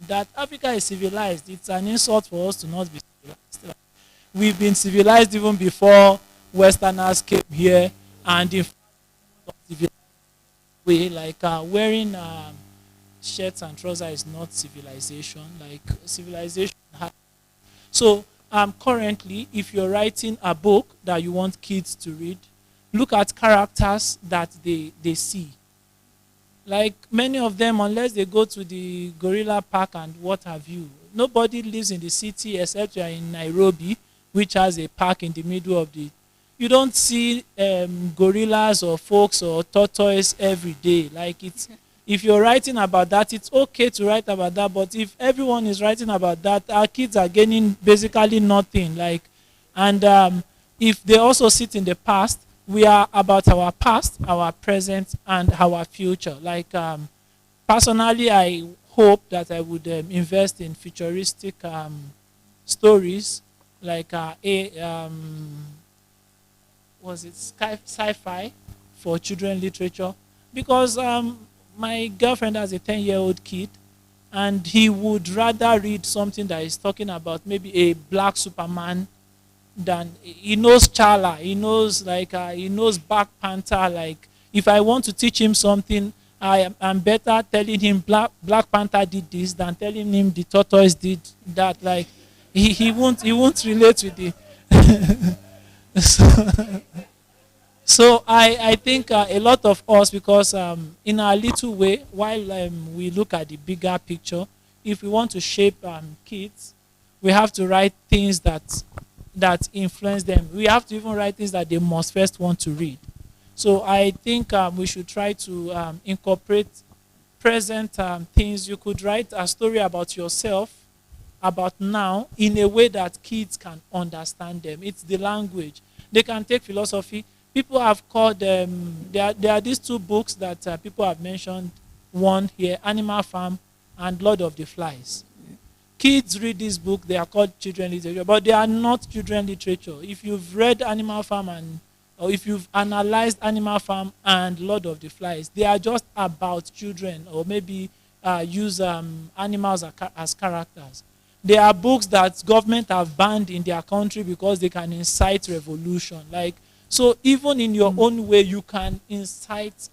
that Africa is civilized. It's an insult for us to not be civilized. Like, we've been civilized even before Westerners came here, and in fact, way like wearing shirts and trousers is not civilization. Like civilization so currently, if you're writing a book that you want kids to read, look at characters that they see. Like many of them, unless they go to the gorilla park and what have you, nobody lives in the city except you are in Nairobi, which has a park in the middle of the. You don't see gorillas or fox or tortoise every day. Like it's. If you're writing about that, it's okay to write about that. But if everyone is writing about that, our kids are gaining basically nothing. Like, and if they also sit in the past, we are about our past, our present, and our future. Like, personally, I hope that I would invest in futuristic stories, like was it sci-fi for children literature, because my girlfriend has a 10-year-old kid, and he would rather read something that is talking about maybe a black Superman than he knows Chala, he knows he knows Black Panther. Like if I want to teach him something, I'm better telling him Black Panther did this than telling him the tortoise did that. Like he won't relate with the So I think a lot of us, because in our little way, while we look at the bigger picture, if we want to shape kids, we have to write things that influence them. We have to even write things that they must first want to read. So I think we should try to incorporate present things. You could write a story about yourself, about now, in a way that kids can understand them. It's the language. They can take philosophy. People have called them, there are these two books that people have mentioned, one here, Animal Farm and Lord of the Flies. Kids read this book, they are called children literature, but they are not children literature. If you've read Animal Farm or if you've analyzed Animal Farm and Lord of the Flies, they are just about children, or maybe use animals as characters. They are books that government have banned in their country because they can incite revolution. Like, so even in your own way, you can incite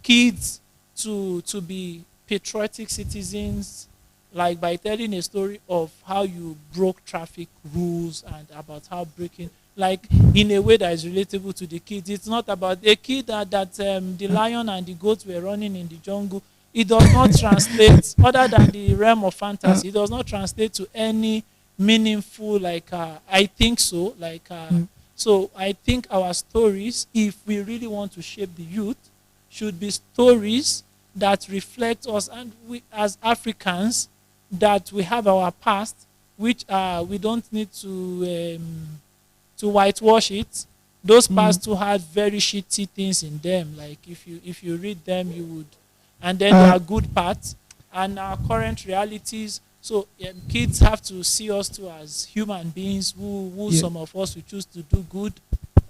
kids to be patriotic citizens, like by telling a story of how you broke traffic rules and about how breaking, like in a way that is relatable to the kids. It's not about a kid that the lion and the goats were running in the jungle. It does not translate, other than the realm of fantasy, it does not translate to any meaningful, like, I think so, like, so I think our stories, if we really want to shape the youth, should be stories that reflect us, and we as Africans, that we have our past, which we don't need to whitewash it. Those past too had very shitty things in them. Like if you read them, you would, and then there are good parts and our current realities. So kids have to see us too as human beings who some of us will choose to do good,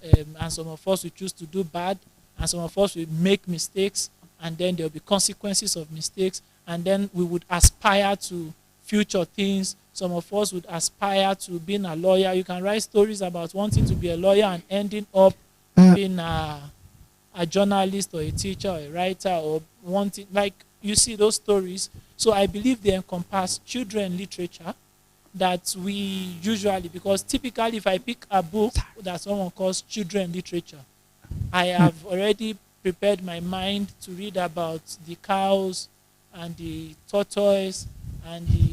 and some of us will choose to do bad, and some of us will make mistakes, and then there will be consequences of mistakes, and then we would aspire to future things. Some of us would aspire to being a lawyer. You can write stories about wanting to be a lawyer and ending up being a journalist or a teacher or a writer, or wanting, like, you see those stories. So I believe they encompass children literature that we usually, because typically if I pick a book that someone calls children literature, I have already prepared my mind to read about the cows and the tortoise and the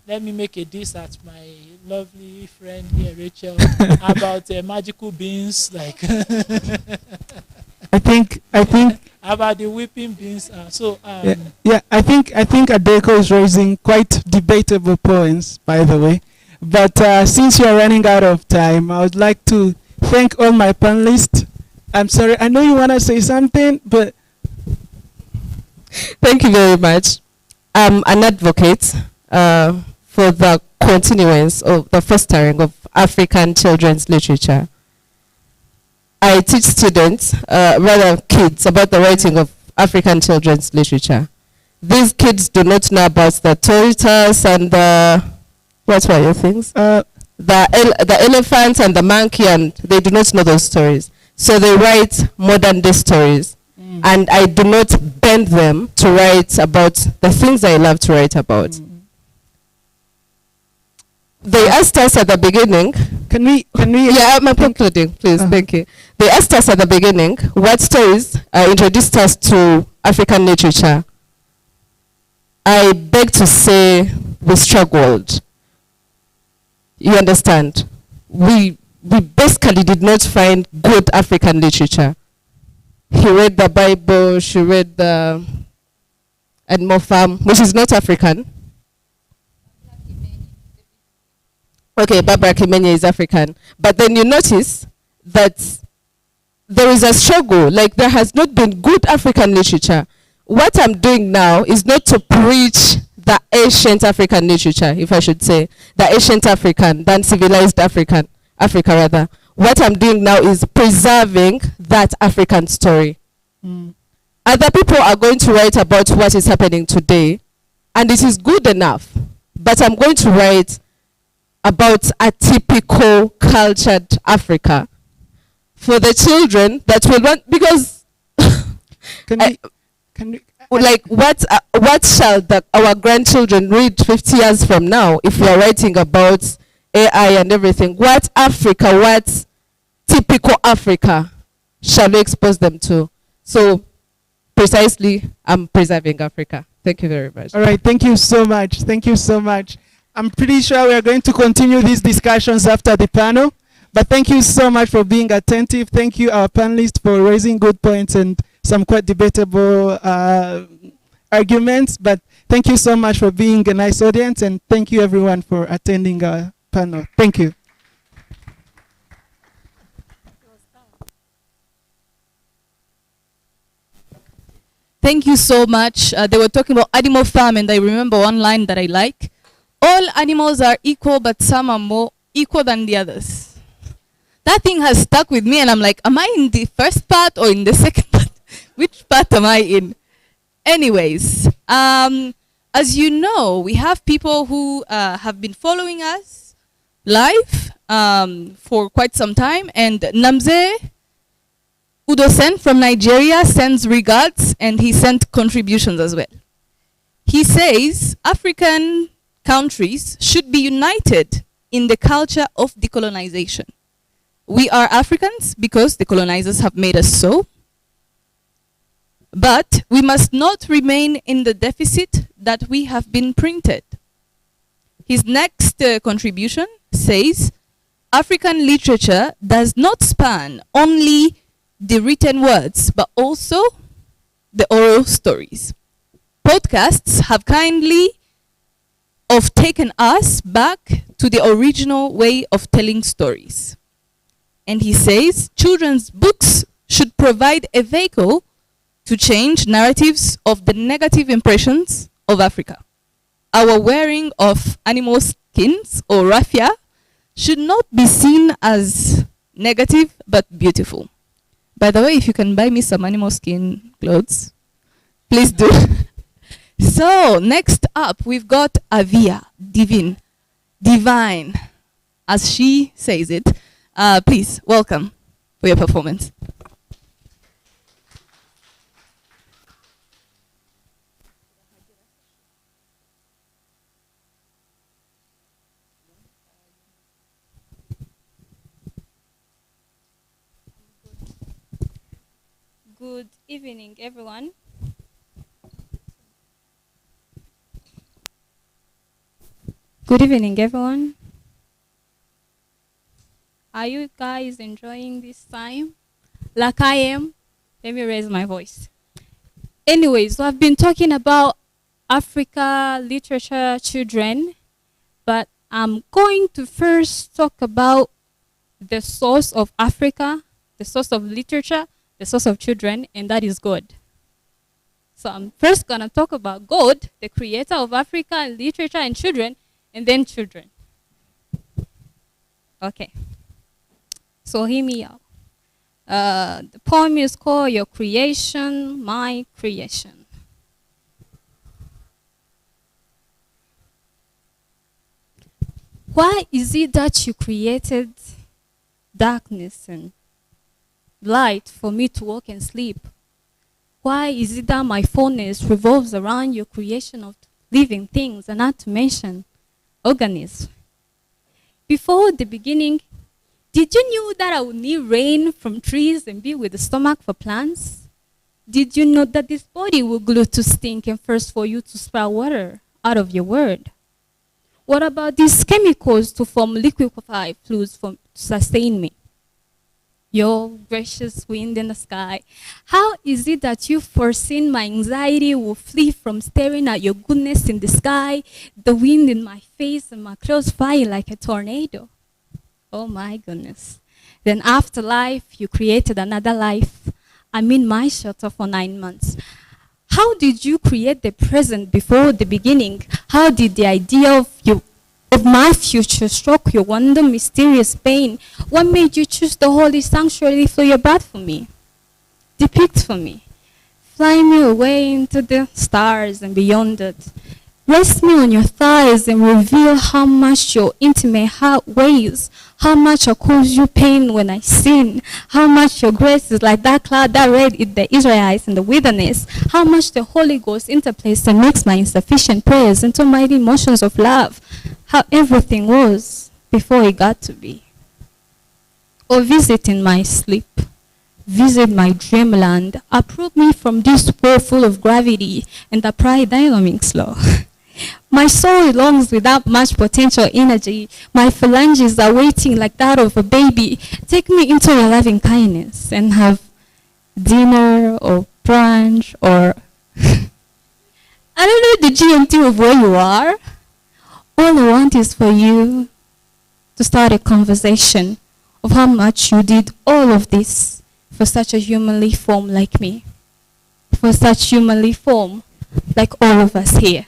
let me make a diss at my lovely friend here, Rachel, about magical beans, like I think How about the whipping beans? yeah, I think Adeko is raising quite debatable points, by the way. But since you are running out of time, I would like to thank all my panelists. I'm sorry, I know you want to say something, but Thank you very much. I'm an advocate for the continuance of the fostering of African children's literature. I teach students, rather kids, about the writing of African children's literature. These kids do not know about the tortoise and the, what were your things? The elephant and the monkey, and they do not know those stories. So they write modern day stories. And I do not bend them to write about the things I love to write about. They asked us at the beginning. Can we? Yeah, I'm concluding, please. Thank you. They asked us at the beginning what stories introduced us to African literature. I beg to say we struggled. You understand? We basically did not find good African literature. He read the Bible, she read the Edmo Farm, which is not African. Okay, Barbara Kimenye is African. But then you notice that there is a struggle, like there has not been good African literature. What I'm doing now is not to preach the ancient African literature, if I should say, the ancient African, the uncivilized Africa rather. What I'm doing now is preserving that African story. Other people are going to write about what is happening today, and it is good enough. But I'm going to write about a typical cultured Africa for the children that will want, because what shall our grandchildren read 50 years from now if we are writing about AI and everything? What Africa, what typical Africa shall we expose them to? So precisely, I'm preserving Africa. Thank you very much. All right, thank you so much. Thank you so much. I'm pretty sure we are going to continue these discussions after the panel, but thank you so much for being attentive. Thank you, our panelists, for raising good points and some quite debatable arguments, but thank you so much for being a nice audience, and thank you everyone for attending our panel. Thank you. Thank you so much. They were talking about Animal Farm, and I remember one line that I like. All animals are equal, but some are more equal than the others. That thing has stuck with me, and I'm like, am I in the first part or in the second part? Which part am I in? Anyways, as you know, we have people who have been following us live for quite some time, and Namze Udosen from Nigeria sends regards, and he sent contributions as well. He says African countries should be united in the culture of decolonization. We are Africans because the colonizers have made us so, but we must not remain in the deficit that we have been printed. His next contribution says African literature does not span only the written words, but also the oral stories. Podcasts have kindly taken us back to the original way of telling stories. And he says children's books should provide a vehicle to change narratives of the negative impressions of Africa. Our wearing of animal skins or raffia should not be seen as negative but beautiful. By the way, if you can buy me some animal skin clothes, please do. So next up, we've got Avia, divine, as she says it. Please, welcome for your performance. Good evening, everyone. Good evening, everyone. Are you guys enjoying this time? Like I am? Let me raise my voice. Anyways, so I've been talking about Africa, literature, children, but I'm going to first talk about the source of Africa, the source of literature, the source of children, and that is God. So I'm first going to talk about God, the creator of Africa, literature, and children, and then children. Okay. So hear me out. The poem is called Your Creation, My Creation. Why is it that you created darkness and light for me to walk and sleep? Why is it that my fondness revolves around your creation of living things, and not to mention organisms? Before the beginning, did you know that I would need rain from trees and be with the stomach for plants? Did you know that this body will glue to stink and first for you to sprout water out of your word? What about these chemicals to form liquefied fluids to sustain me? Your gracious wind in the sky, how is it that you've foreseen my anxiety will flee from staring at your goodness in the sky, the wind in my face and my clothes flying like a tornado? Oh my goodness. Then after life, you created another life. I'm in my shelter for 9 months. How did you create the present before the beginning? How did the idea of my future struck your wonder, mysterious pain? What made you choose the holy sanctuary for your birth for me? Depict for me. Fly me away into the stars and beyond it. Rest me on your thighs and reveal how much your intimate heart weighs, how much I cause you pain when I sin, how much your grace is like that cloud that read the Israelites in the wilderness, how much the Holy Ghost interplays and makes my insufficient prayers into mighty emotions of love, how everything was before it got to be. Or visit in my sleep, visit my dreamland, uproot me from this world full of gravity and apply dynamic slow. My soul longs without much potential energy. My phalanges are waiting like that of a baby. Take me into your loving kindness and have dinner or brunch or I don't know the GMT of where you are. All I want is for you to start a conversation of how much you did all of this for such a humanly form like me, for such humanly form like all of us here.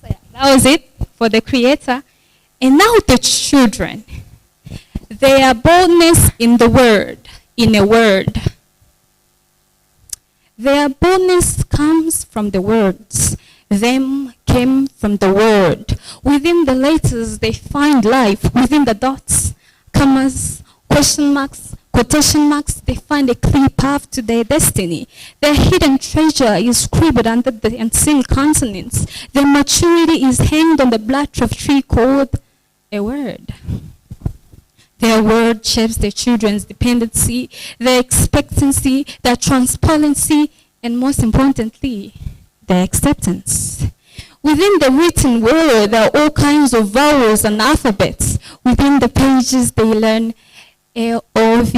So yeah, that was it for the Creator. And now the children. Their boldness in the word, in a word. Their boldness comes from the words. Them came from the word. Within the letters they find life. Within the dots, commas, question marks, quotation marks, they find a clear path to their destiny. Their hidden treasure is scribbled under the unseen consonants. Their maturity is hanged on the blatch of tree called a word. Their word shapes their children's dependency, their expectancy, their transparency, and most importantly, their acceptance. Within the written word, there are all kinds of vowels and alphabets. Within the pages, they learn LOVE.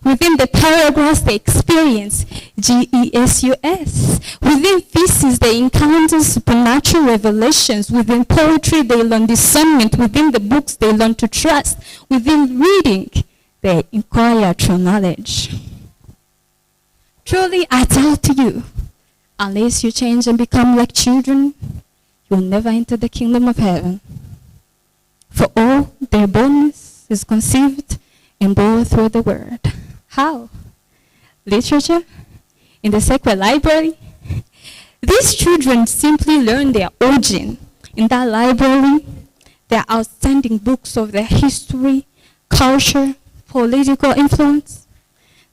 Within the paragraphs, they experience GESUS. Within theses, they encounter supernatural revelations. Within poetry, they learn discernment. Within the books, they learn to trust. Within reading, they inquire true knowledge. Truly, I tell to you, unless you change and become like children, you will never enter the kingdom of heaven. For all their boldness is conceived and born through the word. How? Literature? In the sacred library? These children simply learn their origin. In that library, there are outstanding books of their history, culture, political influence.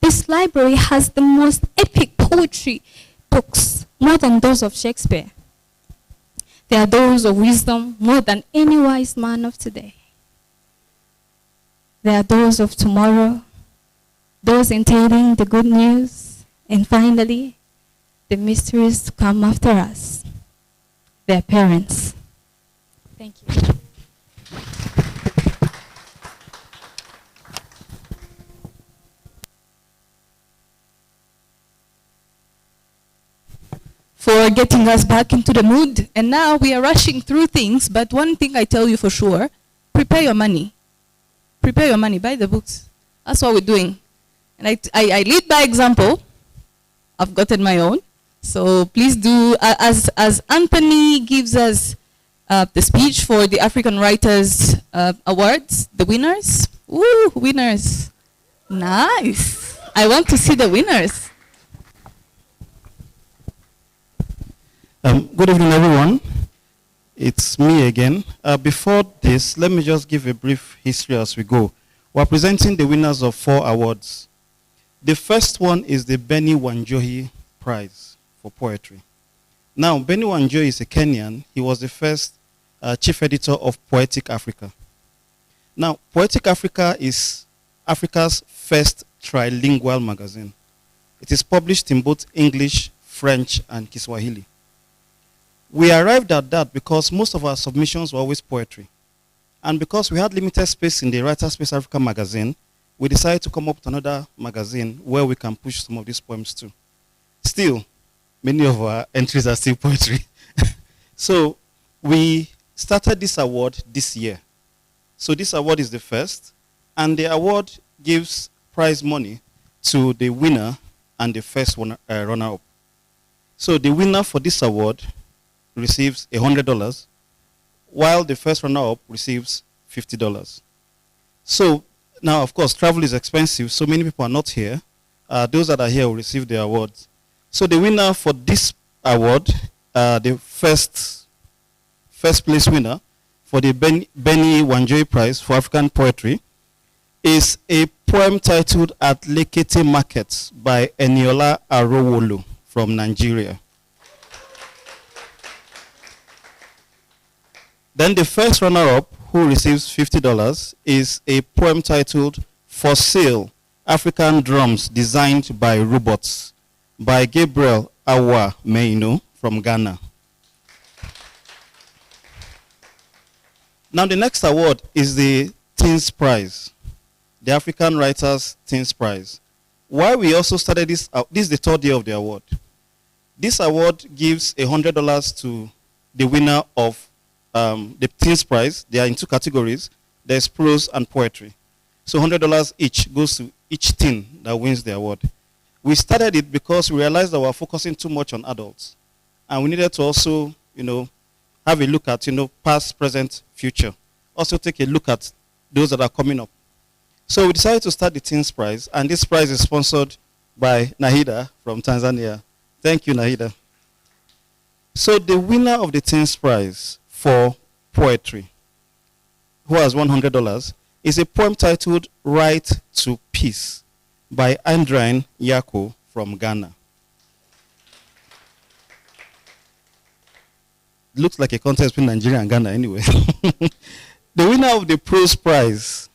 This library has the most epic poetry books, more than those of Shakespeare. They are those of wisdom more than any wise man of today. They are those of tomorrow, those entailing the good news, and finally, the mysteries to come after us, their parents. Thank you. for getting us back into the mood. And now we are rushing through things, but one thing I tell you for sure, prepare your money. Prepare your money, buy the books. That's what we're doing. And I lead by example. I've gotten my own. So please do, as Anthony gives us the speech for the African Writers Awards, the winners. Woo, winners. Nice. I want to see the winners. Good evening, everyone. It's me again. Before this, let me just give a brief history as we go. We're presenting the winners of 4 awards. The first one is the Benny Wanjohi Prize for Poetry. Now, Benny Wanjohi is a Kenyan. He was the first chief editor of Poetic Africa. Now, Poetic Africa is Africa's first trilingual magazine. It is published in both English, French, and Kiswahili. We arrived at that because most of our submissions were always poetry. And because we had limited space in the Writer Space Africa magazine, we decided to come up with another magazine where we can push some of these poems too. Still, many of our entries are still poetry. So we started this award this year. So this award is the first, and the award gives prize money to the winner and the first runner-up. So the winner for this award receives $100, while the first runner-up receives $50. So now, of course, travel is expensive, so many people are not here. Those that are here will receive the awards. So the winner for this award, the first place winner for the Benny Wanjohi Prize for African Poetry, is a poem titled At Lekete Market by Eniola Arowolo from Nigeria. Then the first runner-up, who receives $50, is a poem titled For Sale, African Drums Designed by Robots by Gabriel Awa Meino from Ghana. Now the next award is the Teens Prize, the African Writers Teens Prize. Why we also started this, this is the 3rd year of the award. This award gives $100 to the winner of the Teens Prize. They are in 2 categories. There's prose and poetry. So $100 each goes to each teen that wins the award. We started it because we realized that we were focusing too much on adults. And we needed to also, have a look at, past, present, future. Also take a look at those that are coming up. So we decided to start the Teens Prize, and this prize is sponsored by Nahida from Tanzania. Thank you, Nahida. So the winner of the Teens Prize for poetry, who has $100, is a poem titled Right to Peace by Andrine Yako from Ghana. Looks like a contest between Nigeria and Ghana anyway. The winner of the Prose Prize,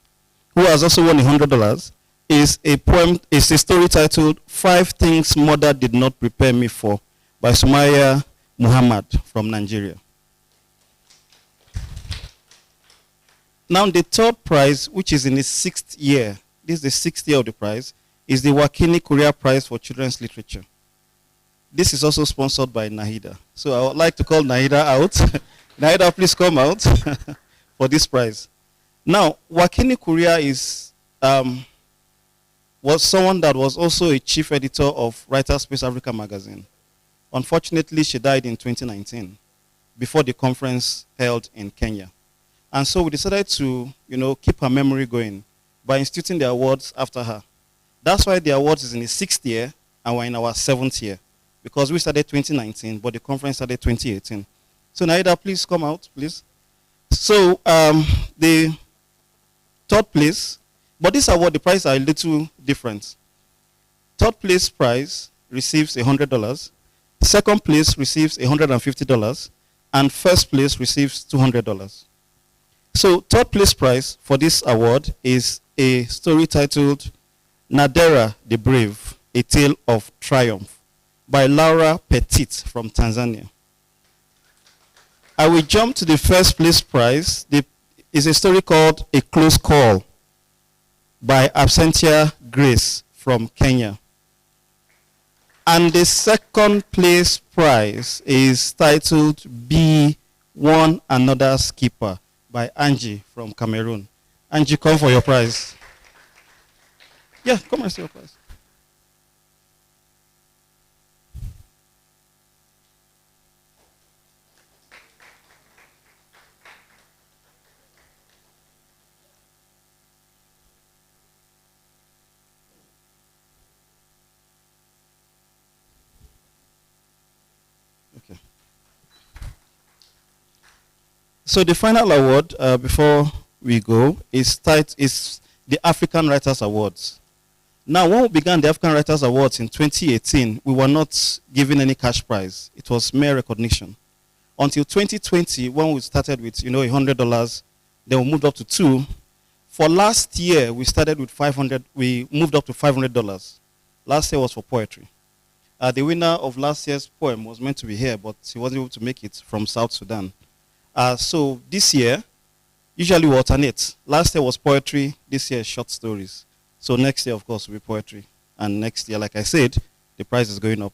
who has also won $100, is a story titled 5 Things Mother Did Not Prepare Me For by Sumaya Muhammad from Nigeria. Now the 3rd prize, which is in its 6th year, this is the 6th year of the prize, is the Wakini Korea Prize for Children's Literature. This is also sponsored by Nahida. So I would like to call Nahida out. Nahida, please come out for this prize. Now, Wakini Korea was someone that was also a chief editor of Writer Space Africa magazine. Unfortunately, she died in 2019 before the conference held in Kenya. And so we decided to, keep her memory going by instituting the awards after her. That's why the awards is in the 6th year and we're in our 7th year, because we started 2019, but the conference started 2018. So Naida, please come out, please. So the 3rd place, but this award, the prize are a little different. 3rd place prize receives $100, 2nd place receives $150, and 1st place receives $200. So 3rd place prize for this award is a story titled Nadera the Brave, A Tale of Triumph by Laura Petit from Tanzania. I will jump to the 1st place prize. It's a story called A Close Call by Absentia Grace from Kenya. And the second place prize is titled Be One Another's Keeper by Angie from Cameroon. Angie, come for your prize. Yeah, come and see your prize. So the final award, before we go, is the African Writers Awards. Now, when we began the African Writers Awards in 2018, we were not given any cash prize. It was mere recognition. Until 2020, when we started with, $100, then we moved up to $2. For last year, we started with $500. We moved up to $500. Last year was for poetry. The winner of last year's poem was meant to be here, but he wasn't able to make it from South Sudan. So this year, usually we alternate. Last year was poetry, this year is short stories. So next year, of course, will be poetry. And next year, like I said, the price is going up.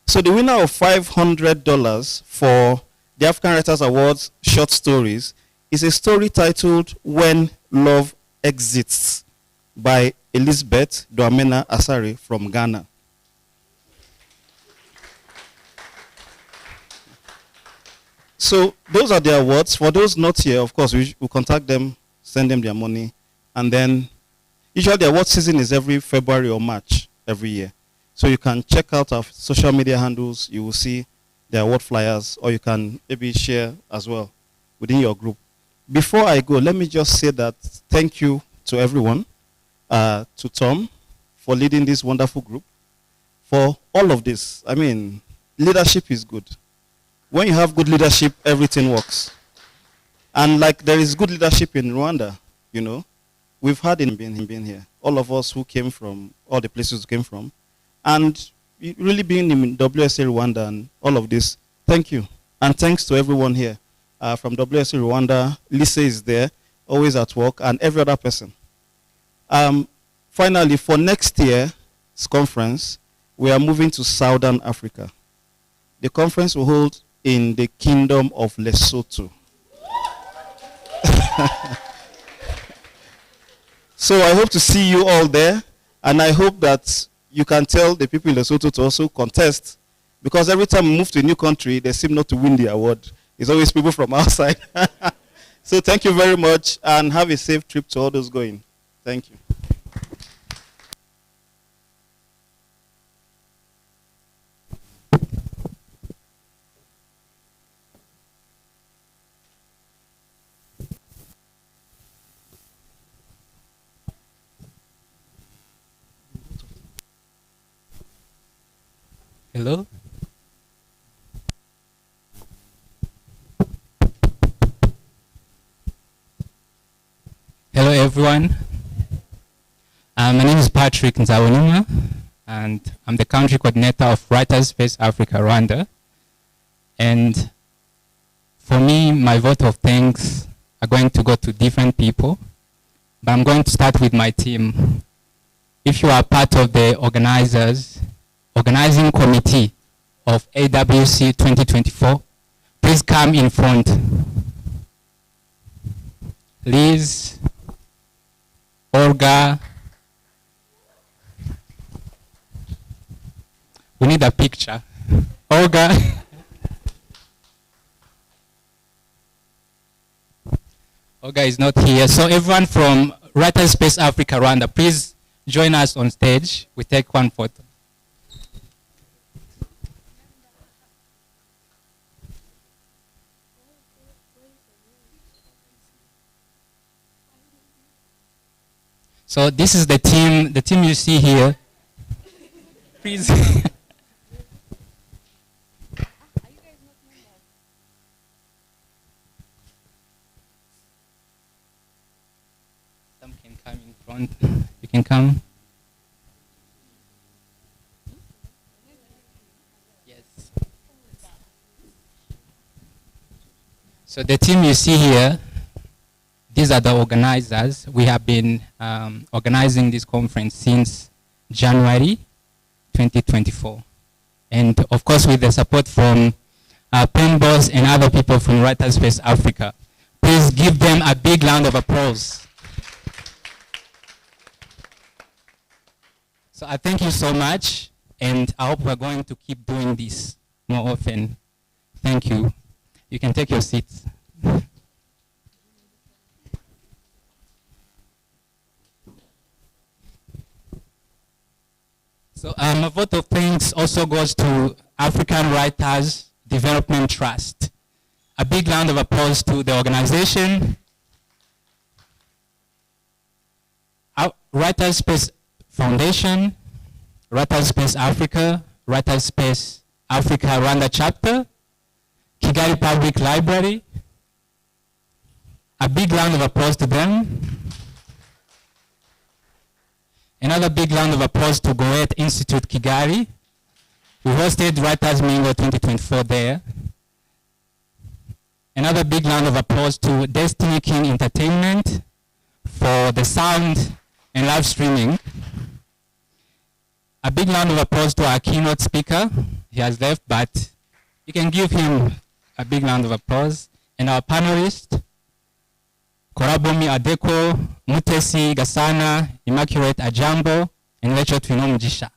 So the winner of $500 for the African Writers Awards short stories is a story titled When Love Exists by Elizabeth Dwamena Asare from Ghana. So those are the awards. For those not here, of course, we contact them, send them their money, and then usually the award season is every February or March every year. So you can check out our social media handles. You will see the award flyers, or you can maybe share as well within your group. Before I go, let me just say that thank you to everyone, to Tom for leading this wonderful group, for all of this. I mean, leadership is good. When you have good leadership, everything works. And like there is good leadership in Rwanda, we've had him being here. All of us who came from, all the places we came from. And really being in WSA Rwanda and all of this, thank you. And thanks to everyone here. From WSA Rwanda, Lisa is there, always at work, and every other person. Finally, for next year's conference, we are moving to Southern Africa. The conference will hold in the Kingdom of Lesotho. So I hope to see you all there, and I hope that you can tell the people in Lesotho to also contest, because every time we move to a new country, they seem not to win the award. It's always people from outside. So thank you very much, and have a safe trip to all those going. Thank you. Hello? Hello, everyone. My name is Patrick Nzawonima, and I'm the country coordinator of Writers Space Africa, Rwanda. And for me, my vote of thanks are going to go to different people, but I'm going to start with my team. If you are part of the organizing committee of AWC 2024, please come in front. Liz, Olga, we need a picture. Olga. Olga is not here. So everyone from Writers Space Africa, Rwanda, please join us on stage. We take one photo. So this is the team you see here. Please. Some can come in front. You can come. Yes. So the team you see here, these are the organizers. We have been organizing this conference since January 2024. and of course with the support from Pen Boss and other people from Writers Space Africa. Please give them a big round of applause. So I thank you so much, and I hope we're going to keep doing this more often. Thank you. You can take your seats. So a vote of thanks also goes to African Writers Development Trust. A big round of applause to the organization. Writers Space Foundation, Writers Space Africa, Writers Space Africa Rwanda chapter, Kigali Public Library. A big round of applause to them. Another big round of applause to Goethe Institute Kigali. We hosted Writers Mingle 2024 there. Another big round of applause to Destiny King Entertainment for the sound and live streaming. A big round of applause to our keynote speaker. He has left, but you can give him a big round of applause. And our panelists, Korabomi Adeko, Mutesi Gasana, Immaculate Ajambo, and Rachel Twino Mujisha.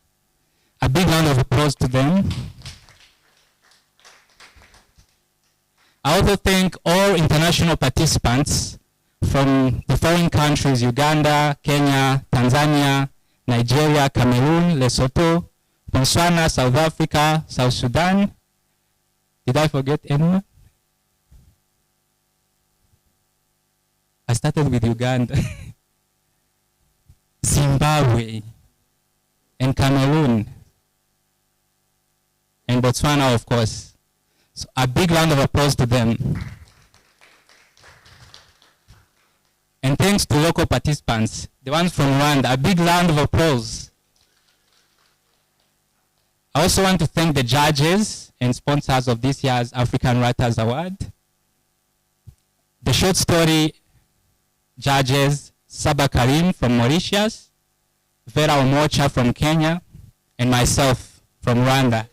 A big round of applause to them. I also thank all international participants from the foreign countries, Uganda, Kenya, Tanzania, Nigeria, Cameroon, Lesotho, Botswana, South Africa, South Sudan. Did I forget anyone? I started with Uganda, Zimbabwe, and Cameroon, and Botswana, of course. So a big round of applause to them. And thanks to local participants, the ones from Rwanda, a big round of applause. I also want to thank the judges and sponsors of this year's African Writers Award. The short story judges, Saba Karim from Mauritius, Vera Omocha from Kenya, and myself from Rwanda.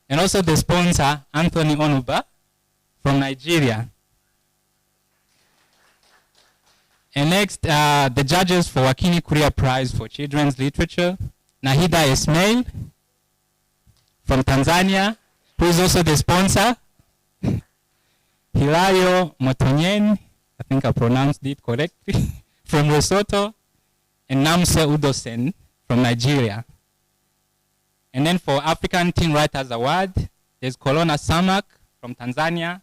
And also the sponsor, Anthony Onuba from Nigeria. And next, the judges for Wakini Kuria Prize for Children's Literature, Nahida Ismail from Tanzania, who is also the sponsor. Hilario Motonyen, I think I pronounced it correctly, from Lesotho, and Namse Udosen from Nigeria. And then for African Teen Writers Award, there's Kolona Samak from Tanzania,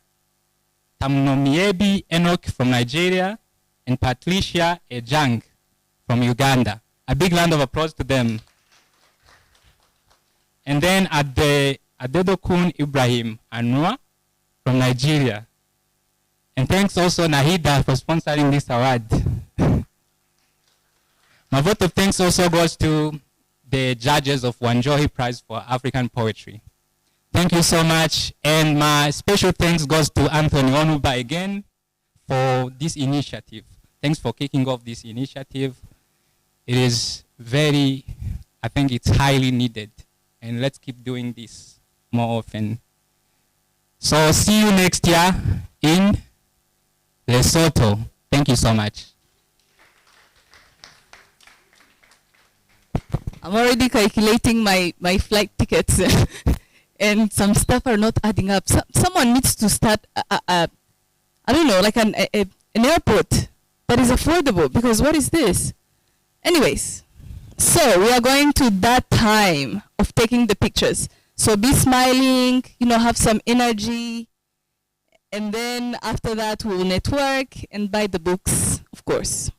Tamnomiebi Enoch from Nigeria, and Patricia Ejang from Uganda. A big round of applause to them. And then at the Adedokun Ibrahim Anua from Nigeria. And thanks also Nahida for sponsoring this award. My vote of thanks also goes to the judges of Wanjohi Prize for African Poetry. Thank you so much. And my special thanks goes to Anthony Onuba again for this initiative. Thanks for kicking off this initiative. It is very, I think it's highly needed. And let's keep doing this more often. So see you next year in Lesotho. Thank you so much. I'm already calculating my flight tickets and some stuff are not adding up. Someone needs to start, I don't know, like an airport that is affordable, because what is this? Anyways, so we are going to that time of taking the pictures. So be smiling, you know, have some energy. And then after that, we'll network and buy the books, of course.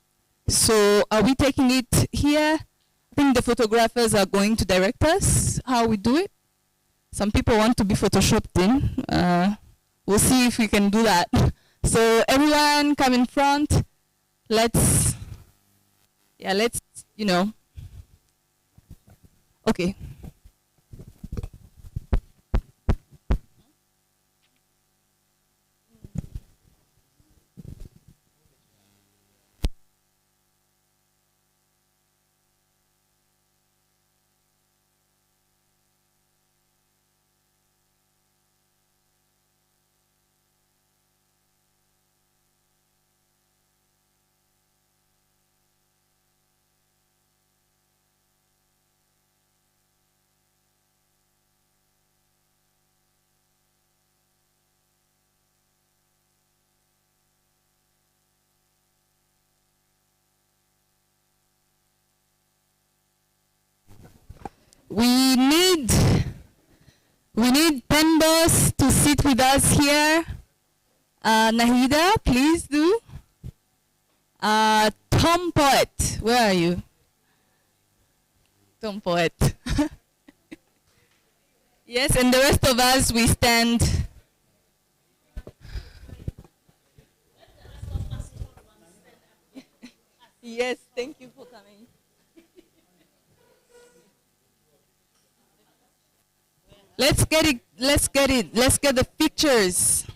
So are we taking it here? I think the photographers are going to direct us how we do it. Some people want to be photoshopped in. We'll see if we can do that. So everyone come in front. Let's, you know. Okay. We need pen boss to sit with us here. Nahida, please do. Tom Poet, where are you? Tom Poet. Yes, and the rest of us, we stand. Yes, thank you for coming. Let's get it, let's get the pictures.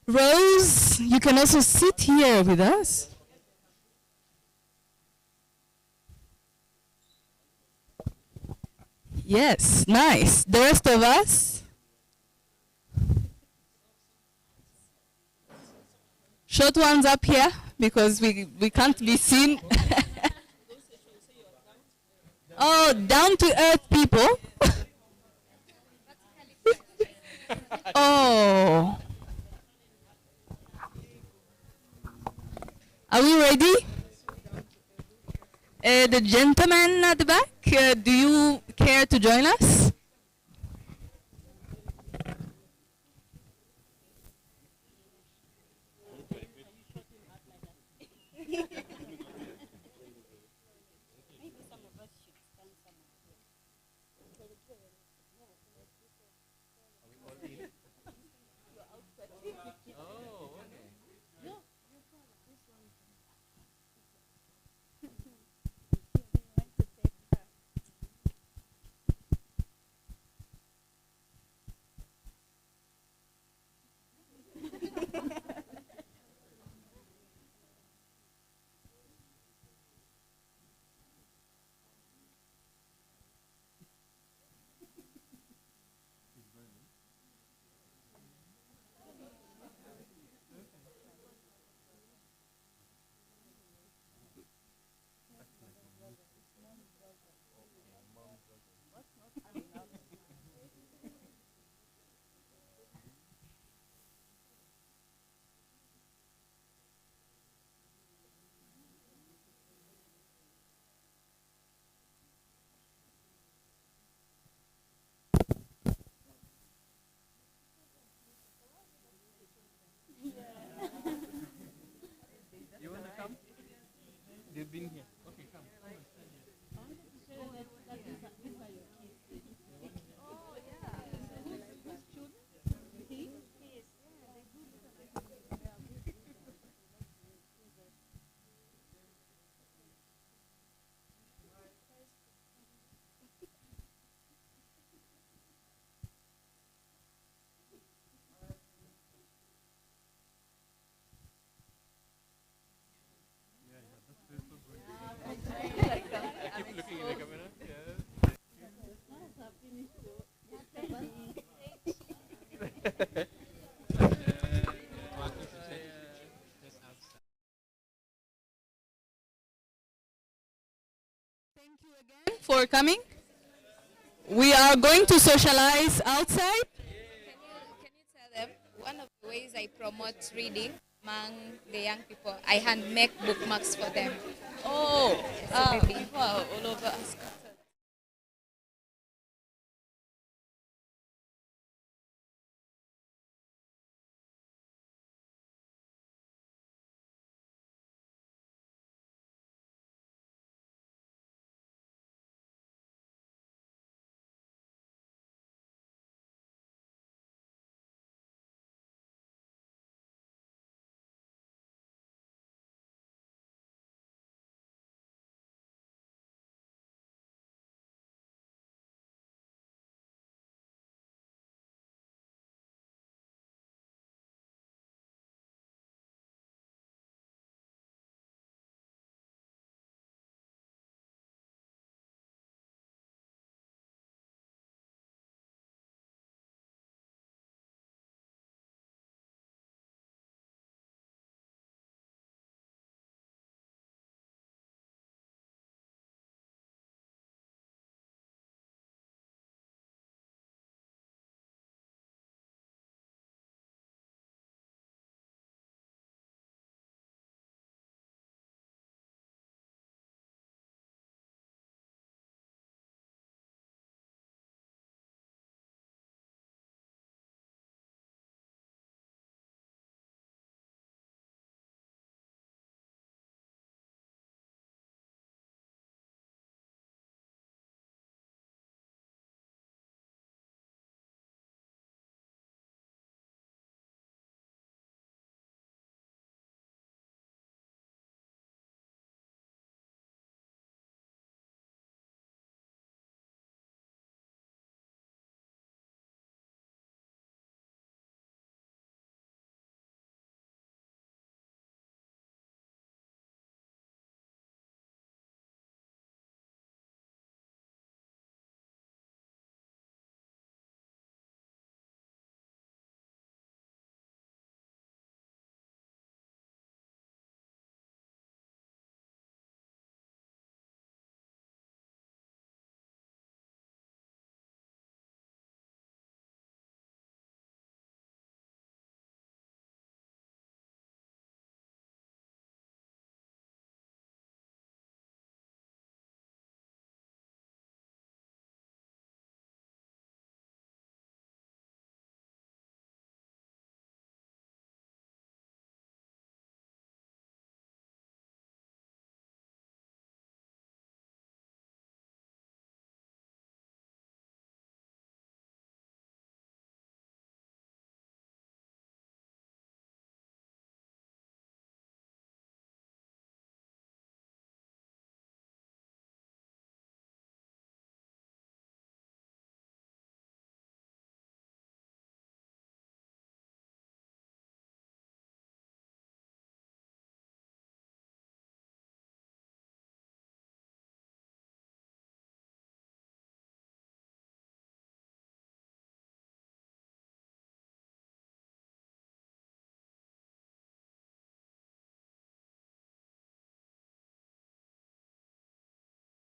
Rose, you can also sit here with us. Yes, nice. The rest of us? Short ones up here because we can't be seen. Oh, down to earth people. Oh. Are we ready? The gentleman at the back, do you care to join us? They've been here. Okay, come. For coming. We are going to socialize outside. Can you tell them one of the ways I promote reading among the young people? I hand make bookmarks for them. Oh, so maybe. people are all over us.